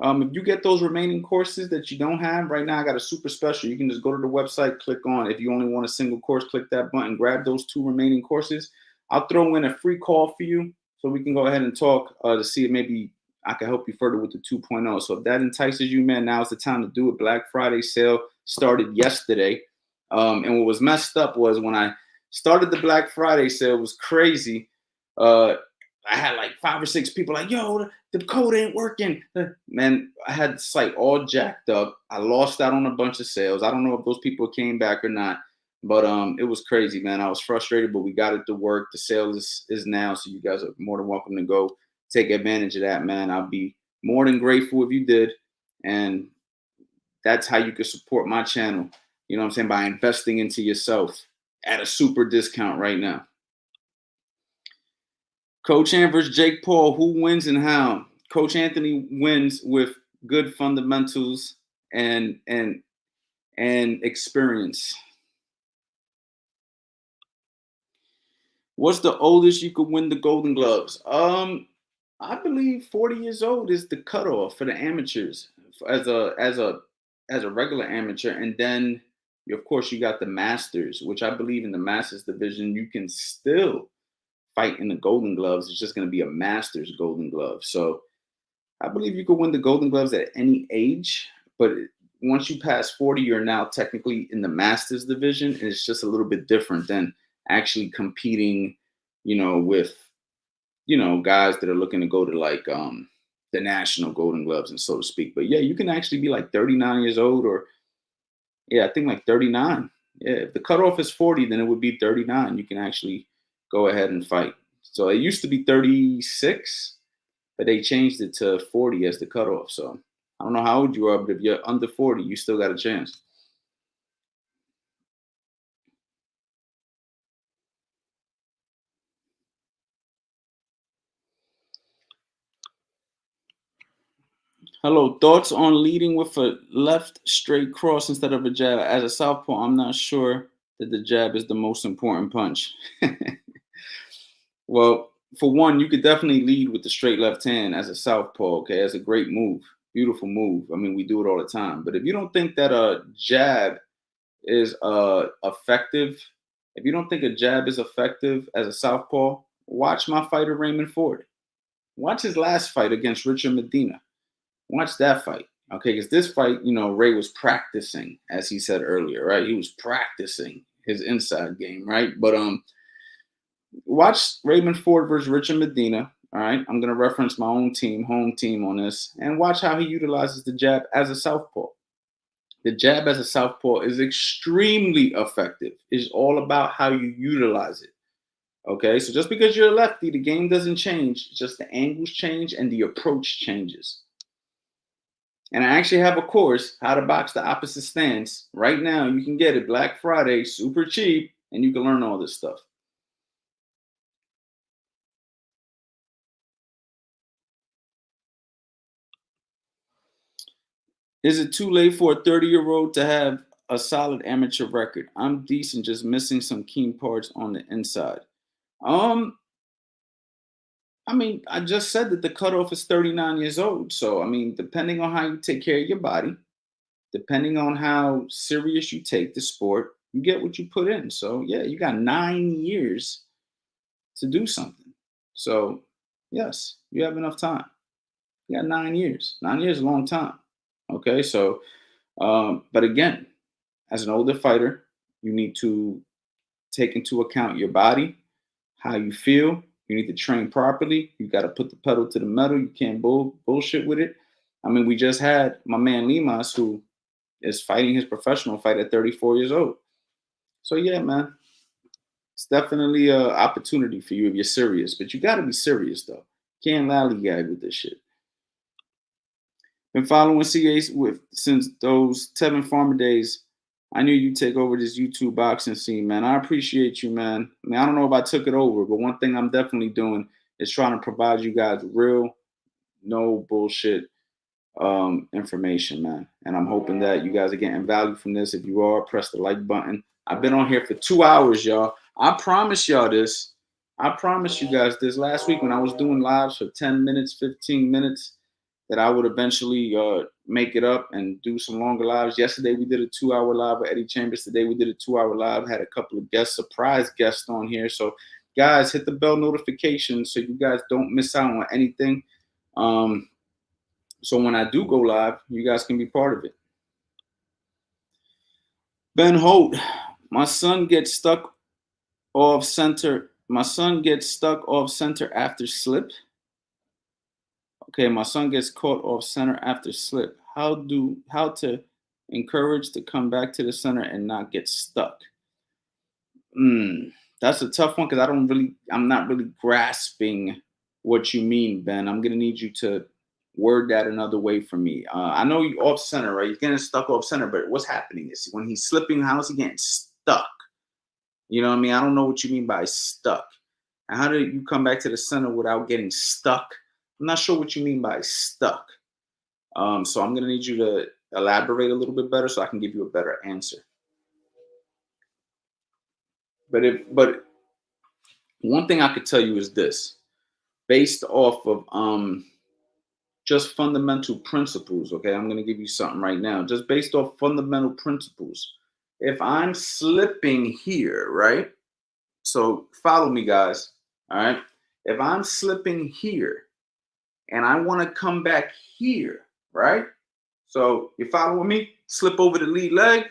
if you get those remaining courses that you don't have right now, I got a super special. You can just go to the website, click on, if you only want a single course, click that button, grab those 2 remaining courses. I'll throw in a free call for you so we can go ahead and talk to see if maybe I can help you further with the 2.0. So if that entices you, man, now's the time to do it. Black Friday sale started yesterday. And what was messed up was when I started the Black Friday sale, it was crazy. I had like 5 or 6 people like, yo, the code ain't working. Man, I had the site all jacked up. I lost out on a bunch of sales. I don't know if those people came back or not, but it was crazy, man. I was frustrated, but we got it to work. The sale is now, so you guys are more than welcome to go take advantage of that, man. I'll be more than grateful if you did. And that's how you can support my channel, you know what I'm saying, by investing into yourself at a super discount right now. Coach Ant versus Jake Paul, who wins and how? Coach Anthony wins with good fundamentals and experience. What's the oldest you could win the Golden Gloves? I believe 40 years old is the cutoff for the amateurs as a regular amateur, and then of course you got the Masters, which I believe in the Masters division you can still fight in the Golden Gloves. It's just going to be a Masters Golden Glove. So I believe you could win the Golden Gloves at any age, but once you pass 40, you're now technically in the Masters division, and it's just a little bit different than actually competing, with, guys that are looking to go to like the national Golden Gloves and so to speak. But yeah, you can actually be like 39 years old, or yeah, I think like 39. Yeah, if the cutoff is 40, then it would be 39. You can actually go ahead and fight. So it used to be 36, but they changed it to 40 as the cutoff. So I don't know how old you are, but if you're under 40, you still got a chance. Hello, thoughts on leading with a left straight cross instead of a jab? As a southpaw, I'm not sure that the jab is the most important punch. Well, for one, you could definitely lead with the straight left hand as a southpaw. Okay, that's a great move, beautiful move. I mean, we do it all the time. But if you don't think that a jab is effective, if you don't think a jab is effective as a southpaw, watch my fighter Raymond Ford. Watch his last fight against Richard Medina. Watch that fight. Okay, because this fight, Ray was practicing, as he said earlier, right? He was practicing his inside game, right? But watch Raymond Ford versus Richard Medina. All right, I'm gonna reference my own team, home team, on this, and watch how he utilizes the jab as a southpaw. The jab as a southpaw is extremely effective. It's all about how you utilize it. Okay, so just because you're a lefty, the game doesn't change. Just the angles change and the approach changes. And I actually have a course, How to Box the Opposite Stance. Right now, you can get it Black Friday, super cheap, and you can learn all this stuff. Is it too late for a 30-year-old to have a solid amateur record? I'm decent, just missing some key parts on the inside. I mean, I just said that the cutoff is 39 years old. So, I mean, depending on how you take care of your body, depending on how serious you take the sport, you get what you put in. So, yeah, you got 9 years to do something. So, yes, you have enough time. You got 9 years. 9 years is a long time. Okay. So, but again, as an older fighter, you need to take into account your body, how you feel. You need to train properly. You got to put the pedal to the metal. You can't bullshit with it. I mean, we just had my man Limas, who is fighting his professional fight at 34 years old. So yeah, man, it's definitely an opportunity for you if you're serious. But you got to be serious though. Can't lollygag with this shit. Been following CA with since those Tevin Farmer days. I knew you'd take over this YouTube boxing scene, man. I appreciate you, man. I mean, I don't know if I took it over, but one thing I'm definitely doing is trying to provide you guys real, no bullshit information, man. And I'm hoping that you guys are getting value from this. If you are, press the like button. I've been on here for 2 hours, y'all. I promise y'all this. I promise you guys this. Last week when I was doing lives for 10 minutes, 15 minutes, that I would eventually make it up and do some longer lives. Yesterday we did a 2-hour live with Eddie Chambers. Today we did a 2-hour live. Had a couple of guests, surprise guests on here. So guys, hit the bell notification so you guys don't miss out on anything. So when I do go live, you guys can be part of it. Ben Holt, my son gets stuck off center. My son gets stuck off center after slip. Okay, my son gets caught off center after slip. How to encourage to come back to the center and not get stuck? That's a tough one because I'm not really grasping what you mean, Ben. I'm gonna need you to word that another way for me. I know you off center, right? You're getting stuck off center, but what's happening is when he's slipping, how is he getting stuck? You know what I mean? I don't know what you mean by stuck. And how do you come back to the center without getting stuck? I'm not sure what you mean by stuck. So I'm gonna need you to elaborate a little bit better so I can give you a better answer. But one thing I could tell you is this, based off of just fundamental principles, okay? I'm gonna give you something right now, just based off fundamental principles. If I'm slipping here, right? So follow me, guys. All right. If I'm slipping here and I want to come back here, right? So you following me? Slip over the lead leg.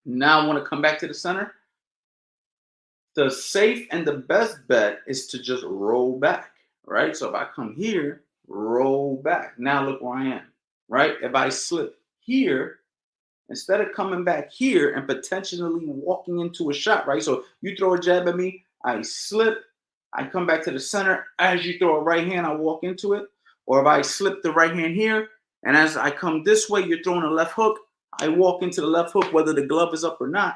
Now I want to come back to the center. The safe and the best bet is to just roll back, right? So if I come here, roll back. Now look where I am, right? If I slip here, instead of coming back here and potentially walking into a shot, right? So you throw a jab at me, I slip, I come back to the center. As you throw a right hand, I walk into it. Or if I slip the right hand here, and as I come this way, you're throwing a left hook, I walk into the left hook, whether the glove is up or not.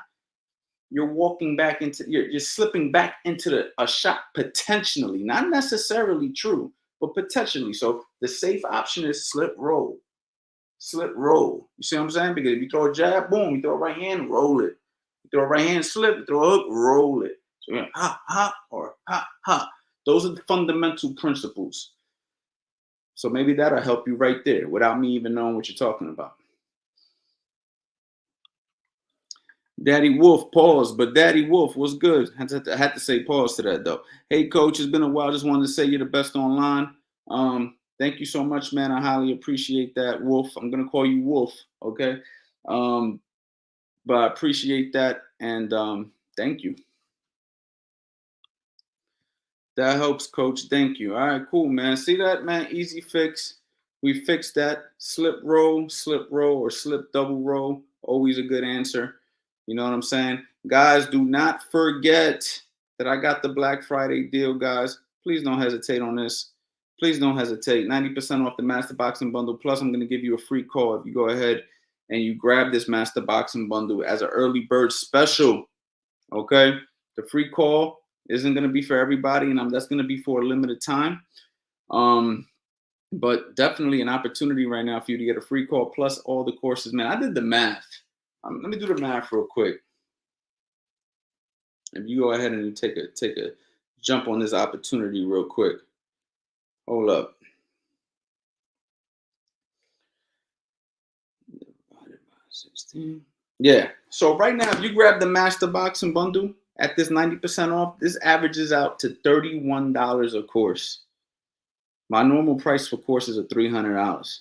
You're walking back into, you're slipping back into a shot potentially, not necessarily true, but potentially. So the safe option is slip roll. Slip roll. You see what I'm saying? Because if you throw a jab, boom, you throw a right hand, roll it. You throw a right hand slip, you throw a hook, roll it. So you're ha, ha, or ha, ha. Those are the fundamental principles. So maybe that'll help you right there without me even knowing what you're talking about. Daddy Wolf, pause, but Daddy Wolf was good. I had to say pause to that though. Hey coach, it's been a while. Just wanted to say you're the best online. Thank you so much, man. I highly appreciate that, Wolf. I'm gonna call you Wolf, okay? But I appreciate that, and thank you. That helps, coach. Thank you. All right, cool, man. See that, man? Easy fix. We fixed that. Slip roll, or slip double roll. Always a good answer. You know what I'm saying? Guys, do not forget that I got the Black Friday deal, guys. Please don't hesitate on this. Please don't hesitate. 90% off the Master Boxing Bundle. Plus, I'm going to give you a free call if you go ahead and you grab this Master Boxing Bundle as an early bird special. Okay? The free call isn't going to be for everybody, and that's going to be for a limited time. But definitely an opportunity right now for you to get a free call plus all the courses. Man, I did the math. Let me do the math real quick. If you go ahead and take a jump on this opportunity real quick, Hold up. Divided by 16. Yeah. So right now, if you grab the Master Boxing Bundle at this 90% off, this averages out to $31 a course. My normal price for courses are $300.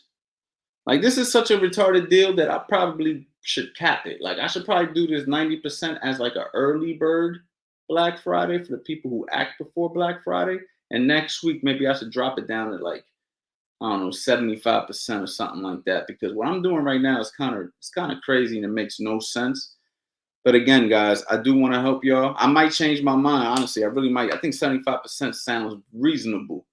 Like, this is such a retarded deal that I probably should cap it. Like, I should probably do this 90% as like an early bird Black Friday for the people who act before Black Friday. And next week, maybe I should drop it down to like, I don't know, 75% or something like that. Because what I'm doing right now is kind of crazy and it makes no sense. But again, guys, I do want to help y'all. I might change my mind, honestly. I really might. I think 75% sounds reasonable.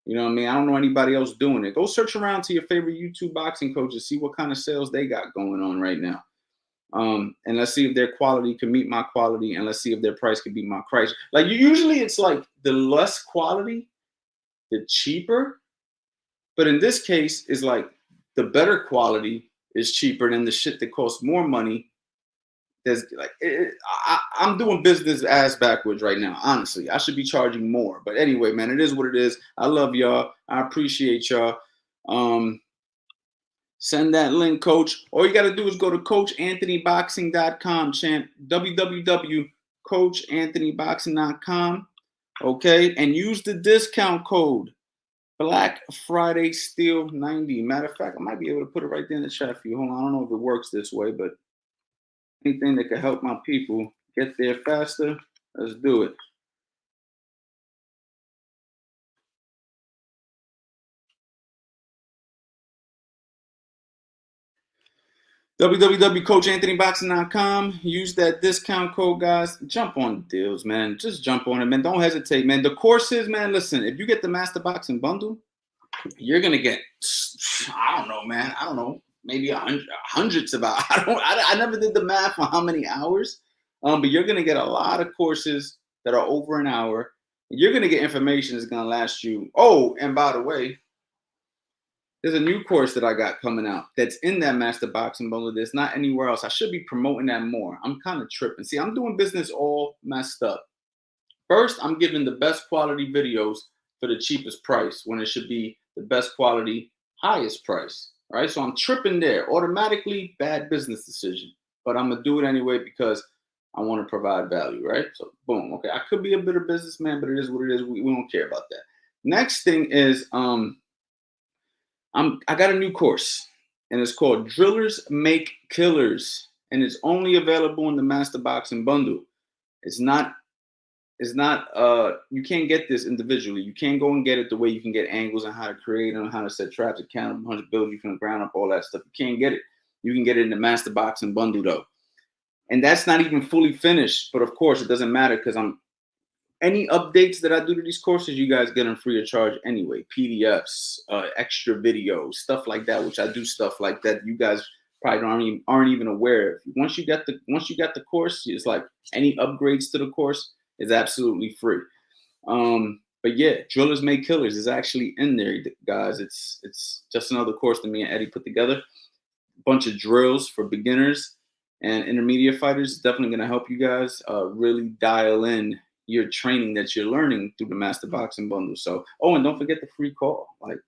You know what I mean? I don't know anybody else doing it. Go search around to your favorite YouTube boxing coaches, see what kind of sales they got going on right now. And let's see if their quality can meet my quality, and let's see if their price can beat my price. Like, usually it's like the less quality, the cheaper. But in this case, it's like the better quality is cheaper than the shit that costs more money. There's like I'm doing business ass backwards right now. Honestly, I should be charging more. But anyway, man, it is what it is. I love y'all. I appreciate y'all. Send that link, coach. All you got to do is go to coachanthonyboxing.com, champ. www.coachanthonyboxing.com. Okay, and use the discount code Black Friday Steel 90. Matter of fact, I might be able to put it right there in the chat for you. Hold on, I don't know if it works this way, but anything that can help my people get there faster, let's do it. www.coachanthonyboxing.com. Use that discount code, guys. Jump on deals, man. Just jump on it, man. Don't hesitate, man. The courses, man, listen, if you get the Master Boxing Bundle, you're going to get, I don't know, man. I don't know, maybe hundreds of hours. I never did the math on how many hours, but you're going to get a lot of courses that are over an hour. You're going to get information that's going to last you. Oh, and by the way, there's a new course that I got coming out that's in that Master Boxing Bundle that's not anywhere else. I should be promoting that more. I'm kind of tripping. See, I'm doing business all messed up. First, I'm giving the best quality videos for the cheapest price when it should be the best quality, highest price. All right, so I'm tripping there. Automatically, bad business decision. But I'm going to do it anyway because I want to provide value, right? So, boom. Okay, I could be a better businessman, but it is what it is. We don't care about that. Next thing is, I got a new course, and it's called Drillers Make Killers, and it's only available in the Master Boxing Bundle. It's not you can't get this individually. You can't go and get it the way you can get angles and how to create and how to set traps, count 100 build you from the ground up, all that stuff. You can't get it. You can get it in the Master Boxing Bundle though. And that's not even fully finished, but of course it doesn't matter because any updates that I do to these courses, you guys get them free of charge anyway. PDFs, extra videos, stuff like that, which I do stuff like that. You guys probably aren't even aware of. Once you got the course, it's like any upgrades to the course is absolutely free. But yeah, Drillers Make Killers is actually in there, guys. It's just another course that me and Eddie put together. A bunch of drills for beginners and intermediate fighters. It's definitely going to help you guys really dial in your training that you're learning through the Master Boxing Bundle. So, oh, and don't forget the free call. Like,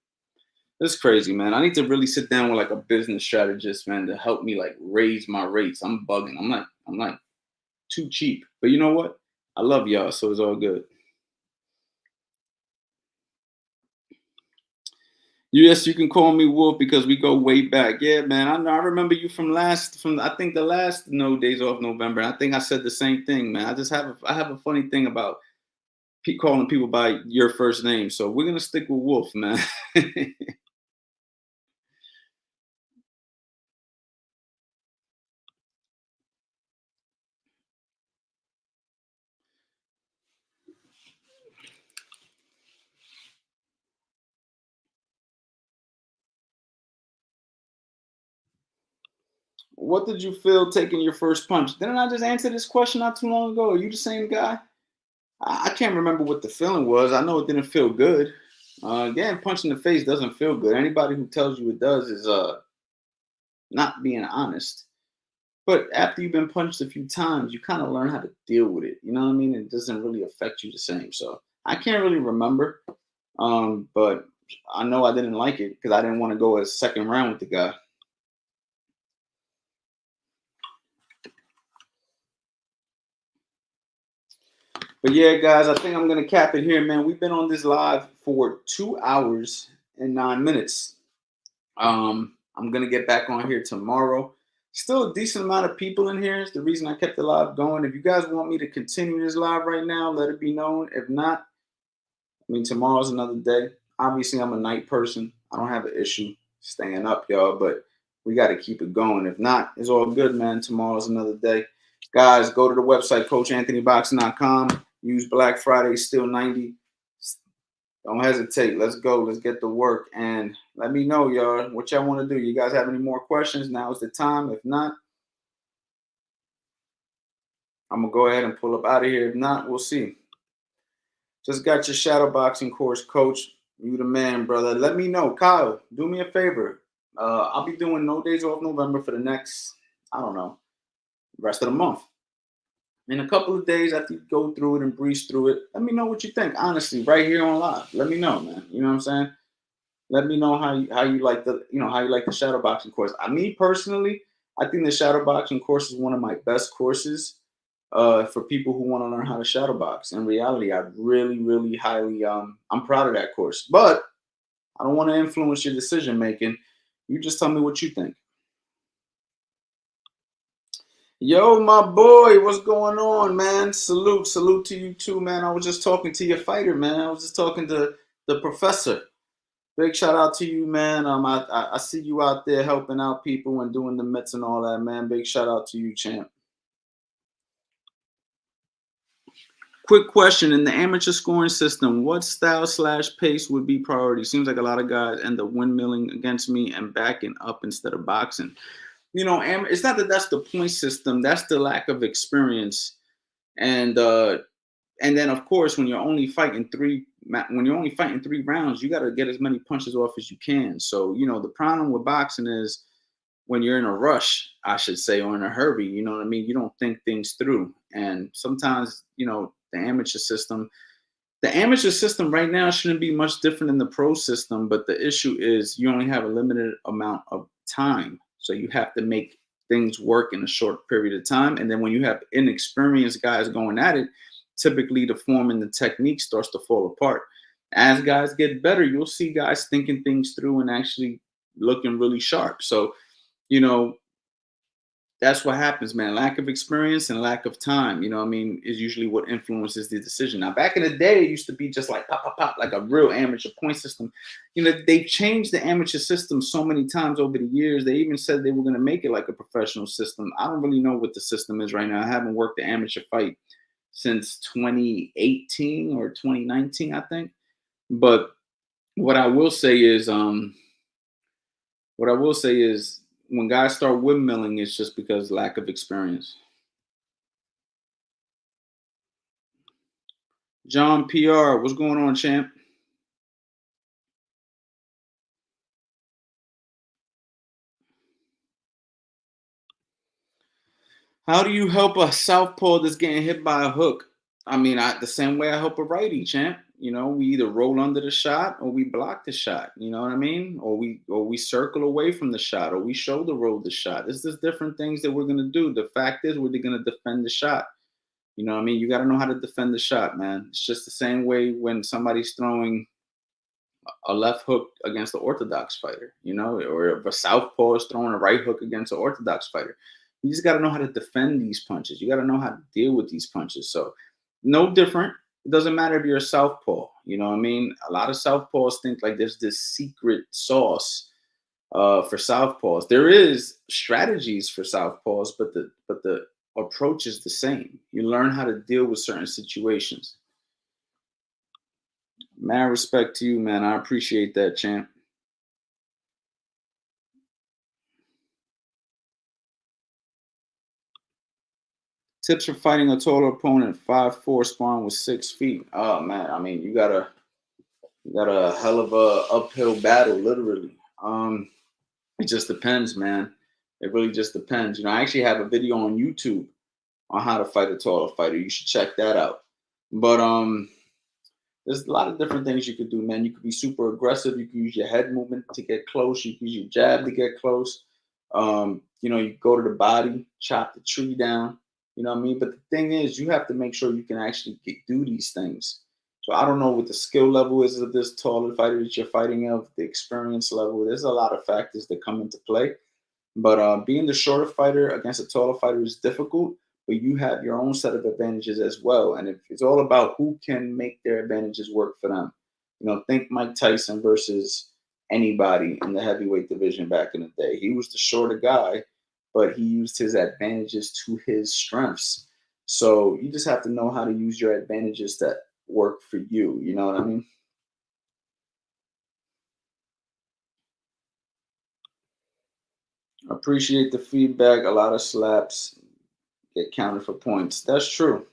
this is crazy, man. I need to really sit down with like a business strategist, man, to help me like raise my rates. I'm bugging. I'm like too cheap. But you know what? I love y'all, so it's all good. Yes, you can call me Wolf because we go way back. Yeah, man. I remember you from I think the last No Days Off November. I think I said the same thing, man. I have a funny thing about calling people by your first name. So we're gonna stick with Wolf, man. What did you feel taking your first punch? Didn't I just answer this question not too long ago? Are you the same guy? I can't remember what the feeling was. I know it didn't feel good. Getting punched in the face doesn't feel good. Anybody who tells you it does is not being honest. But after you've been punched a few times, you kind of learn how to deal with it. You know what I mean? It doesn't really affect you the same. So I can't really remember. But I know I didn't like it because I didn't want to go a second round with the guy. But yeah, guys, I think I'm gonna cap it here, man. We've been on this live for 2 hours and 9 minutes. I'm gonna get back on here tomorrow. Still a decent amount of people in here. Is the reason I kept the live going. If you guys want me to continue this live right now, let it be known. If not, I mean, tomorrow's another day. Obviously, I'm a night person. I don't have an issue staying up, y'all, but we got to keep it going. If not, it's all good, man. Tomorrow's another day. Guys, go to the website, CoachAnthonyBoxing.com. Use Black Friday, still 90. Don't hesitate. Let's go. Let's get to work. And let me know, y'all, what y'all want to do. You guys have any more questions? Now is the time. If not, I'm going to go ahead and pull up out of here. If not, we'll see. Just got your shadow boxing course, coach. You the man, brother. Let me know. Kyle, do me a favor. I'll be doing no days off November for the next, I don't know, rest of the month. In a couple of days after you go through it and breeze through it, let me know what you think. Honestly, right here on live. Let me know, man. You know what I'm saying? Let me know how you like the shadow boxing course. Me personally, I think the shadow boxing course is one of my best courses for people who want to learn how to shadow box. In reality, I really, really highly I'm proud of that course. But I don't want to influence your decision making. You just tell me what you think. Yo, my boy, what's going on, man? Salute to you too, man. I was just talking to your fighter, man. I was just talking to the professor. Big shout out to you, man. I see you out there helping out people and doing the mitts and all that, man. Big shout out to you, champ. Quick question: in the amateur scoring system, what style/pace would be priority? Seems like a lot of guys end up windmilling against me and backing up instead of boxing. You know, it's not that that's the point system. That's the lack of experience. And then of course, when you're only fighting three rounds, you got to get as many punches off as you can. So the problem with boxing is when you're in a rush, I should say, or in a hurry. You know what I mean? You don't think things through, and sometimes the amateur system right now shouldn't be much different than the pro system, but the issue is you only have a limited amount of time. So you have to make things work in a short period of time. And then when you have inexperienced guys going at it, typically the form and the technique starts to fall apart. As guys get better, you'll see guys thinking things through and actually looking really sharp. So, that's what happens, man. Lack of experience and lack of time, is usually what influences the decision. Now, back in the day, it used to be just like pop, pop, pop, like a real amateur point system. They've changed the amateur system so many times over the years. They even said they were going to make it like a professional system. I don't really know what the system is right now. I haven't worked the amateur fight since 2018 or 2019, I think. But what I will say is, when guys start windmilling, it's just because lack of experience. John PR, what's going on, champ? How do you help a southpaw that's getting hit by a hook? The same way I help a righty, champ. We either roll under the shot or we block the shot. You know what I mean? Or we circle away from the shot, or we shoulder roll the shot. There's just different things that we're gonna do. The fact is, we're gonna defend the shot. You know what I mean? You got to know how to defend the shot, man. It's just the same way when somebody's throwing a left hook against the orthodox fighter, or if a southpaw is throwing a right hook against an orthodox fighter. You just got to know how to defend these punches. You got to know how to deal with these punches. So no different. It doesn't matter if you're a southpaw. You know what I mean? A lot of southpaws think like there's this secret sauce for southpaws. There is strategies for southpaws, but the approach is the same. You learn how to deal with certain situations. Mad respect to you, man. I appreciate that, champ. Tips for fighting a taller opponent, 5'4", sparring with 6 feet. Oh man, you got a hell of a uphill battle, literally. It just depends, man. It really just depends. I actually have a video on YouTube on how to fight a taller fighter. You should check that out. But There's a lot of different things you could do, man. You could be super aggressive. You can use your head movement to get close. You can use your jab to get close. You go to the body, chop the tree down. You know what I mean? But the thing is, you have to make sure you can actually do these things. So I don't know what the skill level is of this taller fighter that you're fighting of, the experience level. There's a lot of factors that come into play. But being the shorter fighter against a taller fighter is difficult, but you have your own set of advantages as well. And it's all about who can make their advantages work for them. Think Mike Tyson versus anybody in the heavyweight division back in the day. He was the shorter guy, but he used his advantages to his strengths. So you just have to know how to use your advantages that work for you. You know what I mean? Appreciate the feedback. A lot of slaps get counted for points. That's true.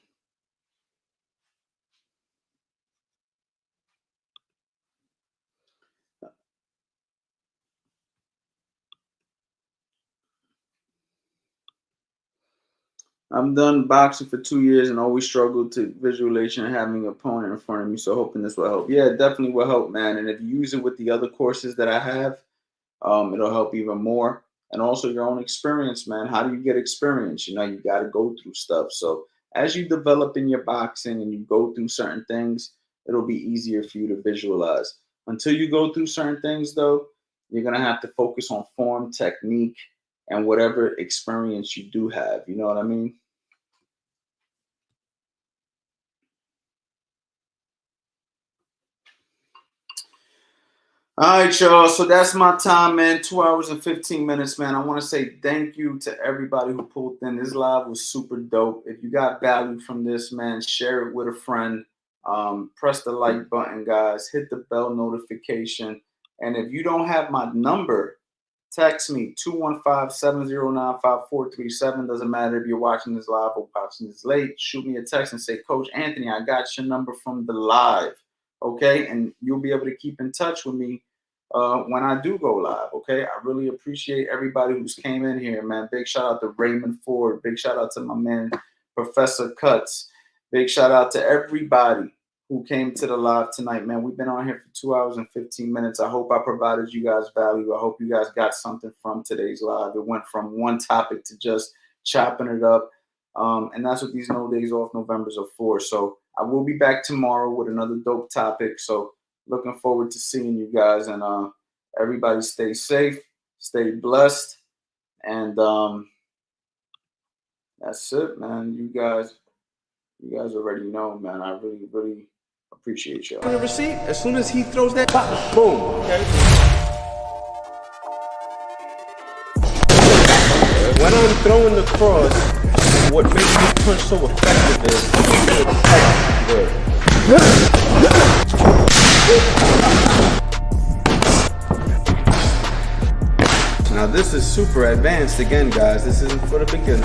I'm done boxing for 2 years and always struggled to visualization and having an opponent in front of me. So hoping this will help. Yeah, it definitely will help, man. And if you use it with the other courses that I have, it'll help even more. And also your own experience, man. How do you get experience? You got to go through stuff. So as you develop in your boxing and you go through certain things, it'll be easier for you to visualize. Until you go through certain things, though, you're going to have to focus on form, technique, and whatever experience you do have. You know what I mean? All right, y'all. So that's my time, man. 2 hours and 15 minutes, man. I want to say thank you to everybody who pulled in. This live was super dope. If you got value from this, man, share it with a friend. Press the like button, guys. Hit the bell notification. And if you don't have my number, text me 215-709-5437. Doesn't matter if you're watching this live or watching this late. Shoot me a text and say, Coach Anthony, I got your number from the live. Okay, and you'll be able to keep in touch with me when I do go live. Okay, I really appreciate everybody who's came in here, man. Big shout out to Raymond Ford. Big shout out to my man Professor Cuts. Big shout out to everybody who came to the live tonight, man. We've been on here for 2 hours and 15 minutes. I hope I provided you guys value. I hope you guys got something from today's live. It went from one topic to just chopping it up. And that's what these No Days Off Novembers are for. So I will be back tomorrow with another dope topic. So looking forward to seeing you guys. And everybody stay safe, stay blessed. And that's it, man. You guys already know, man. I really, really appreciate y'all. On the receipt, as soon as he throws that, boom. Okay. When I'm throwing the cross, what makes me punch so effective is now this is super advanced again, guys. This isn't for the beginners.